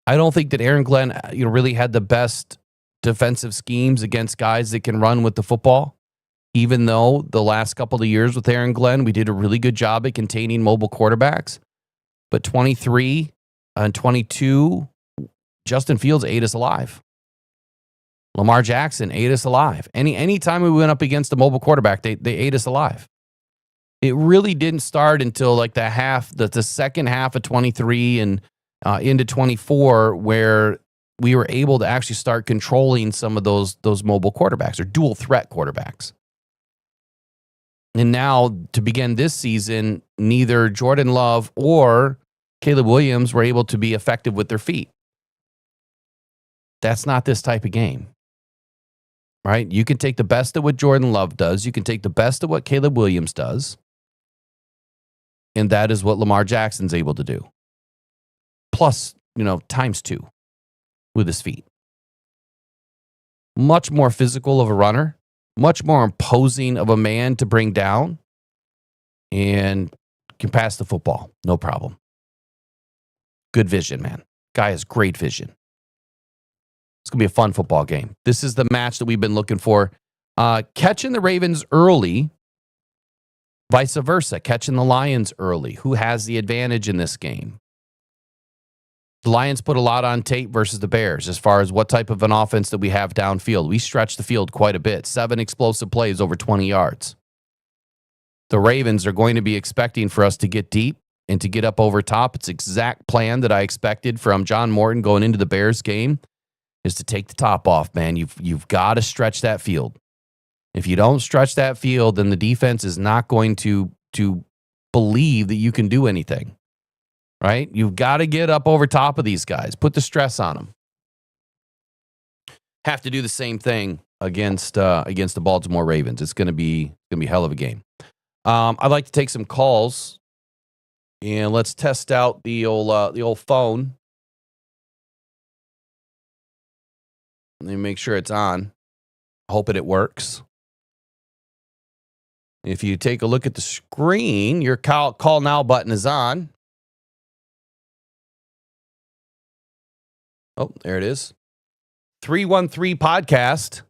I don't think that Aaron Glenn really had the best defensive schemes against guys that can run with the football, even though the last couple of years with Aaron Glenn, we did a really good job at containing mobile quarterbacks. But 23 and 22... Justin Fields ate us alive. Lamar Jackson ate us alive. Any time we went up against a mobile quarterback, they ate us alive. It really didn't start until like the second half of 23 and into 24, where we were able to actually start controlling some of those mobile quarterbacks or dual threat quarterbacks. And now to begin this season, neither Jordan Love or Caleb Williams were able to be effective with their feet. That's not this type of game, right? You can take the best of what Jordan Love does. You can take the best of what Caleb Williams does. And that is what Lamar Jackson's able to do. Plus, times 2 with his feet. Much more physical of a runner. Much more imposing of a man to bring down. And can pass the football. No problem. Good vision, man. Guy has great vision. It's going to be a fun football game. This is the match that we've been looking for. Catching the Ravens early. Vice versa. Catching the Lions early. Who has the advantage in this game? The Lions put a lot on tape versus the Bears as far as what type of an offense that we have downfield. We stretched the field quite a bit. 7 explosive plays over 20 yards. The Ravens are going to be expecting for us to get deep and to get up over top. It's the exact plan that I expected from John Morton going into the Bears game, is to take the top off, man. You've got to stretch that field. If you don't stretch that field, then the defense is not going to believe that you can do anything. Right? You've got to get up over top of these guys. Put the stress on them. Have to do the same thing against the Baltimore Ravens. It's going to be a hell of a game. I'd like to take some calls, and let's test out the old phone. Let me make sure it's on. Hoping it works. If you take a look at the screen, your call now button is on. Oh, there it is. 313 podcast.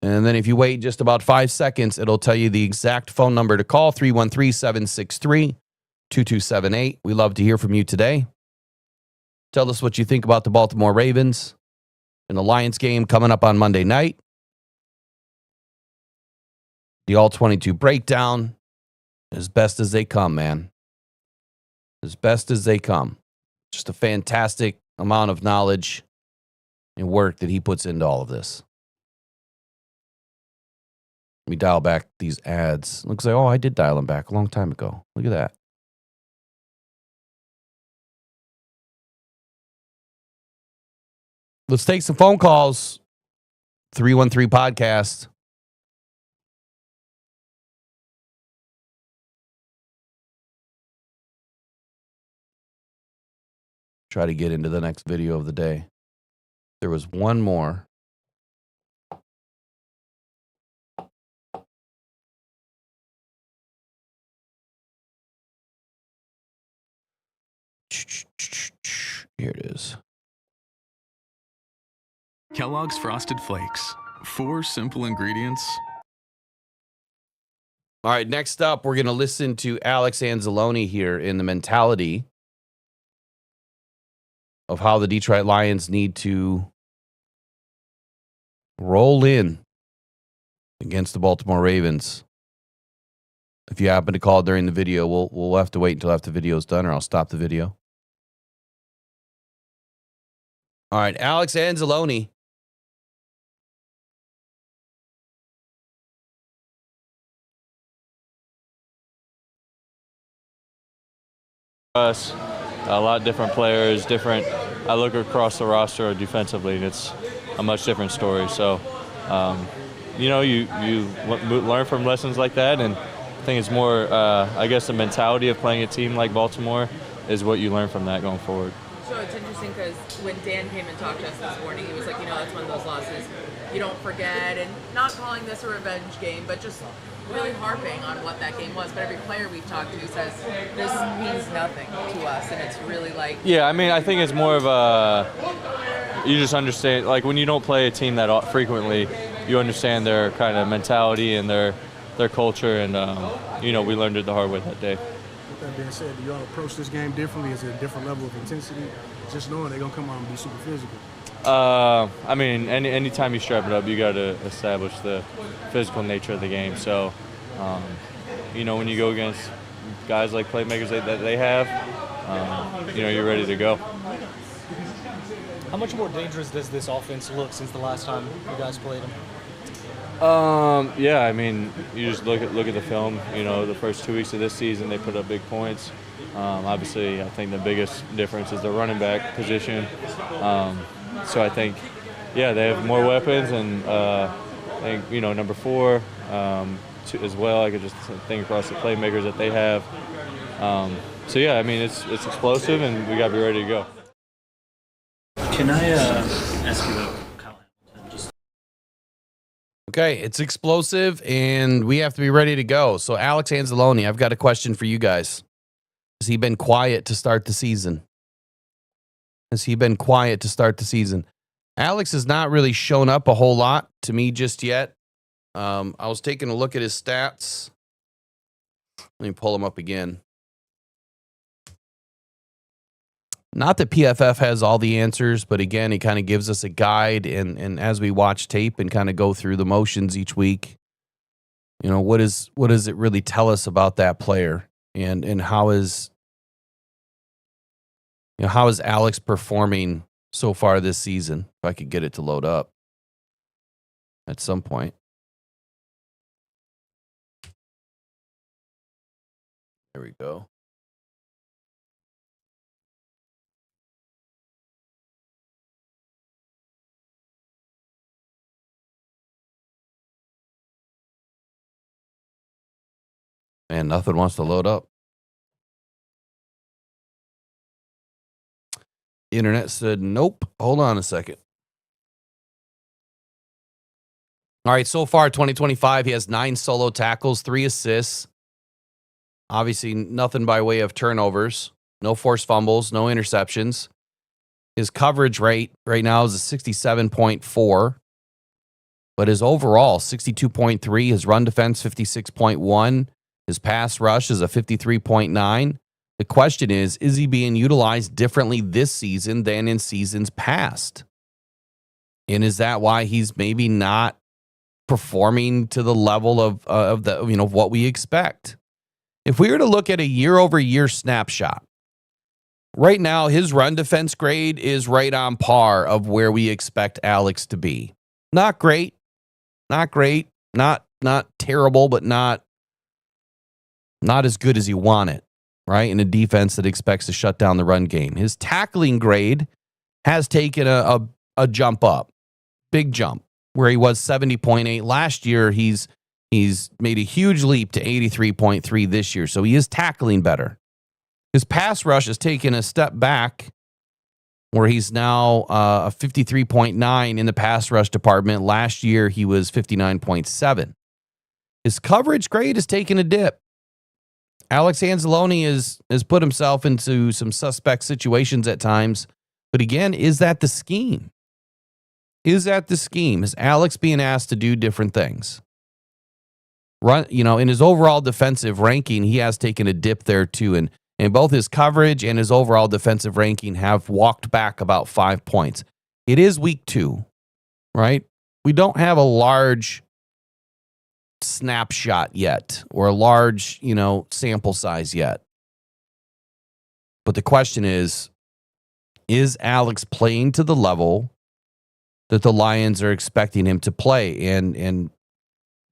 And then if you wait just about 5 seconds, it'll tell you the exact phone number to call, 313-763-2278. We love to hear from you today. Tell us what you think about the Baltimore Ravens and the Lions game coming up on Monday night. The All-22 breakdown, as best as they come, man. As best as they come. Just a fantastic amount of knowledge and work that he puts into all of this. Let me dial back these ads. Looks like, I did dial them back a long time ago. Look at that. Let's take some phone calls. 313 podcast. Try to get into the next video of the day. There was one more. Here it is. Kellogg's Frosted Flakes. 4 simple ingredients. All right, next up, we're going to listen to Alex Anzalone here in the mentality of how the Detroit Lions need to roll in against the Baltimore Ravens. If you happen to call during the video, we'll have to wait until after the video's done, or I'll stop the video. All right, Alex Anzalone. Us, a lot of different players, different. I look across the roster defensively, and it's a much different story. So, you learn from lessons like that, and I think it's more, I guess, the mentality of playing a team like Baltimore is what you learn from that going forward. So it's interesting because when Dan came and talked to us this morning, he was like, that's one of those losses you don't forget, and not calling this a revenge game, but just really harping on what that game was. But every player we've talked to says this means nothing to us, and it's really like... Yeah, I mean, I think it's more of you just understand, like when you don't play a team that frequently, you understand their kind of mentality and their culture, and we learned it the hard way that day. With that being said, do y'all approach this game differently? Is it a different level of intensity? Just knowing they're going to come out and be super physical. I mean, anytime you strap it up, you got to establish the physical nature of the game. So, when you go against guys like playmakers that they have, you're ready to go. How much more dangerous does this offense look since the last time you guys played them? Yeah, I mean, you just look at the film. You know, the first 2 weeks of this season, they put up big points. Obviously, I think the biggest difference is the running back position. So I think, yeah, they have more weapons, and I think, you know, number 4 as well. I could just think across the playmakers that they have. So yeah, I mean, it's explosive, and we got to be ready to go. Can I ask you about Kyle Hamilton? Just Okay, it's explosive, and we have to be ready to go. So, Alex Anzalone, I've got a question for you guys. Has he been quiet to start the season? Alex has not really shown up a whole lot to me just yet. I was taking a look at his stats. Let me pull him up again. Not that PFF has all the answers, but again, it kind of gives us a guide. And as we watch tape and kind of go through the motions each week, you know, what does it really tell us about that player? And how is Alex performing so far this season? If I could get it to load up at some point. There we go. Man, nothing wants to load up. Internet said, nope. Hold on a second. All right, so far, 2025, he has 9 solo tackles, 3 assists. Obviously, nothing by way of turnovers. No forced fumbles, no interceptions. His coverage rate right now is a 67.4. But his overall, 62.3. His run defense, 56.1. His pass rush is a 53.9. The question is he being utilized differently this season than in seasons past? And is that why he's maybe not performing to the level of what we expect? If we were to look at a year-over-year snapshot, right now his run defense grade is right on par of where we expect Alex to be. Not great, not terrible, but not as good as you want it, right? In a defense that expects to shut down the run game. His tackling grade has taken a jump up, big jump, where he was 70.8 last year. He's made a huge leap to 83.3 this year, so he is tackling better. His pass rush has taken a step back, where he's now a 53.9 in the pass rush department. Last year, he was 59.7. His coverage grade has taken a dip. Alex Anzalone has put himself into some suspect situations at times. But again, is that the scheme? Is Alex being asked to do different things? In his overall defensive ranking, he has taken a dip there too. And both his coverage and his overall defensive ranking have walked back about 5 points. It is week 2, right? We don't have a large snapshot yet, or a large, sample size yet. But the question is Alex playing to the level that the Lions are expecting him to play? And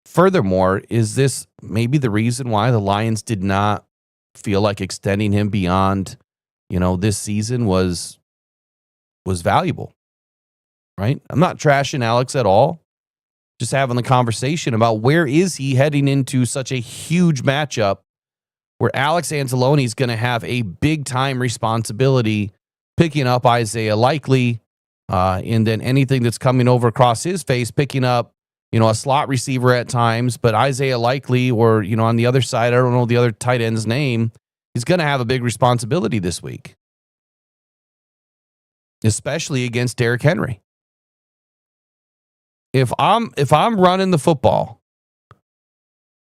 furthermore, is this maybe the reason why the Lions did not feel like extending him beyond, this season was valuable, right? I'm not trashing Alex at all. Just having the conversation about where is he heading into such a huge matchup where Alex Anzalone is going to have a big-time responsibility picking up Isaiah Likely, and then anything that's coming over across his face, picking up, a slot receiver at times. But Isaiah Likely, or, on the other side, I don't know the other tight end's name, he's going to have a big responsibility this week, especially against Derrick Henry. If I'm running the football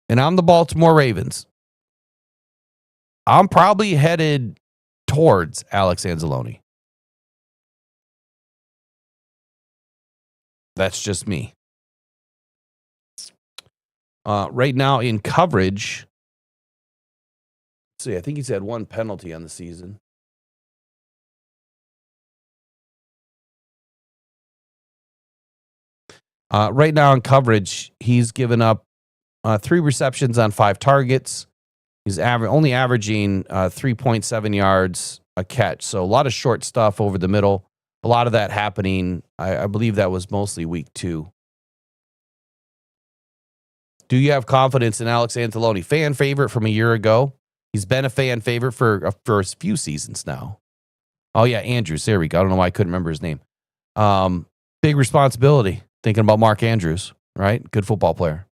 and I'm the Baltimore Ravens, I'm probably headed towards Alex Anzalone. That's just me. Right now in coverage, let's see, I think he's had 1 penalty on the season. Right now in coverage, he's given up 3 receptions on 5 targets. He's only averaging 3.7 yards a catch. So a lot of short stuff over the middle. A lot of that happening, I believe that was mostly week 2. Do you have confidence in Alex Anzalone? Fan favorite from a year ago. He's been a fan favorite for a few seasons now. Oh, yeah, Andrews. There we go. I don't know why I couldn't remember his name. Big responsibility. Thinking about Mark Andrews, right? Good football player.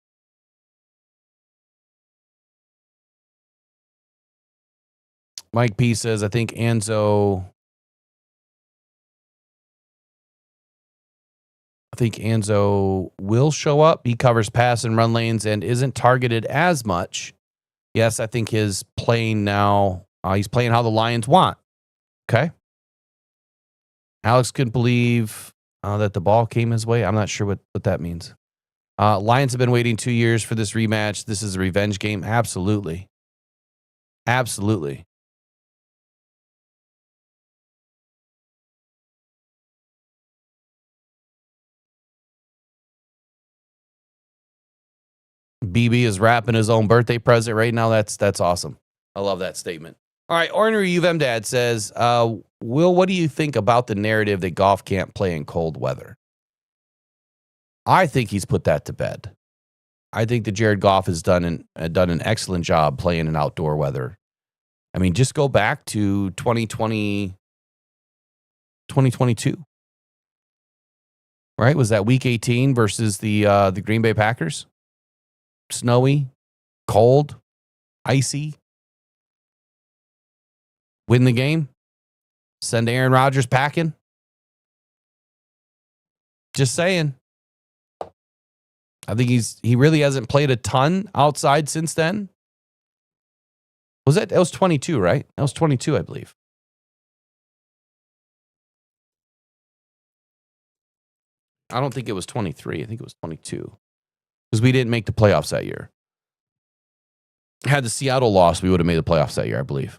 Mike P says, I think Anzo will show up. He covers pass and run lanes and isn't targeted as much. Yes, I think his playing now, he's playing how the Lions want. Okay. Alex couldn't believe that the ball came his way. I'm not sure what that means. Lions have been waiting 2 years for this rematch. This is a revenge game. Absolutely. Absolutely. BB is wrapping his own birthday present right now. That's awesome. I love that statement. All right, Ornery UVM Dad says, Will, what do you think about the narrative that Goff can't play in cold weather? I think he's put that to bed. I think that Jared Goff has done an excellent job playing in outdoor weather. I mean, just go back to 2022. Right? Was that week 18 versus the Green Bay Packers? Snowy, cold, icy. Win the game. Send Aaron Rodgers packing. Just saying. I think he really hasn't played a ton outside since then. That was 22, right? That was 22, I believe. I don't think it was 23. I think it was 22. Because we didn't make the playoffs that year. Had the Seattle lost, we would have made the playoffs that year, I believe.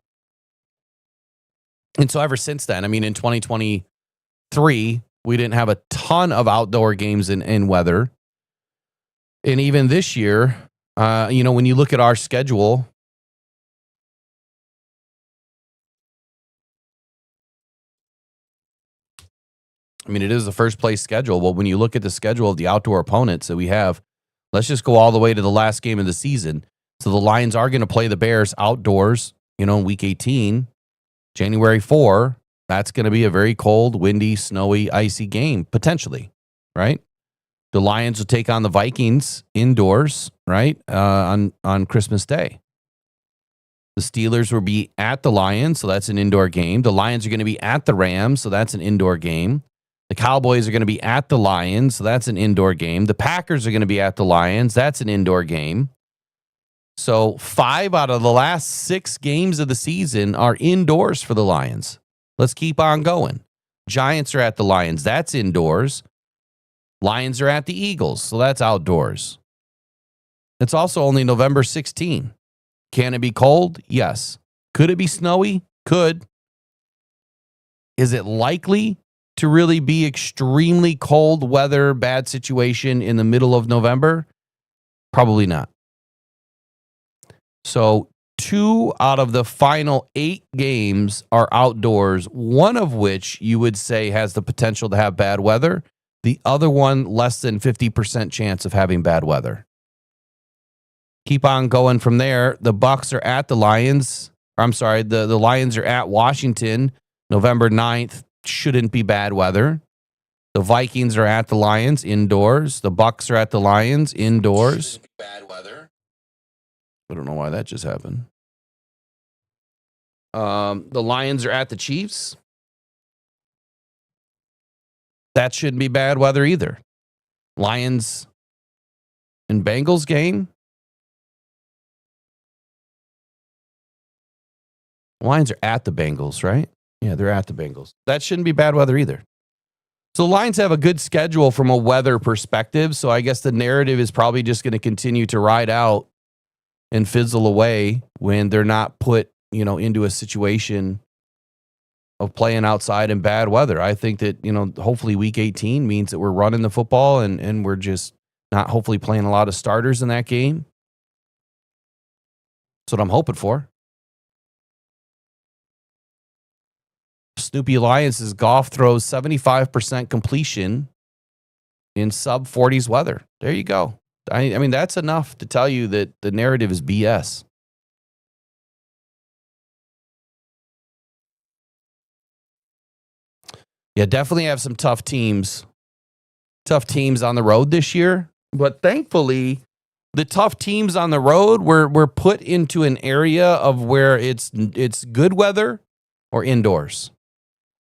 And so ever since then, I mean, in 2023, we didn't have a ton of outdoor games in weather. And even this year, when you look at our schedule, I mean, it is the first place schedule. Well, when you look at the schedule of the outdoor opponents that we have, let's just go all the way to the last game of the season. So the Lions are going to play the Bears outdoors, in week 18, January 4. That's going to be a very cold, windy, snowy, icy game, potentially, right? The Lions will take on the Vikings indoors, right, on Christmas Day. The Steelers will be at the Lions, so that's an indoor game. The Lions are going to be at the Rams, so that's an indoor game. The Cowboys are going to be at the Lions, so that's an indoor game. The Packers are going to be at the Lions. That's an indoor game. So 5 out of the last 6 games of the season are indoors for the Lions. Let's keep on going. Giants are at the Lions. That's indoors. Lions are at the Eagles, so that's outdoors. It's also only November 16. Can it be cold? Yes. Could it be snowy? Could. Is it likely to really be extremely cold weather, bad situation in the middle of November? Probably not. So 2 out of the final 8 games are outdoors, one of which you would say has the potential to have bad weather. The other one, less than 50% chance of having bad weather. Keep on going from there. The Bucs are at the Lions. The Lions are at Washington, November 9th. Shouldn't be bad weather. The Vikings are at the Lions indoors. The Bucs are at the Lions indoors. Bad weather. I don't know why that just happened. The Lions are at the Chiefs. That shouldn't be bad weather either. Lions and Bengals game. Lions are at the Bengals, right? Yeah, they're at the Bengals. That shouldn't be bad weather either. So the Lions have a good schedule from a weather perspective. So I guess the narrative is probably just going to continue to ride out and fizzle away when they're not put, into a situation of playing outside in bad weather. I think that, hopefully week 18 means that we're running the football and we're just not hopefully playing a lot of starters in that game. That's what I'm hoping for. Snoopy Alliance's Goff throws 75% completion in sub 40s weather. There you go. I mean, that's enough to tell you that the narrative is BS. Yeah, definitely have some tough teams on the road this year. But thankfully, the tough teams on the road were put into an area of where it's good weather or indoors.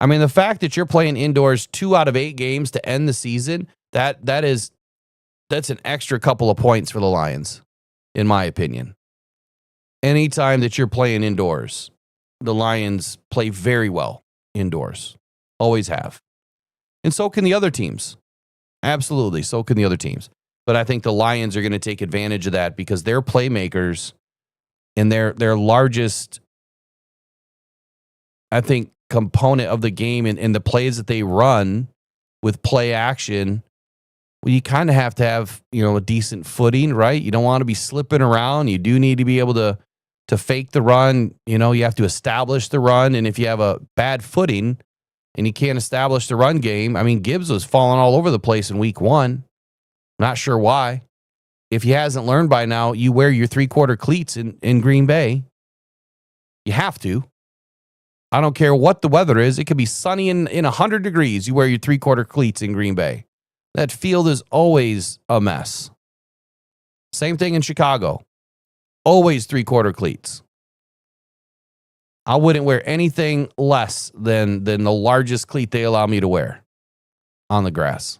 I mean, the fact that you're playing indoors 2 out of 8 games to end the season, that's an extra couple of points for the Lions, in my opinion. Anytime that you're playing indoors, the Lions play very well indoors. Always have. And so can the other teams. Absolutely, so can the other teams. But I think the Lions are going to take advantage of that because their playmakers and their largest, I think, component of the game and the plays that they run with play action, well, you kind of have to have, a decent footing, right? You don't want to be slipping around. You do need to be able to fake the run. You have to establish the run. And if you have a bad footing and you can't establish the run game, I mean, Gibbs was falling all over the place in week 1. Not sure why. If he hasn't learned by now, you wear your 3/4 cleats in Green Bay. You have to. I don't care what the weather is. It could be sunny in 100 degrees. You wear your 3/4 cleats in Green Bay. That field is always a mess. Same thing in Chicago. Always 3/4 cleats. I wouldn't wear anything less than the largest cleat they allow me to wear on the grass.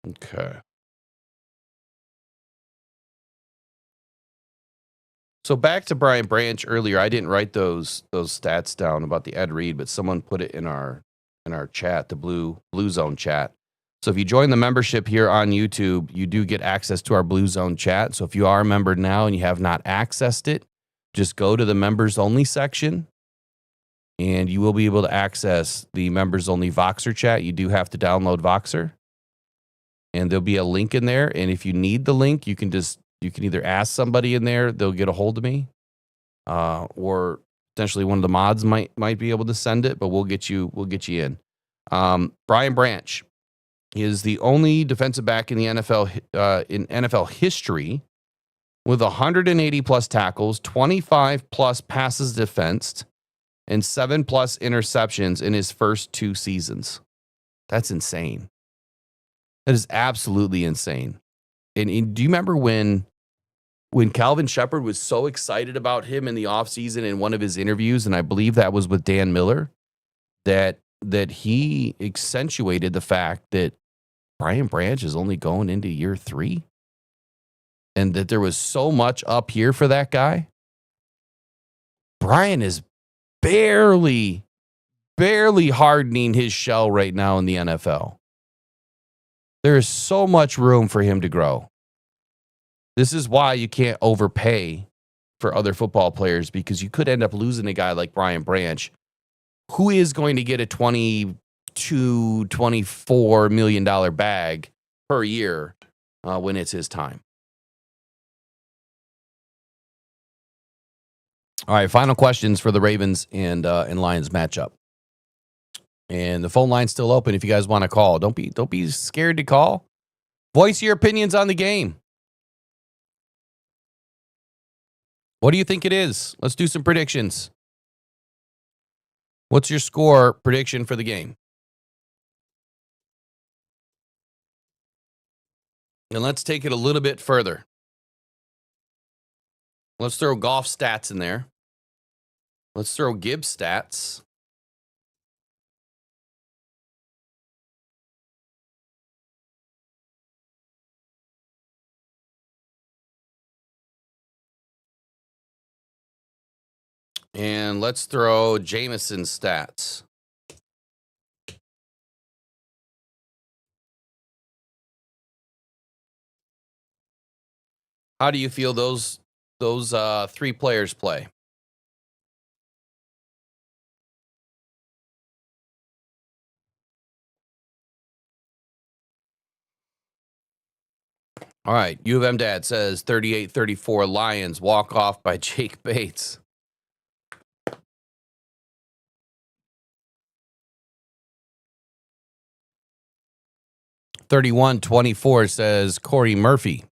Okay. So back to Brian Branch earlier. I didn't write those stats down about the Ed Reed, but someone put it in our chat, the Blue Zone chat. So if you join the membership here on YouTube, you do get access to our Blue Zone chat. So if you are a member now and you have not accessed it, just go to the members only section and you will be able to access the members only Voxer chat. You do have to download Voxer. And there'll be a link in there. And if you need the link, you can either ask somebody in there, they'll get a hold of me. Or potentially one of the mods might be able to send it, but we'll get you in. Brian Branch is the only defensive back in the NFL in NFL history with 180 plus tackles, 25 plus passes defensed, and 7 plus interceptions in his first 2 seasons. That's insane. That is absolutely insane. And do you remember when Calvin Shepard was so excited about him in the offseason in one of his interviews, and I believe that was with Dan Miller, that he accentuated the fact that Brian Branch is only going into year 3 and that there was so much up here for that guy? Brian is barely hardening his shell right now in the NFL. There is so much room for him to grow. This is why you can't overpay for other football players, because you could end up losing a guy like Brian Branch, who is going to get a $22, $24 million bag per year when it's his time. All right, final questions for the Ravens and Lions matchup. And the phone line's still open if you guys want to call. Don't be scared to call. Voice your opinions on the game. What do you think it is? Let's do some predictions. What's your score prediction for the game? And let's take it a little bit further. Let's throw Goff stats in there. Let's throw Gibbs stats. And let's throw Jameson stats. How do you feel those 3 players play? All right, U of M Dad says 38-34 Lions, walk off by Jake Bates. (31-24) says Corey Murphy.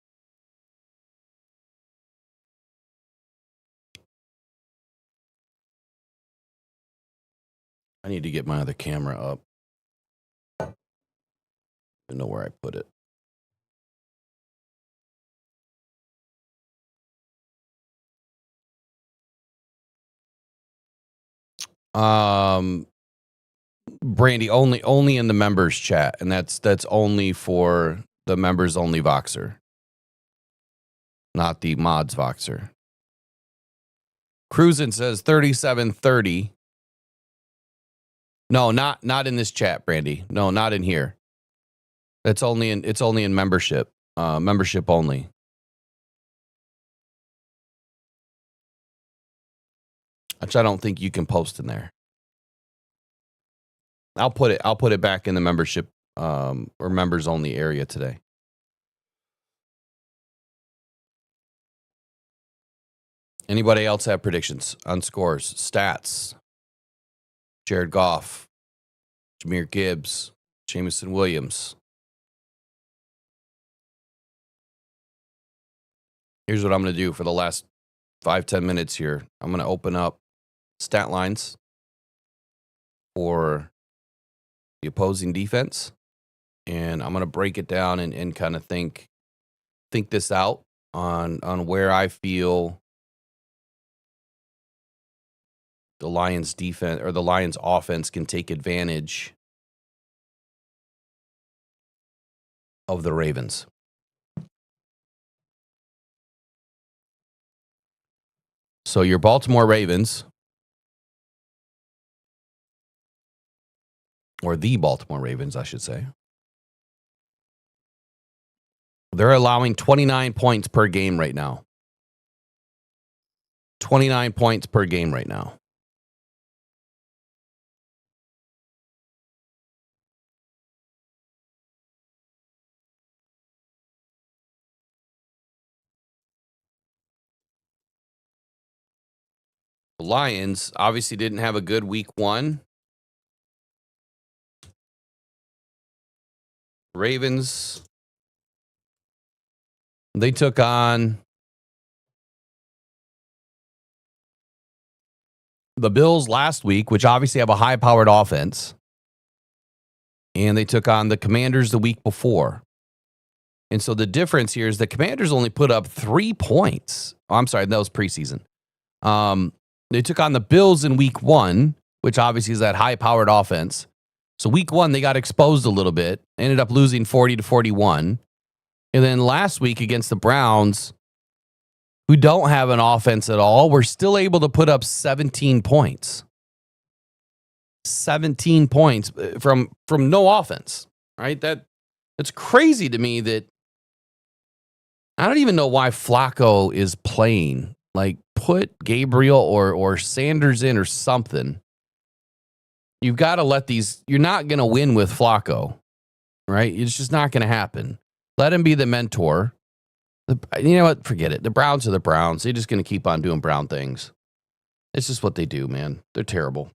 I need to get my other camera up. I don't know where I put it. Brandy, only in the members chat, and that's only for the members only Voxer, not the mods Voxer. Cruisin says 37-30. No, not in this chat, Brandy. No, not in here. It's only in membership. Membership only. Which I don't think you can post in there. I'll put it back in the membership or members only area today. Anybody else have predictions on scores, stats? Jared Goff, Jahmyr Gibbs, Jameson Williams. Here's what I'm going to do for the last 5-10 minutes here. I'm going to open up stat lines for the opposing defense, and I'm going to break it down and kind of think this out on where I feel the Lions defense or the Lions offense can take advantage of the Ravens. So your Baltimore Ravens, or the Baltimore Ravens, I should say, they're allowing 29 points per game right now. 29 points per game right now. The Lions obviously didn't have a good week 1. Ravens, they took on the Bills last week, which obviously have a high-powered offense. And they took on the Commanders the week before. And so the difference here is the Commanders only put up 3 points. Oh, I'm sorry, that was preseason. They took on the Bills in week 1, which obviously is that high-powered offense. So week 1, they got exposed a little bit, ended up losing 40-41. And then last week against the Browns, who don't have an offense at all, were still able to put up 17 points. 17 points from no offense, right? That's crazy to me that I don't even know why Flacco is playing. Like, put Gabriel or Sanders in or something. You've got to let these... You're not going to win with Flacco, right? It's just not going to happen. Let him be the mentor. You know what? Forget it. The Browns are the Browns. They're just going to keep on doing Brown things. It's just what they do, man. They're terrible.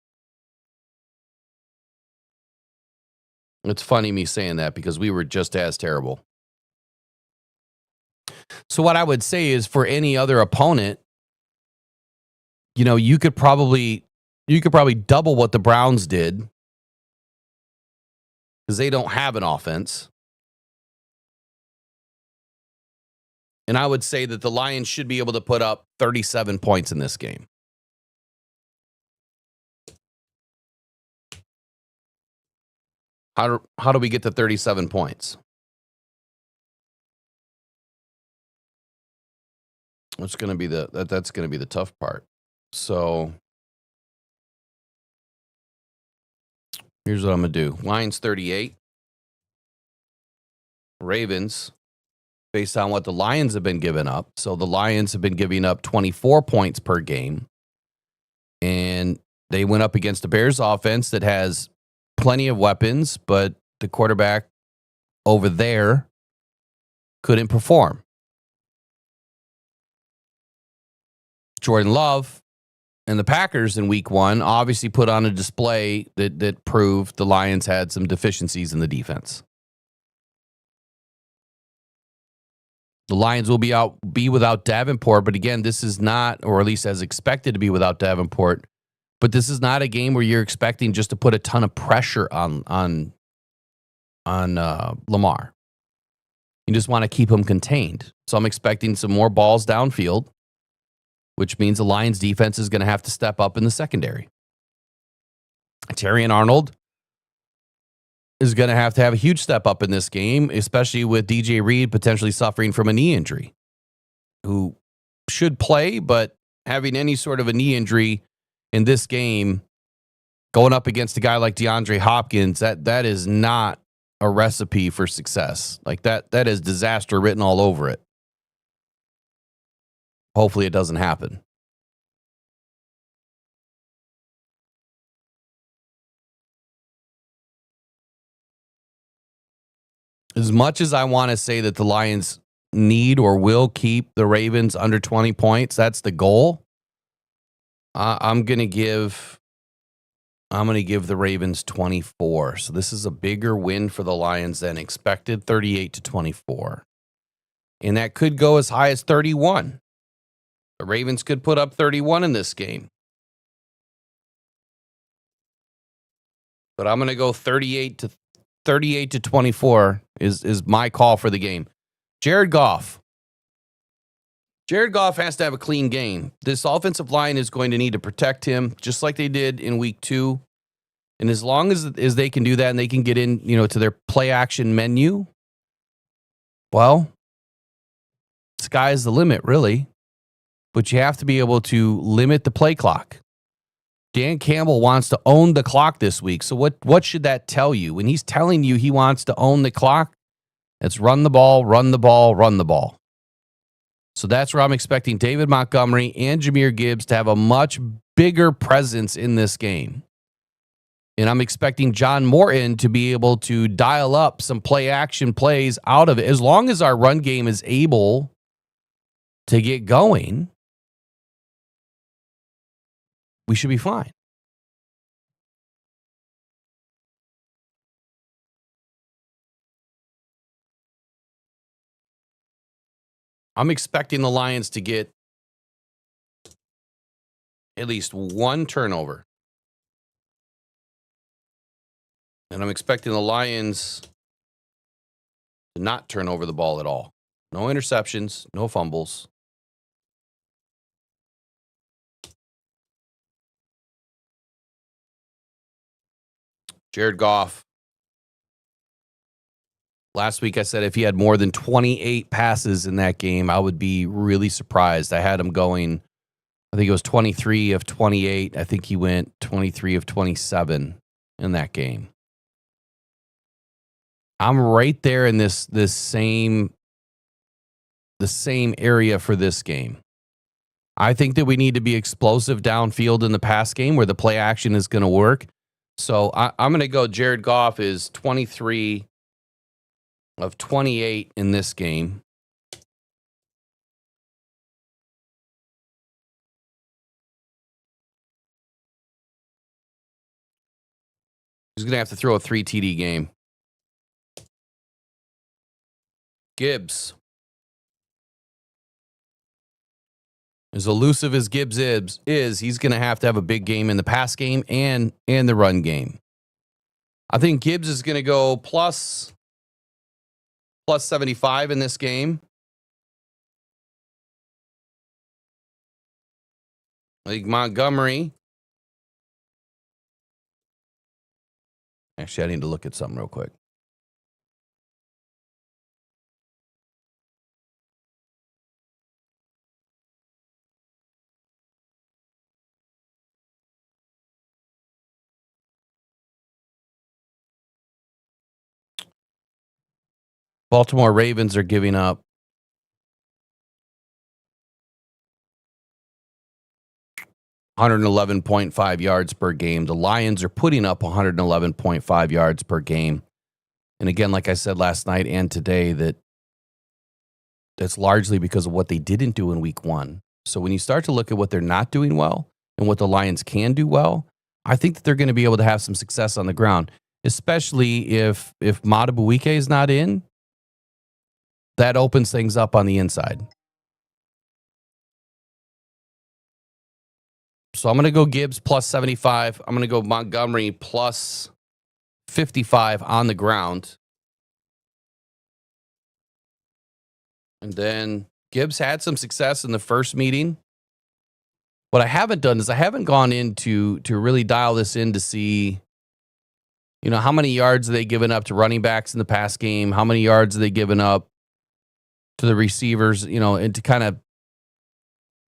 It's funny me saying that because we were just as terrible. So what I would say is for any other opponent, you know, you could probably double what the Browns did because they don't have an offense. And I would say that the Lions should be able to put up 37 points in this game. How do we get to 37 points? That's going to be that's going to be the tough part. So here's what I'm going to do. Lions 38. Ravens, based on what the Lions have been giving up. So the Lions have been giving up 24 points per game. And they went up against the Bears offense that has plenty of weapons, but the quarterback over there couldn't perform. Jordan Love and the Packers in week 1 obviously put on a display that proved the Lions had some deficiencies in the defense. The Lions will be without Davenport, but again, this is not, or at least as expected to be without Davenport, but this is not a game where you're expecting just to put a ton of pressure on Lamar. You just want to keep him contained. So I'm expecting some more balls downfield, which means the Lions defense is going to have to step up in the secondary. Terry and Arnold is going to have a huge step up in this game, especially with DJ Reed potentially suffering from a knee injury, who should play, but having any sort of a knee injury in this game, going up against a guy like DeAndre Hopkins, that is not a recipe for success. Like that is disaster written all over it. Hopefully it doesn't happen. As much as I want to say that the Lions need or will keep the Ravens under 20 points, that's the goal. I'm going to give the Ravens 24. So this is a bigger win for the Lions than expected, 38-24. And that could go as high as 31. The Ravens could put up 31 in this game. But I'm going to go 38-24 is my call for the game. Jared Goff. Jared Goff has to have a clean game. This offensive line is going to need to protect him, just like they did in week 2. And as long as they can do that and they can get in, to their play action menu, well, sky's the limit, really. But you have to be able to limit the play clock. Dan Campbell wants to own the clock this week. So what should that tell you? When he's telling you he wants to own the clock, it's run the ball, run the ball, run the ball. So that's where I'm expecting David Montgomery and Jahmyr Gibbs to have a much bigger presence in this game. And I'm expecting John Morton to be able to dial up some play action plays out of it. As long as our run game is able to get going, we should be fine. I'm expecting the Lions to get at least one turnover. And I'm expecting the Lions to not turn over the ball at all. No interceptions, no fumbles. Jared Goff. Last week I said if he had more than 28 passes in that game, I would be really surprised. I had him going, I think it was 23 of 28. I think he went 23 of 27 in that game. I'm right there in the same area for this game. I think that we need to be explosive downfield in the pass game where the play action is going to work. So I'm going to go Jared Goff is 23 of 28 in this game. He's going to have to throw a 3 TD game. Gibbs. As elusive as Gibbs is, he's going to have a big game in the pass game and the run game. I think Gibbs is going to go plus 75 in this game. Like Montgomery. Actually, I need to look at something real quick. Baltimore Ravens are giving up 111.5 yards per game. The Lions are putting up 111.5 yards per game. And again, like I said last night and today, that's largely because of what they didn't do in week 1. So when you start to look at what they're not doing well and what the Lions can do well, I think that they're going to be able to have some success on the ground, especially if Matabuike is not in. That opens things up on the inside. So I'm going to go Gibbs plus 75. I'm going to go Montgomery plus 55 on the ground. And then Gibbs had some success in the first meeting. What I haven't done is I haven't gone in to really dial this in to see, how many yards are they giving up to running backs in the pass game? How many yards are they giving up to the receivers, and to kind of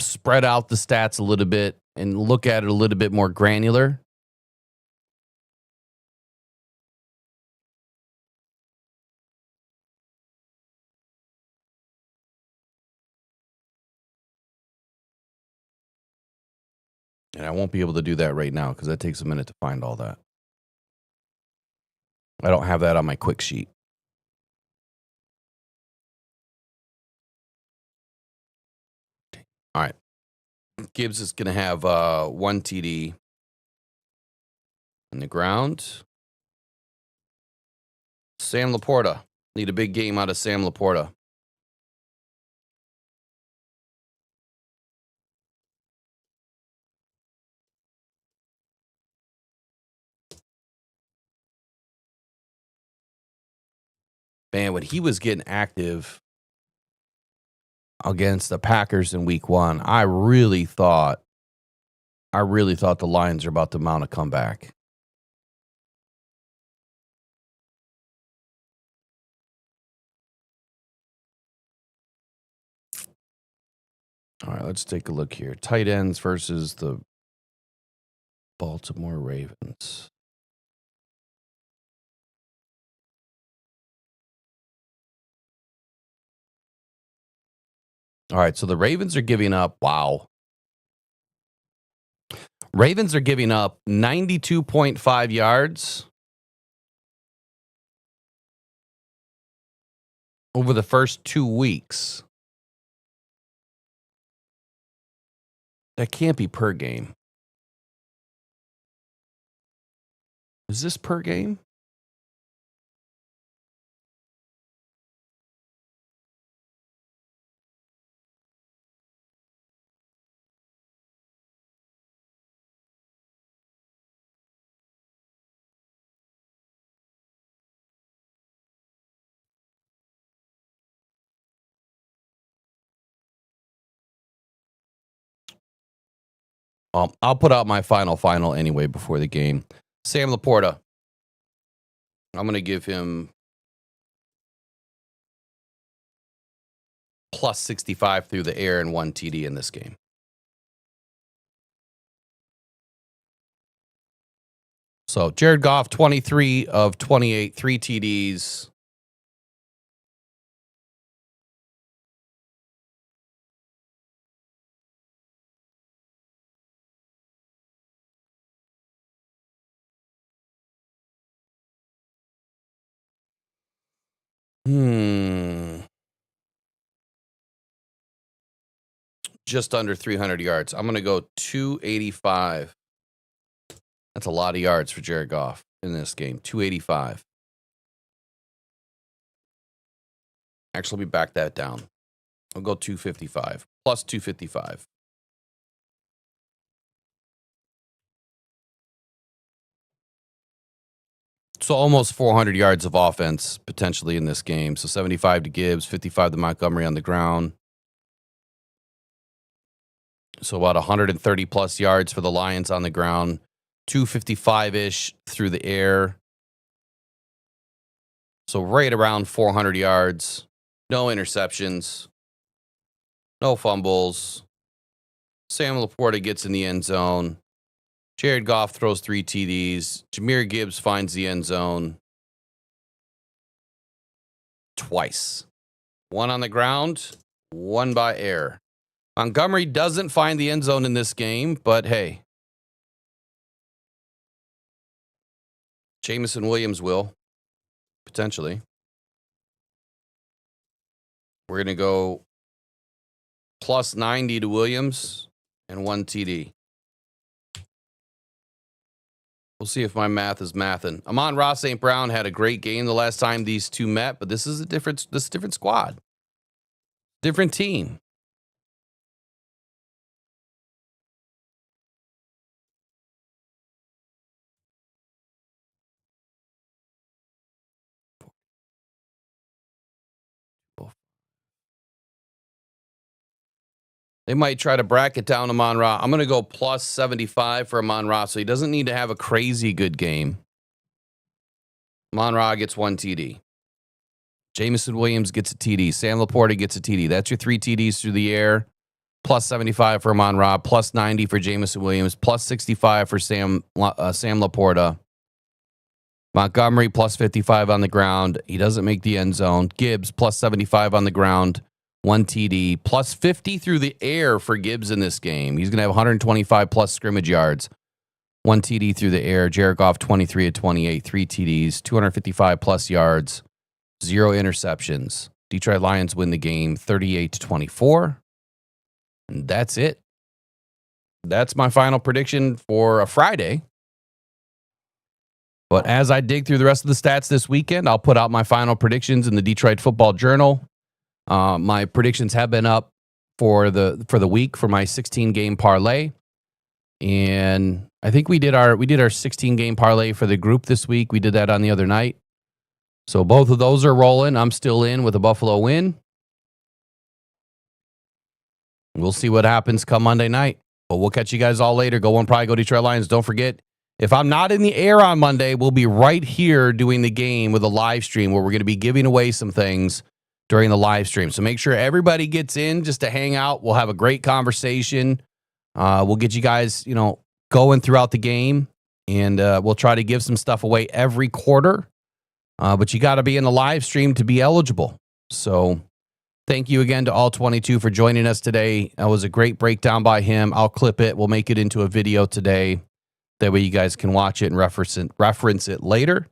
spread out the stats a little bit and look at it a little bit more granular. And I won't be able to do that right now because that takes a minute to find all that. I don't have that on my quick sheet. All right. Gibbs is going to have 1 TD on the ground. Sam Laporta. Need a big game out of Sam Laporta. Man, when he was getting active against the Packers in week 1, I really thought the Lions are about to mount a comeback. All right, let's take a look here. Tight ends versus the Baltimore Ravens. All right, so the Ravens are giving up, Ravens are giving up 92.5 yards over the first 2 weeks. That can't be per game. Is this per game? I'll put out my final anyway before the game. Sam Laporta. I'm going to give him plus 65 through the air and 1 TD in this game. So Jared Goff, 23 of 28, 3 TDs. Just under 300 yards. I'm going to go 285. That's a lot of yards for Jared Goff in this game. 285. Actually, let me back that down. I'll go 255. Plus 255. So almost 400 yards of offense potentially in this game. So 75 to Gibbs, 55 to Montgomery on the ground. So about 130 plus yards for the Lions on the ground, 255-ish through the air. So right around 400 yards, no interceptions, no fumbles. Sam Laporta gets in the end zone. Jared Goff throws 3 TDs. Jahmyr Gibbs finds the end zone twice. 1 on the ground, 1 by air. Montgomery doesn't find the end zone in this game, but hey. Jameson Williams will, potentially. We're going to go plus 90 to Williams and 1 TD. We'll see if my math is mathin'. Amon-Ra St. Brown had a great game the last time these two met, but this is a different squad. Different team. They might try to bracket down Amon-Ra. I'm going to go plus 75 for Amon-Ra, so he doesn't need to have a crazy good game. Amon-Ra gets 1 TD. Jameson Williams gets a TD. Sam Laporta gets a TD. That's your 3 TDs through the air. Plus 75 for Amon-Ra. Plus 90 for Jameson Williams. Plus 65 for Sam Laporta. Montgomery plus 55 on the ground. He doesn't make the end zone. Gibbs plus 75 on the ground. 1 TD. Plus 50 through the air for Gibbs in this game. He's going to have 125 plus scrimmage yards. 1 TD through the air. Jared Goff 23 of 28. 3 TDs. 255 plus yards. 0 interceptions. Detroit Lions win the game 38-24. And that's it. That's my final prediction for a Friday. But as I dig through the rest of the stats this weekend, I'll put out my final predictions in the Detroit Football Journal. My predictions have been up for the week for my 16-game parlay. And I think we did our 16-game parlay for the group this week. We did that on the other night. So both of those are rolling. I'm still in with a Buffalo win. We'll see what happens come Monday night. But we'll catch you guys all later. Probably go Detroit Lions. Don't forget, if I'm not in the air on Monday, we'll be right here doing the game with a live stream where we're going to be giving away some things during the live stream. So make sure everybody gets in just to hang out. We'll have a great conversation. We'll get you guys, going throughout the game. And we'll try to give some stuff away every quarter. But you got to be in the live stream to be eligible. So thank you again to all 22 for joining us today. That was a great breakdown by him. I'll clip it. We'll make it into a video today. That way you guys can watch it and reference it later.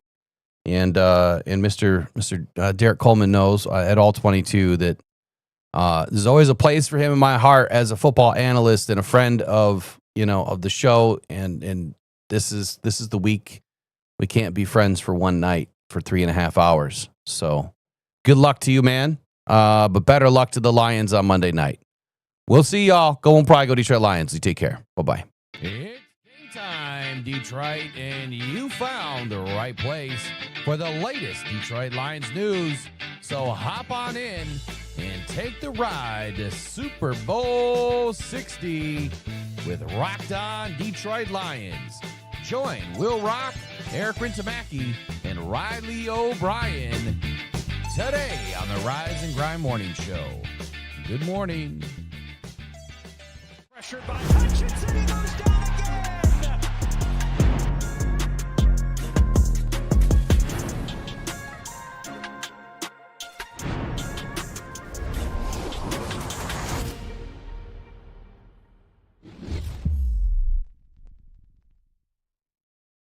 And Mr. Derek Coleman knows at all 22 that there's always a place for him in my heart as a football analyst and a friend of the show. And this is the week we can't be friends for one night for 3.5 hours. So good luck to you, man. But better luck to the Lions on Monday night. We'll see y'all. Probably go Detroit Lions. You take care. Bye-bye. It's game time, Detroit, and you found the right place for the latest Detroit Lions news. So hop on in and take the ride to Super Bowl 60 with Rocked On Detroit Lions. Join Will Rock, Eric Rintamaki, and Riley O'Brien today on the Rise and Grind Morning Show. Good morning. Pressured by Hutchinson, he goes down.